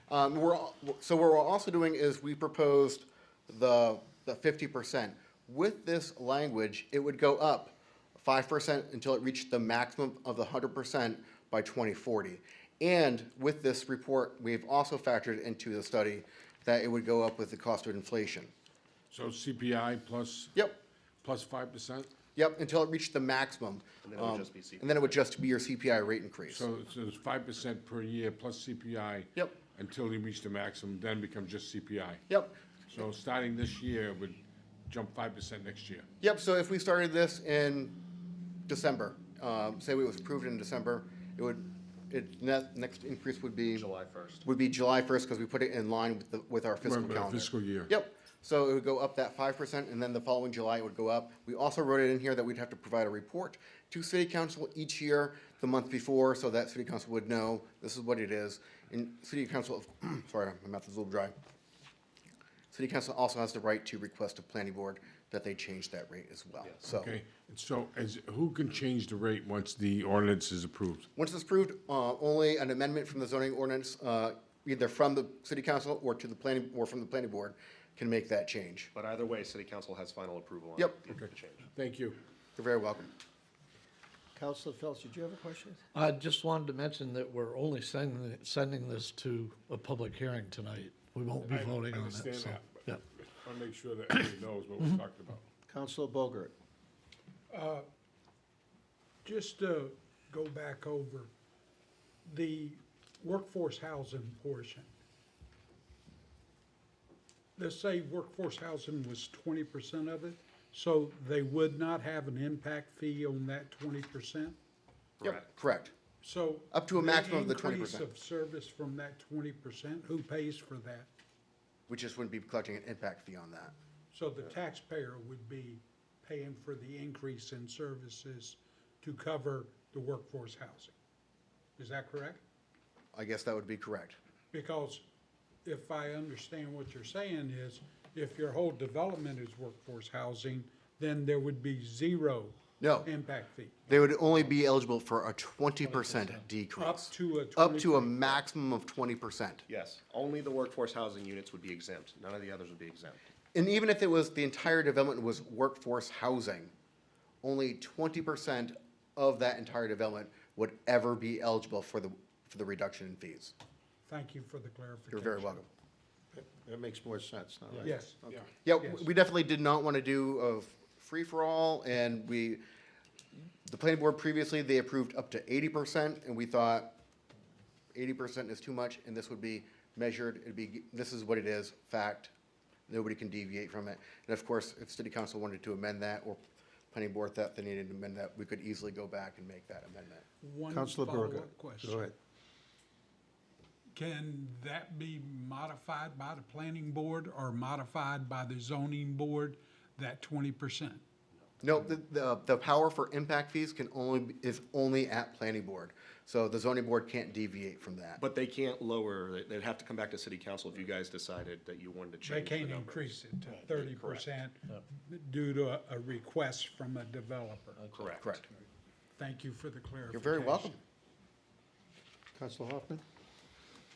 So what we're also doing is we proposed the 50%. With this language, it would go up 5% until it reached the maximum of the 100% by 2040. And with this report, we've also factored into the study that it would go up with the cost of inflation. So CPI plus? Yep. Plus 5%? Yep, until it reached the maximum. And then it would just be CPI. And then it would just be your CPI rate increase. So it's 5% per year plus CPI? Yep. Until you reach the maximum, then becomes just CPI? Yep. So starting this year, it would jump 5% next year? Yep, so if we started this in December, say it was approved in December, next increase would be. July 1st. Would be July 1st, because we put it in line with our fiscal Right, with our calendar. fiscal year. Yep, so it would go up that 5%, and then the following July it would go up. We also wrote it in here that we'd have to provide a report to city council each year, the month before, so that city council would know this is what it is. And city council, sorry, my mouth is a little dry. City council also has the right to request to planning board that they change that rate as well, so. Okay, so who can change the rate once the ordinance is approved? Once it's approved, only an amendment from the zoning ordinance, either from the city council or to the planning, or from the planning board, can make that change. But either way, city council has final approval on Yep. the change. Thank you. You're very welcome. Counselor Phelps, did you have a question? I just wanted to mention that we're only sending this to a public hearing tonight. We won't be voting on it, understand so, that, yeah. I want to make sure that everybody knows what we're talking about. Counselor Bogert. Just to go back over the workforce housing portion. Let's say workforce housing was 20% of it, so they would not have an impact fee on that 20%? Yep, correct. So. Up to a maximum of the 20%. Increase of service from that 20%, who pays for that? We just wouldn't be collecting an impact fee on that. So the taxpayer would be paying for the increase in services to cover the workforce housing. Is that correct? I guess that would be correct. Because if I understand what you're saying is, if your whole development is workforce housing, then there would be zero No. impact fee? They would only be eligible for a 20% decrease. Up to a maximum of 20%. Yes, only the workforce housing units would be exempt. None of the others would be exempt. And even if it was, the entire development was workforce housing, only 20% of that entire development would ever be eligible for the reduction in fees. Thank you for the clarification. You're very welcome. That makes more sense now, right? Yes. Okay. Yeah, Yes. we definitely did not want to do a free-for-all, and the planning board previously, they approved up to 80%, and we thought 80% is too much, and this would be measured, this is what it is, fact, nobody can deviate from it. And of course, if city council wanted to amend that, or planning board thought they needed to amend that, we could easily go back and make that amendment. One Councilor Berger, follow-up question. go ahead. Can that be modified by the planning board or modified by the zoning board, that 20%? No, the power for impact fees is only at planning board. So the zoning board can't deviate from that. But they can't lower, they'd have to come back to city council if you guys decided that you wanted to They change the can't numbers. increase it to 30% due to a request from a developer. Correct. Correct. Thank you for the clarification. You're very welcome. Councilor Hoffman?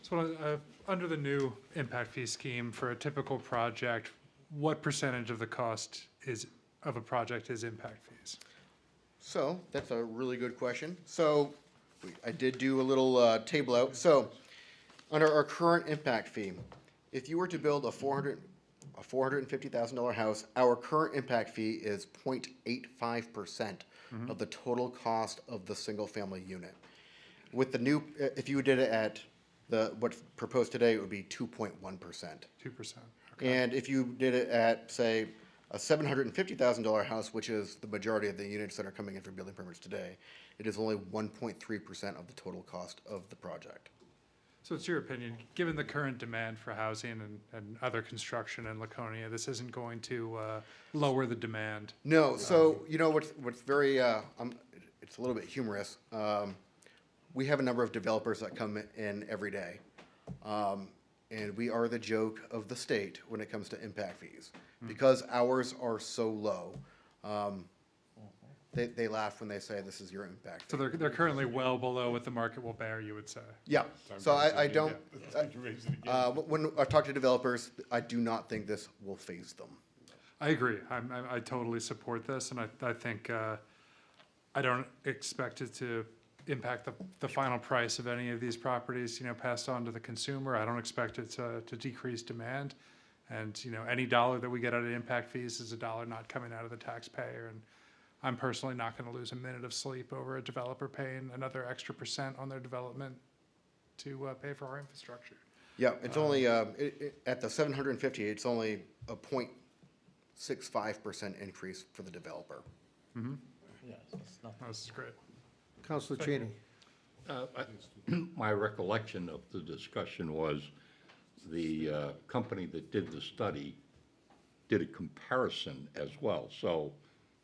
So, under the new impact fee scheme for a typical project, what percentage of the cost of a project is impact fees? So, that's a really good question. So, I did do a little table out. So, under our current impact fee, if you were to build a $450,000 house, our current impact fee is 0.85% of the total cost of the single-family unit. With the new, if you did it at what's proposed today, it would be 2.1%. 2%. And if you did it at, say, a $750,000 house, which is the majority of the units that are coming in for building permits today, it is only 1.3% of the total cost of the project. So it's your opinion, given the current demand for housing and other construction in Laconia, this isn't going to lower the demand? No, so, you know, what's very, it's a little bit humorous. We have a number of developers that come in every day. And we are the joke of the state when it comes to impact fees. Because ours are so low, they laugh when they say this is your impact. So they're currently well below what the market will bear, you would say? Yeah, so I don't, when I talk to developers, I do not think this will phase them. I agree. I totally support this, and I think I don't expect it to impact the final price of any of these properties, you know, passed on to the consumer. I don't expect it to decrease demand. And, you know, any dollar that we get out of impact fees is a dollar not coming out of the taxpayer. And I'm personally not going to lose a minute of sleep over a developer paying another extra % on their development to pay for our infrastructure. Yeah, it's only, at the 750, it's only a 0.65% increase for the developer. Mm-hmm. Yeah, this is great. Councilor Cheney? My recollection of the discussion was the company that did the study did a comparison as well. So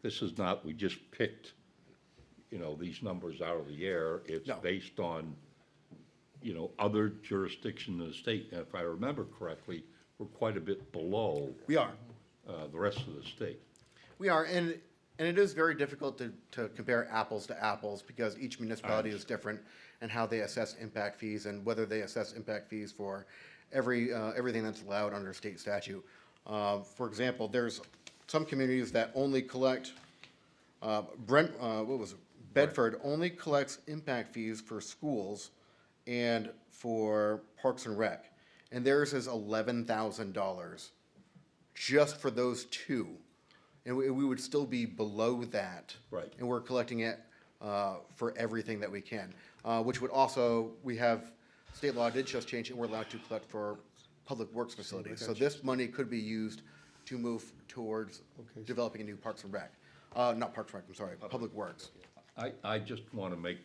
this is not, we just picked, you know, these numbers out of the air. It's based on, you know, other jurisdictions in the state. And if I remember correctly, we're quite a bit below. We are. The rest of the state. We are, and it is very difficult to compare apples to apples because each municipality is different and how they assess impact fees and whether they assess impact fees for everything that's allowed under state statute. For example, there's some communities that only collect, Bedford only collects impact fees for schools and for Parks and Rec. And theirs is $11,000 just for those two. And we would still be below that. Right. And we're collecting it for everything that we can, which would also, we have, state law did just change and we're allowed to collect for public works facilities. So this money could be used to move towards developing a new Parks and Rec. Not Parks and Rec, I'm sorry, Public Works. I just want to make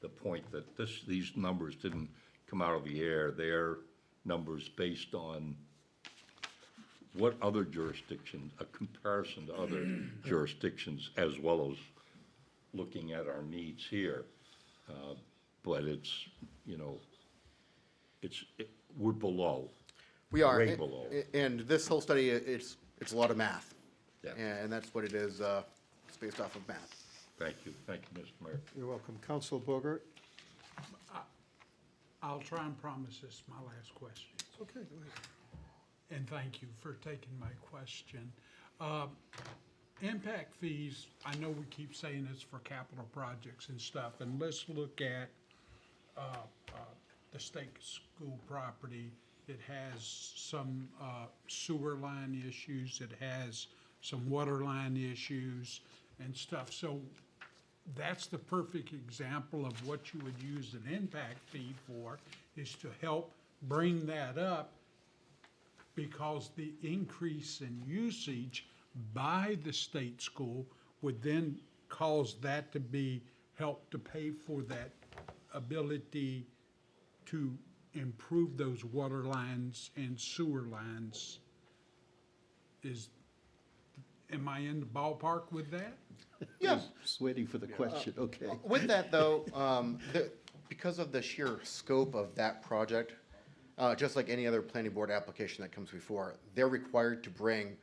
the point that these numbers didn't come out of the air. They're numbers based on what other jurisdictions, a comparison to other jurisdictions, as well as looking at our needs here. But it's, you know, we're below. We are, Way below. and this whole study, it's a lot of math. Yeah. And that's what it is, it's based off of math. Thank you, Mr. Mayor. You're welcome. Council Bogart? I'll try and promise this is my last question. Okay, go ahead. And thank you for taking my question. Impact fees, I know we keep saying it's for capital projects and stuff, and let's look at the state school property. It has some sewer line issues, it has some water line issues and stuff. So that's the perfect example of what you would use an impact fee for, is to help bring that up, because the increase in usage by the state school would then cause that to be help to pay for that ability to improve those water lines and sewer lines. Am I in the ballpark with that? Yeah. Just waiting for the question, okay. With that, though, because of the sheer scope of that project, just like any other planning board application that comes before, they're required to bring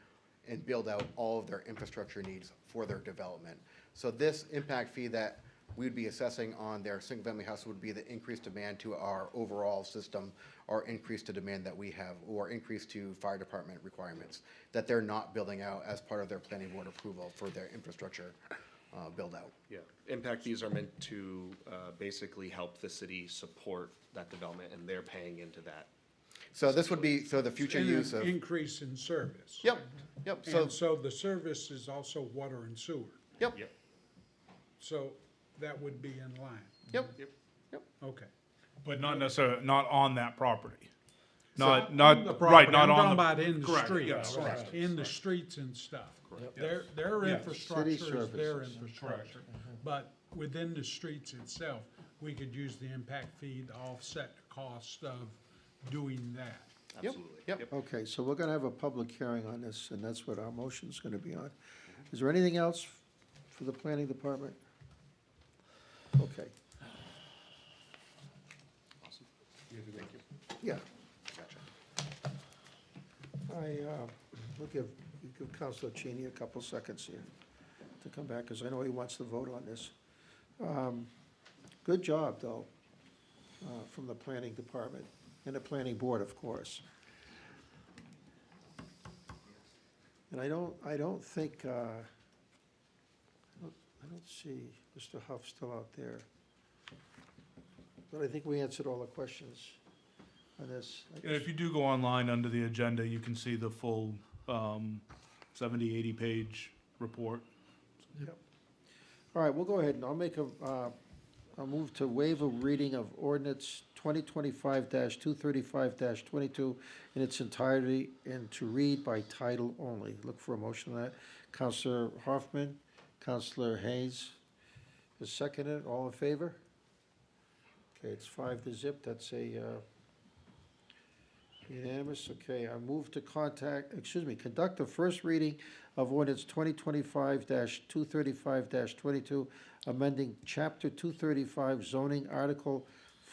and build out all of their infrastructure needs for their development. So this impact fee that we'd be assessing on their single-family house would be the increased demand to our overall system, or increase to demand that we have, or increase to fire department requirements that they're not building out as part of their planning board approval for their infrastructure build-out. Yeah, impact fees are meant to basically help the city support that development, and they're paying into that. So this would be, so the future And use an of. increase in service. Yep, yep, so. And so the service is also water and sewer. Yep. Yep. So that would be in line. Yep. Okay. But not necessarily, not on that property. Not, On not, the right, property. not I'm on talking the. about in the correct, streets. yes, correct. In the streets and stuff. Correct. Their Yes. infrastructure is their services. infrastructure. But within the streets itself, we could use the impact fee to offset the cost of doing that. Absolutely. Yep. Okay, so we're gonna have a public hearing on this, and that's what our motion's gonna be on. Is there anything else for the planning department? Okay, Awesome. Thank you. yeah. Gotcha. We'll give Counselor Cheney a couple seconds here to come back, because I know he wants to vote on this. Good job, though, from the planning department, and the planning board, of course. And I don't think, I don't see Mr. Huff still out there. But I think we answered all the questions on this. And if you do go online under the agenda, you can see the full 70, 80 page report. Yep. All right, we'll go ahead and I'll make I'll move to waive a reading of ordinance 2025-235-22 in its entirety and to read by title only. Look for a motion on that. Counselor Hoffman, Counselor Hayes has seconded. All in favor? Okay, it's 5-0. That's a unanimous. Okay, I move to conduct the first reading of ordinance 2025-235-22, amending Chapter 235 zoning, Article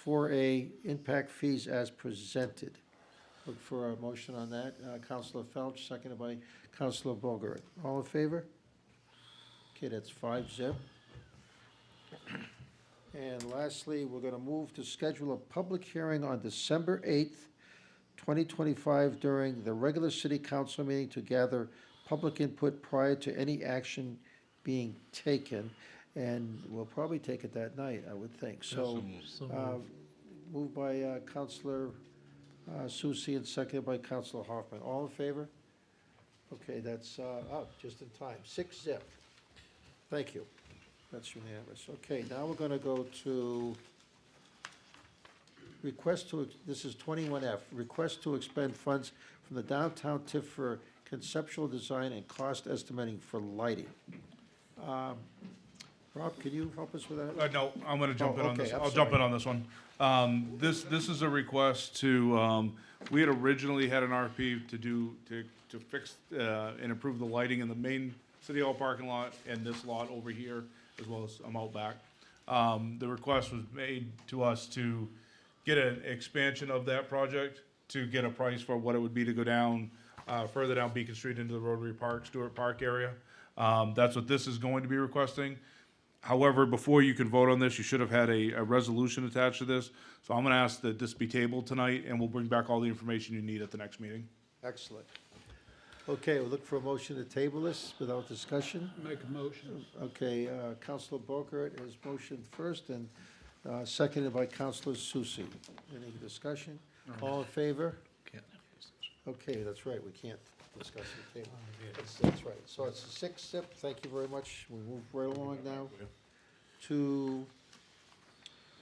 4A, impact fees as presented. Look for a motion on that. Counselor Felch, seconded by Counselor Bogart. All in favor? Okay, that's 5-0. And lastly, we're gonna move to schedule a public hearing on December 8th, 2025, during the regular city council meeting to gather public input prior to any action being taken. And we'll probably take it that night, I would think. So, moved by Counselor Susie and seconded by Counselor Hoffman. All in favor? Okay, that's just in time. 6-0. Thank you. That's unanimous. Okay, now we're gonna go to this is 21F, request to expend funds from the downtown TIF for conceptual design and cost estimating for lighting. Rob, can you help us with that? No, I'm gonna jump in on okay, this. I'm I'll jump in sorry. on this one. This is a request to, we had originally had an RFP to fix, and improve the lighting in the main City Hall parking lot and this lot over here, as well as out back. The request was made to us to get an expansion of that project, to get a price for what it would be to go down, further down Beacon Street into the Rotary Park, Stewart Park area. That's what this is going to be requesting. However, before you can vote on this, you should have had a resolution attached to this. So I'm gonna ask that this be tabled tonight, and we'll bring back all the information you need at the next meeting. Excellent. Okay, we'll look for a motion to table this without discussion. Make a motion. Okay, Counselor Bokert has motioned first and seconded by Counselor Susie. Any discussion? All in favor? Okay, that's right, we can't discuss the table. That's right. So it's a 6-zip, thank you very much. We move right along now to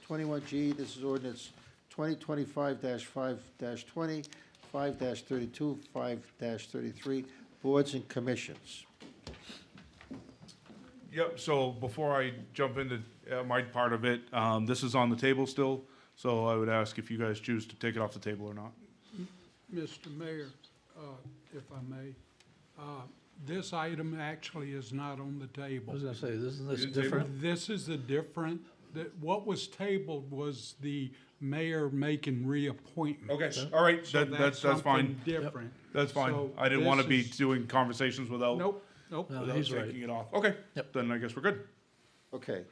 21G. This is ordinance 2025-5-20, 5-32, 5-33, boards and commissions. Yep, so before I jump into my part of it, this is on the table still, so I would ask if you guys choose to take it off the table or not. Mr. Mayor, if I may, this item actually is not on the table. I was gonna say, isn't this different? This is a different, what was tabled was the mayor making reappointments. Okay, all right, So that's fine. something different. That's fine. So I didn't want to this be is- doing conversations without. Nope, nope. No, Without he's right. taking it off. Okay, then I guess we're good. Okay.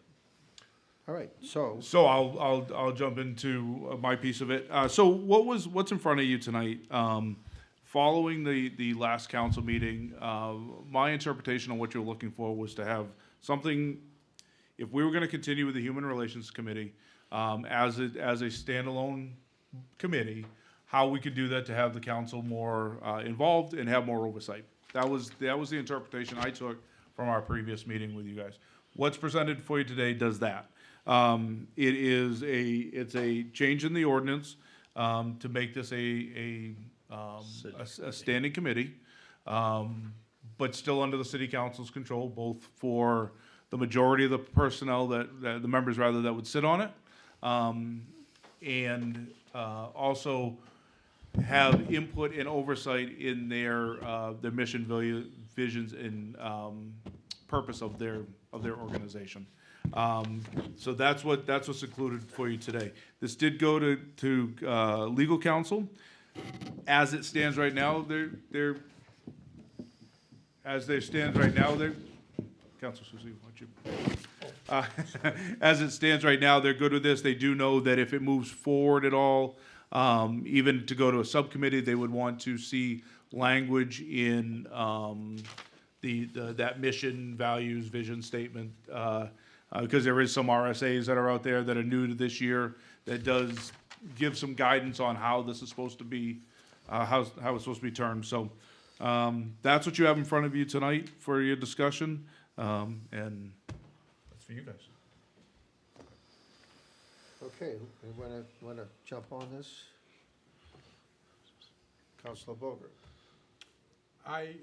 All right, so, So I'll jump into my piece of it. So what's in front of you tonight? Following the last council meeting, my interpretation on what you're looking for was to have something, if we were gonna continue with the Human Relations Committee, as a standalone committee, how we could do that to have the council more involved and have more oversight. That was the interpretation I took from our previous meeting with you guys. What's presented for you today does that. It's a change in the ordinance to make this a standing committee, but still under the city council's control, both for the majority of the personnel the members rather that would sit on it, and also have input and oversight in their mission, visions, and purpose of their organization. So that's what's included for you today. This did go to legal counsel. As it stands right now, Council Susie, why don't you? As it stands right now, they're good with this. They do know that if it moves forward at all, even to go to a subcommittee, they would want to see language in that mission, values, vision statement, because there is some RSAs that are out there that are new to this year that does give some guidance on how this is supposed to be, how it's supposed to be termed. So that's what you have in front of you tonight for your discussion, and that's for you guys. okay, we wanna jump on this? Counselor Bogert. I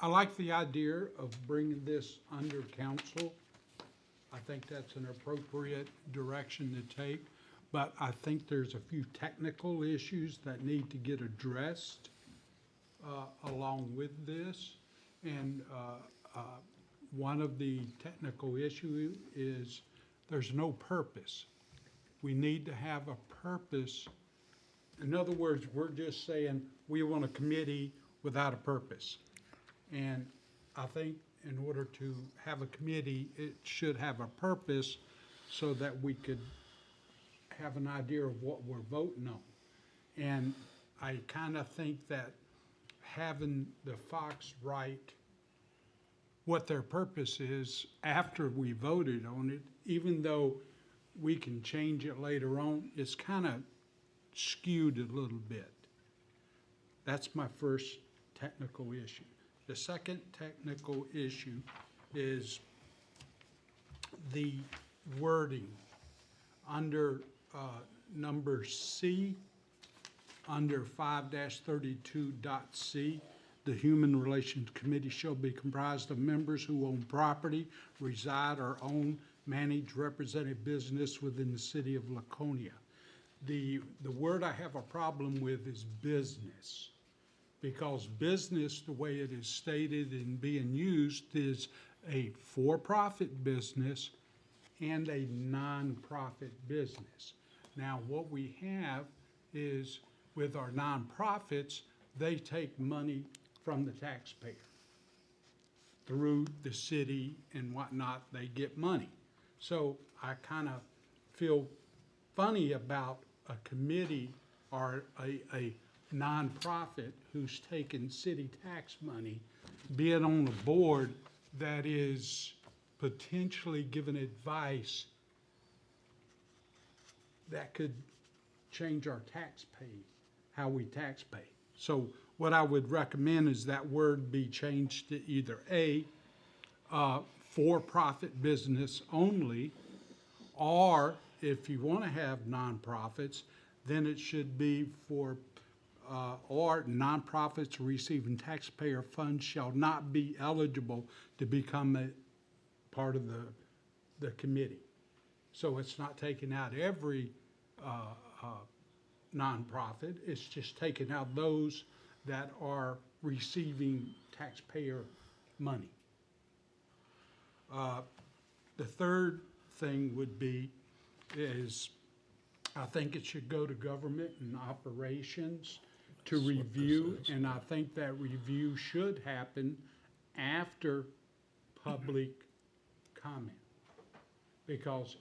like the idea of bringing this under council. I think that's an appropriate direction to take, but I think there's a few technical issues that need to get addressed along with this. And one of the technical issues is there's no purpose. We need to have a purpose. In other words, we're just saying we want a committee without a purpose. And I think in order to have a committee, it should have a purpose so that we could have an idea of what we're voting on. And I kind of think that having the Fox write what their purpose is after we voted on it, even though we can change it later on, it's kind of skewed a little bit. That's my first technical issue. The second technical issue is the wording under number C, under 5-32.c. The Human Relations Committee shall be comprised of members who own property, reside or own, manage, represent business within the city of Laconia. The word I have a problem with is business, because business, the way it is stated and being used, is a for-profit business and a non-profit business. Now, what we have is, with our nonprofits, they take money from the taxpayer. through the city and whatnot, they get money. So I kind of feel funny about a committee or a nonprofit who's taking city tax money, being on a board that is potentially giving advice that could change our tax pay, how we tax pay. So what I would recommend is that word be changed to either A, for-profit business only, or if you want to have nonprofits, then it should be for, or nonprofits receiving taxpayer funds shall not be eligible to become a part of the committee. So it's not taking out every nonprofit, it's just taking out those that are receiving taxpayer money. The third thing would be is I think it should go to government and operations to review, and I think that review should happen after public comment, because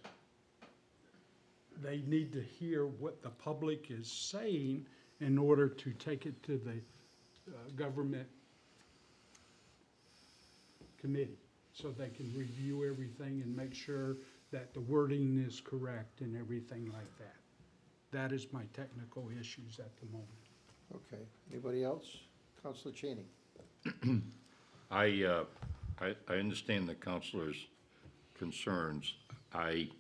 they need to hear what the public is saying in order to take it to the government committee, so they can review everything and make sure that the wording is correct and everything like that. That is my technical issues at the moment. Okay, anybody else? Counselor Cheney? I understand the counselor's concerns. I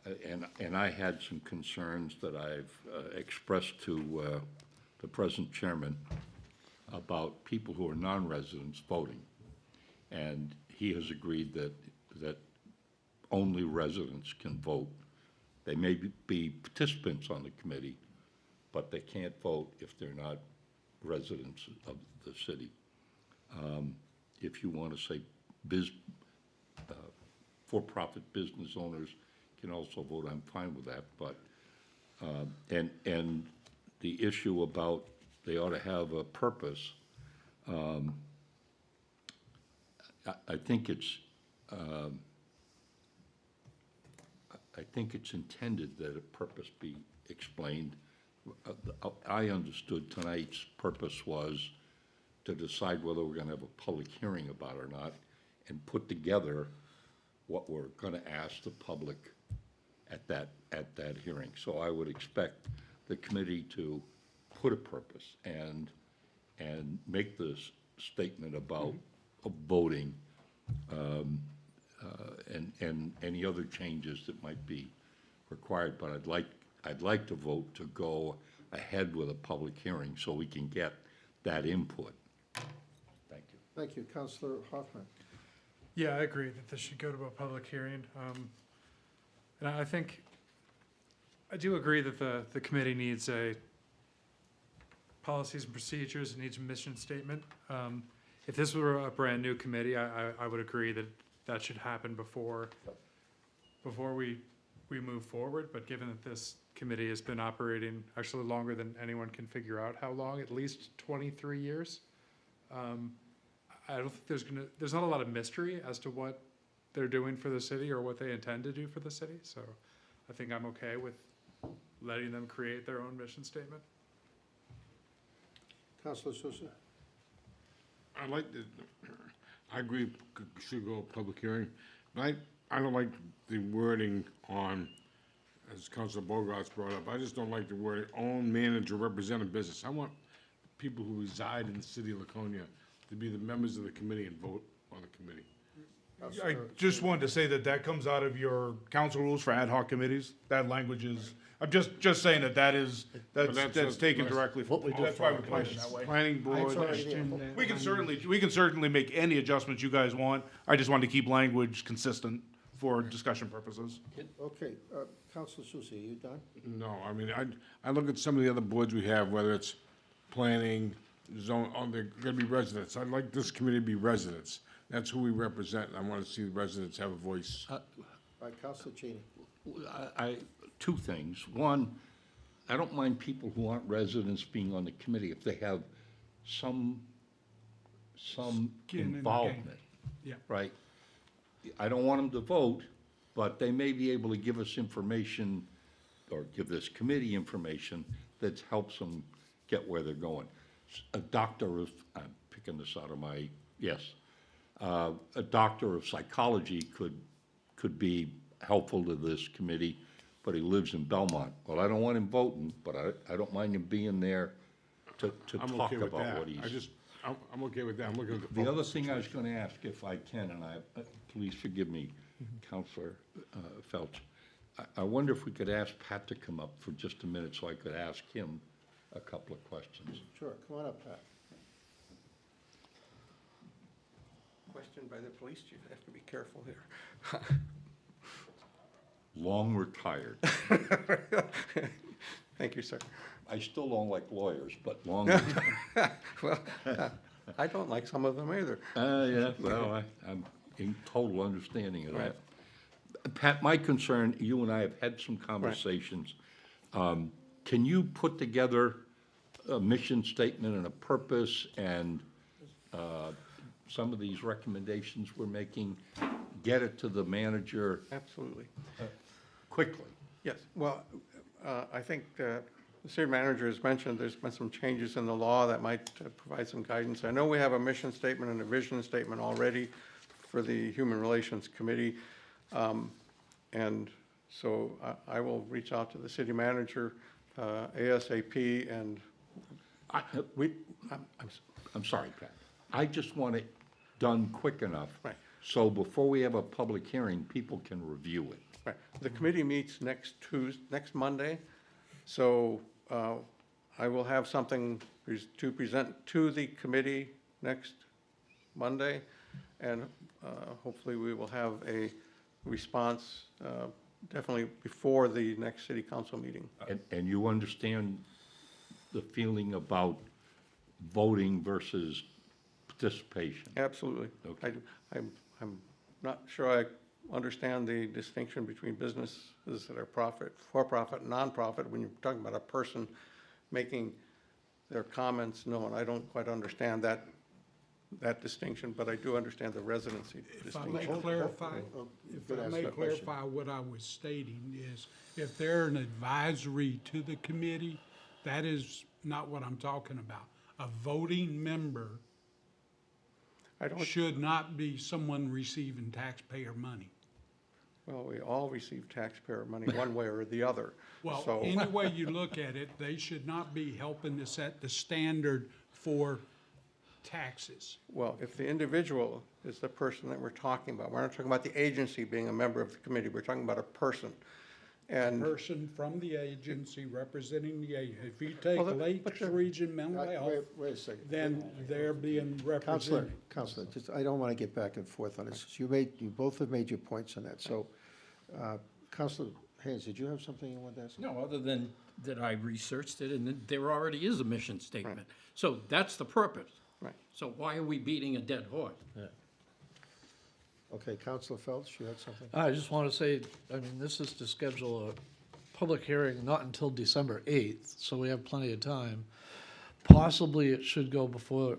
had some concerns that I've expressed to the present chairman about people who are non-residents voting. And he has agreed that only residents can vote. They may be participants on the committee, but they can't vote if they're not residents of the city. If you want to say for-profit business owners can also vote, I'm fine with that. But and the issue about they ought to have a purpose, I think it's intended that a purpose be explained. I understood tonight's purpose was to decide whether we're going to have a public hearing about it or not, and put together what we're going to ask the public at that hearing. So I would expect the committee to put a purpose and make this statement about voting and any other changes that might be required. But I'd like to vote to go ahead with a public hearing so we can get that input. Thank you. Thank you. Counselor Hoffman? Yeah, I agree that this should go to a public hearing. And I do agree that the committee needs a policies and procedures, it needs a mission statement. If this were a brand-new committee, I would agree that should happen before we move forward. But given that this committee has been operating actually longer than anyone can figure out how long, at least 23 years, I don't think there's not a lot of mystery as to what they're doing for the city or what they intend to do for the city. So I think I'm okay with letting them create their own mission statement. Counselor Sousa? I agree, should go public hearing, but I don't like the wording on, as Councilor Bogarts brought up, I just don't like the word own, manage, or represent a business. I want people who reside in the city of Laconia to be the members of the committee and vote on the committee. I just wanted to say that comes out of your council rules for ad hoc committees. That language is, I'm just saying that's taken directly from, that's why we're playing it that way. Planning board, We can certainly make any adjustments you guys want. I just wanted to keep language consistent for discussion purposes. Okay, Counselor Sousa, you done? no, I mean, I look at some of the other boards we have, whether it's planning, zone, they're gonna be residents. I'd like this committee to be residents. That's who we represent, and I wanna see the residents have a voice. All right, Counselor Cheney? Two things. One, I don't mind people who aren't residents being on the committee if they have some some Skin in the game. involvement. Yeah. Right? I don't want them to vote, but they may be able to give us information or give this committee information that helps them get where they're going. A doctor of, I'm picking this out of my, yes, a doctor of psychology could be helpful to this committee, but he lives in Belmont. Well, I don't want him voting, but I don't mind him being there to I'm talk okay with about that. what he's. I'm okay with that. I'm looking at The other thing I was gonna ask, if I can, and please forgive me, Counselor Felch, I wonder if we could ask Pat to come up for just a minute so I could ask him a couple of questions. Sure, come on up, Pat. Question by the police chief, I have to be careful here. Long retired. Thank you, sir. I still don't like lawyers, but long retired. Well, I don't like some of them either. Yeah, well, I'm in total understanding of that. Pat, my concern, you and I have had some conversations. Can you put together a mission statement and a purpose and some of these recommendations we're making, get it to the manager? Absolutely. Quickly. Yes, well, I think the city manager has mentioned there's been some changes in the law that might provide some guidance. I know we have a mission statement and a vision statement already for the Human Relations Committee. And so I will reach out to the city manager ASAP, and I'm sorry, Pat. I just want it done quick enough. Right. So before we have a public hearing, people can review it. Right. The committee meets next Monday, so I will have something to present to the committee next Monday, and hopefully we will have a response definitely before the next city council meeting. And you understand the feeling about voting versus participation? Absolutely. Okay. I'm not sure I understand the distinction between businesses that are for-profit, and non-profit. When you're talking about a person making their comments known, I don't quite understand that distinction, but I do understand the residency If I distinction. may clarify, what I was stating is, if they're an advisory to the committee, that is not what I'm talking about. A voting member should not be someone receiving taxpayer money. Well, we all receive taxpayer money one way or the other. Well, So- any way you look at it, they should not be helping to set the standard for taxes. Well, if the individual is the person that we're talking about, we're not talking about the agency being a member of the committee, we're talking about a person. And Person from the agency representing the agency. If you take Well, Lakes Region Mental Health, Wait a second. then they're being represented. Counselor, just, I don't want to get back and forth on this. You both have made your points on that, so, Counselor Haynes, did you have something you wanted to ask? No, other than that I researched it, and that there already is a mission statement. So that's the purpose. Right. So why are we beating a dead horse? Okay, Counselor Phelps, you had something? I just want to say, I mean, this is to schedule a public hearing not until December 8th, so we have plenty of time. Possibly it should go before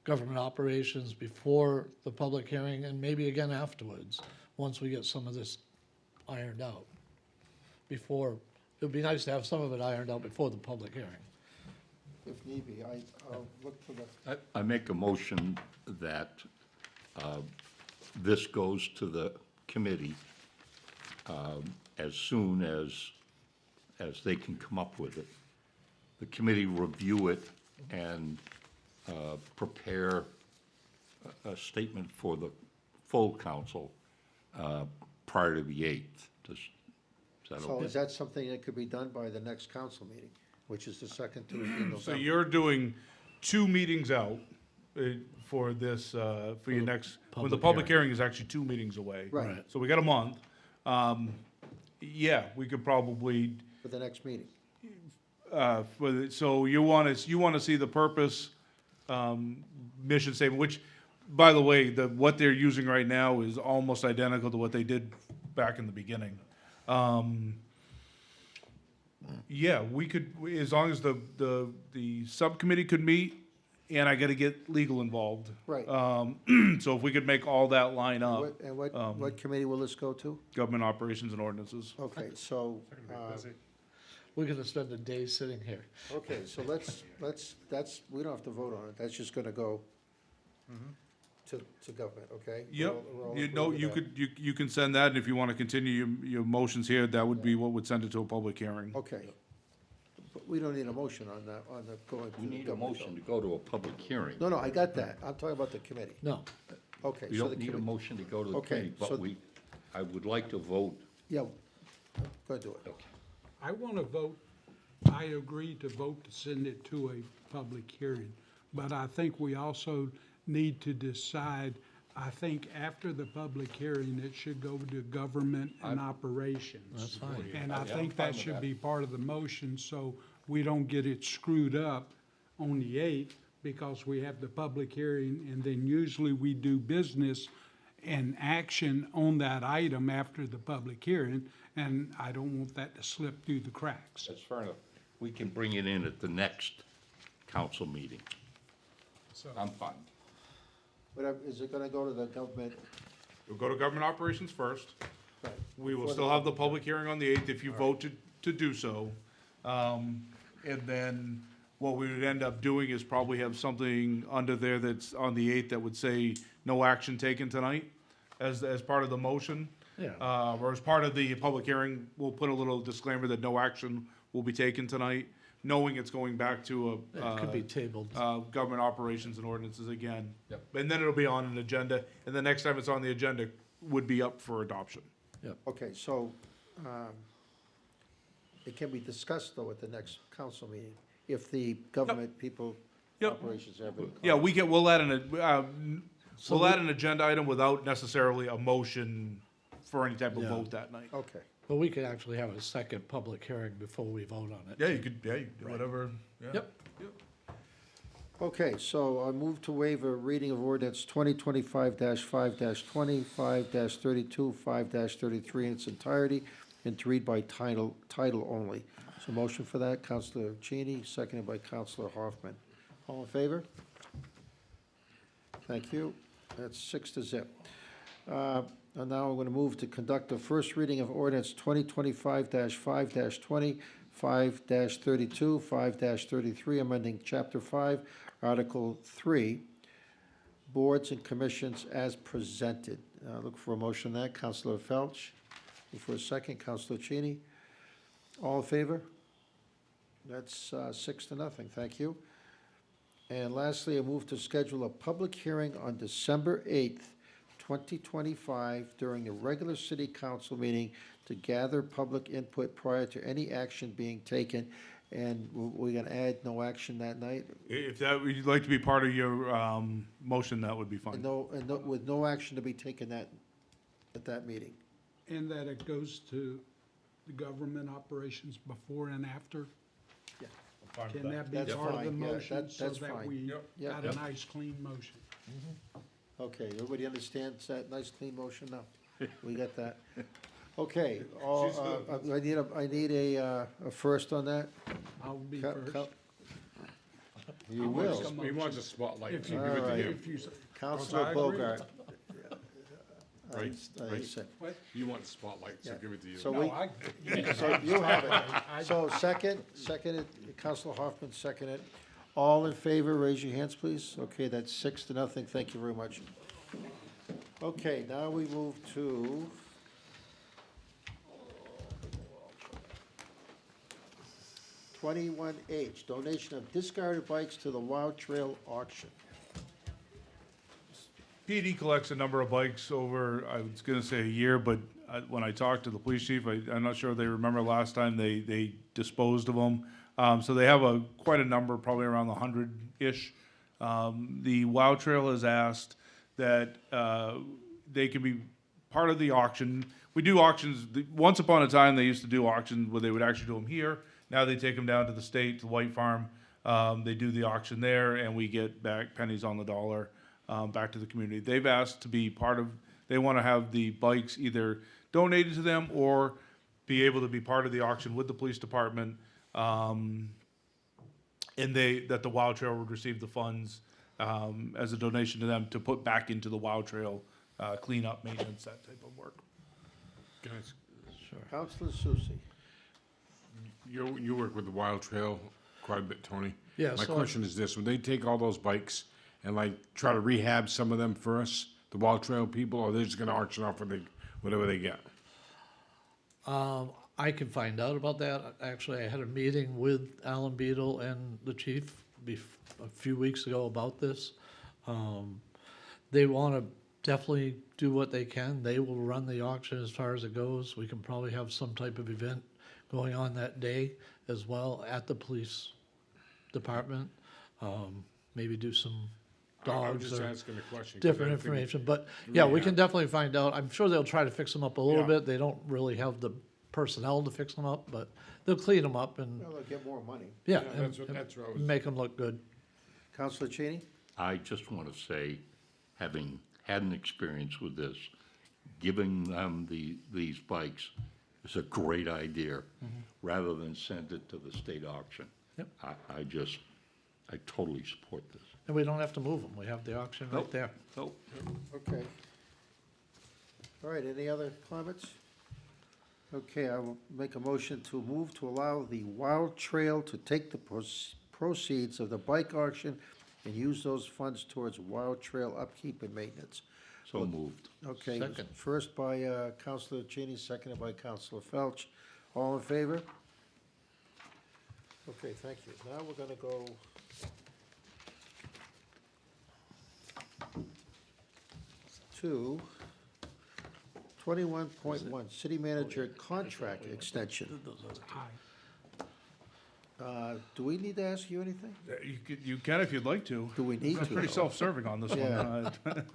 government operations, before the public hearing, and maybe again afterwards, once we get some of this ironed out. It would be nice to have some of it ironed out before the public hearing. If need be, I'll look for the. I make a motion that this goes to the committee as soon as they can come up with it. The committee review it and prepare a statement for the full council prior to the 8th. Is that So okay? is that something that could be done by the next council meeting, which is the second Tuesday in November? So you're doing 2 meetings out for this, for your next, when the public hearing is actually 2 meetings away. Right. So we got a month. Yeah, we could probably, For the next meeting? so you want to see the purpose, mission statement, which, by the way, what they're using right now is almost identical to what they did back in the beginning. Yeah, we could, as long as the subcommittee could meet and I gotta get legal involved. Right. So if we could make all that line up, What committee will this go to? government operations and ordinances. Okay, so, We're gonna spend a day sitting here. okay, so we don't have to vote on it, that's just gonna go to government, okay? Yep, We're all you agreed know, with you that. could, you can send that, and if you wanna continue your motions here, that would be what would send it to a public hearing. Okay. But we don't need a motion on that, on the going to We the need a government. motion to go to a public hearing. No, I got that, I'm talking about the committee. No, Okay, We so the don't need a committee, motion to go to the Okay, committee, so- but I would like to vote. yeah, go ahead, do it. I want to vote, I agree to vote to send it to a public hearing, but I think we also need to decide, I think after the public hearing, it should go to government and operations. that's fine. And I Yeah, think I'm fine that with should that. be part of the motion, so we don't get it screwed up on the 8th, because we have the public hearing, and then usually we do business and action on that item after the public hearing, and I don't want that to slip through the cracks. That's fair enough. We can bring it in at the next council meeting. So, I'm fine. But is it gonna go to the government? We'll go to government operations first. Right. We will Before still have the public hearing on the 8th if you vote to do so. And then what we would end up doing is probably have something under there that's on the 8th that would say no action taken tonight as part of the motion. Yeah. Or as part of the public hearing, we'll put a little disclaimer that no action will be taken tonight, knowing it's going back to It could be tabled. government operations and ordinances again. Yep. And then it'll be on an agenda, and the next time it's on the agenda would be up for adoption. Okay, so, it can be discussed though at the next council meeting, if the government people, Yep. operations have been. Yeah, we'll add an agenda item without necessarily a motion for any type of Yeah. vote that night. Okay, But we could actually have a second public hearing before we vote on it. Yeah, you could do whatever, yeah. Yep. okay, so I move to waive a reading of ordinance 2025-5-20, 5-32, 5-33 in its entirety, and to read by title only. So motion for that, Counselor Cheney, seconded by Counselor Hoffman. All in favor? Thank you. That's 6-0. And now I'm going to move to conduct the first reading of ordinance 2025-5-20, 5-32, 5-33, amending Chapter 5, Article 3, Boards and Commissions as presented. Look for a motion on that. Counselor Felch. Look for a second. Counselor Cheney. All in favor? That's 6-0. Thank you. And lastly, I move to schedule a public hearing on December 8th, 2025, during the regular city council meeting to gather public input prior to any action being taken. And we're going to add no action that night? If that, would like to be part of your motion, that would be fine. With no action to be taken at that meeting? and that it goes to the government operations before and after? Yeah. Can that be That's part of the fine, yeah, motion so that's that fine. we Yeah. got a nice, clean motion? Okay, everybody understands that nice clean motion now? We got that. Okay, I need a first on that. I'll be Cal- first. Cal- You I'll will. make a He wants a motion. spotlight, If so you, give it to All him. if you, Counselor I agree. Bogart. Right, right. said- what? You want the spotlight, so Yeah. give it to you. So No, we, I, so you have it. So seconded, Counselor Hoffman seconded. All in favor, raise your hands, please. Okay, that's 6-0. Thank you very much. Okay, now we move to 21H, donation of discarded bikes to the Wild Trail auction. PD collects a number of bikes over, I was gonna say a year, but when I talked to the police chief, I'm not sure they remember last time they disposed of them. So they have quite a number, probably around 100-ish. The Wow Trail has asked that they can be part of the auction. We do auctions, once upon a time, they used to do auctions where they would actually do them here. Now they take them down to the state, to White Farm. They do the auction there, and we get back pennies on the dollar back to the community. They've asked to be part of, they want to have the bikes either donated to them or be able to be part of the auction with the police department. and that the Wild Trail would receive the funds as a donation to them to put back into the Wild Trail cleanup, maintenance, that type of work. Guys, Counselor Susie. you work with the Wild Trail quite a bit, Tony. Yeah, My so- question is this, when they take all those bikes and like try to rehab some of them for us, the Wild Trail people, or they're just gonna auction off whatever they get? I can find out about that. Actually, I had a meeting with Alan Beadle and the chief a few weeks ago about this. They want to definitely do what they can. They will run the auction as far as it goes. We can probably have some type of event going on that day as well at the police department. Maybe do some I'm dogs just or asking the question, 'cause I different think it's information. But yeah, we rehab. can definitely find out. I'm sure they'll try to fix them up a little Yeah. bit. They don't really have the personnel to fix them up, but they'll clean them up and, Well, they'll get more money. yeah, that's what I was- make them look good. Counselor Cheney? I just want to say, having had an experience with this, giving them these bikes is a great idea, rather than send it to the state auction. Yep. I totally support this. And we don't have to move them. We have the auction right Nope. there. Nope. Okay. All right, any other comments? Okay, I will make a motion to move to allow the Wild Trail to take the proceeds of the bike auction and use those funds towards Wild Trail upkeep and maintenance. So moved. Okay, Second. first by Counselor Cheney, seconded by Counselor Felch. All in favor? Okay, thank you. Now we're gonna go to 21.1, City Manager Contract Extension. Do we need to ask you anything? You can if you'd like to. Do we need That's to, pretty though? self-serving on this Yeah. one.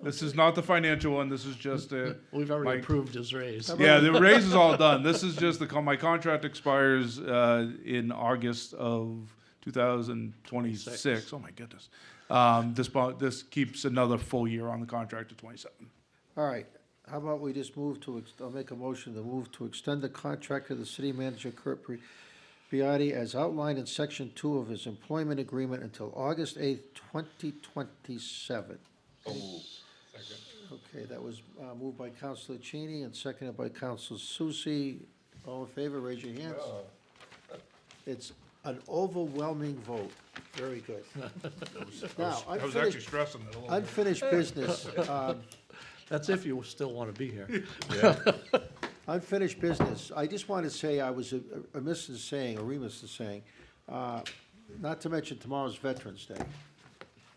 This is not the financial one, this is just We've already my- approved his raise. Yeah, the raise is all done. This is just my contract expires in August of 2026. Oh, my goodness. This keeps another full year on the contract to 27. All right, how about we just move to, I'll make a motion to move to extend the contract of the city manager Kurt Biotti as outlined in section 2 of his employment agreement until August 8th, 2027. Okay, that was moved by Counselor Cheney and seconded by Counselor Susie. All in favor, raise your hands. It's an overwhelming vote. Very good. Now, I was actually stressing it a little bit. unfinished business. That's if you still want to be here. Unfinished business. I just want to say, I was remiss in saying, not to mention tomorrow's Veterans Day.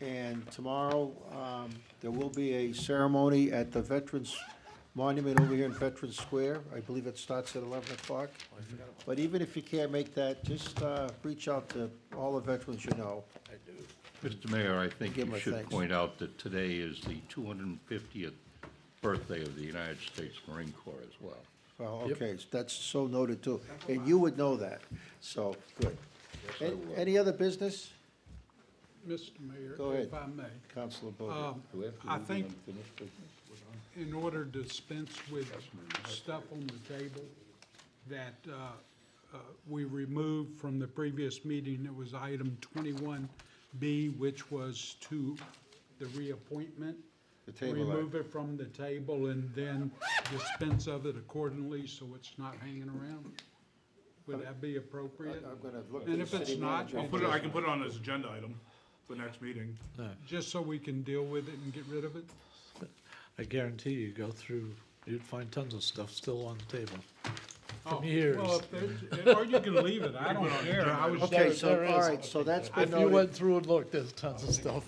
And tomorrow, there will be a ceremony at the Veterans Monument over here in Veterans Square. I believe it starts at 11 o'clock. But even if you can't make that, just reach out to all the veterans you know. Mr. Mayor, I think Give you my should thanks. point out that today is the 250th birthday of the United States Marine Corps as well. Well, okay, that's so noted too. And you would know that, so, good. Any other business? Mr. Mayor, Go ahead. if I may. Councilor Bowden. Do we have to I move the think unfinished business? in order to dispense with stuff on the table that we removed from the previous meeting, it was item 21B, which was to the reappointment. The table, Remove it from the table and then dispense of it accordingly, so it's not hanging around. Would that be appropriate? I'm gonna look And at if the it's city not, manager. I can put it on as agenda item for next meeting. just so we can deal with it and get rid of it? I guarantee you go through, you'd find tons of stuff still on the table. Oh, From years. Well, if there's, or you can leave it, I don't care. I was Okay, just- so, all right, so that's been If you noted. went through and looked, there's tons of stuff.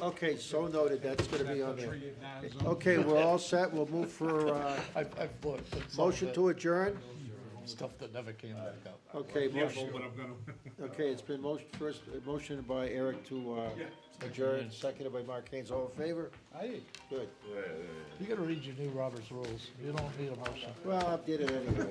Okay, so noted, that's gonna be on there. Tree it has on. Okay, we're all set, we'll move for, I've looked. at some motion of to adjourn. it, Stuff that never came back up. Okay, Yes, motion, but I'm gonna. okay, it's been motion by Eric to, adjourn, seconded by Mark Haynes, all in favor? Aye. Good. You gotta read your new Robert's rules. You don't need a motion. Well, I did it anyway.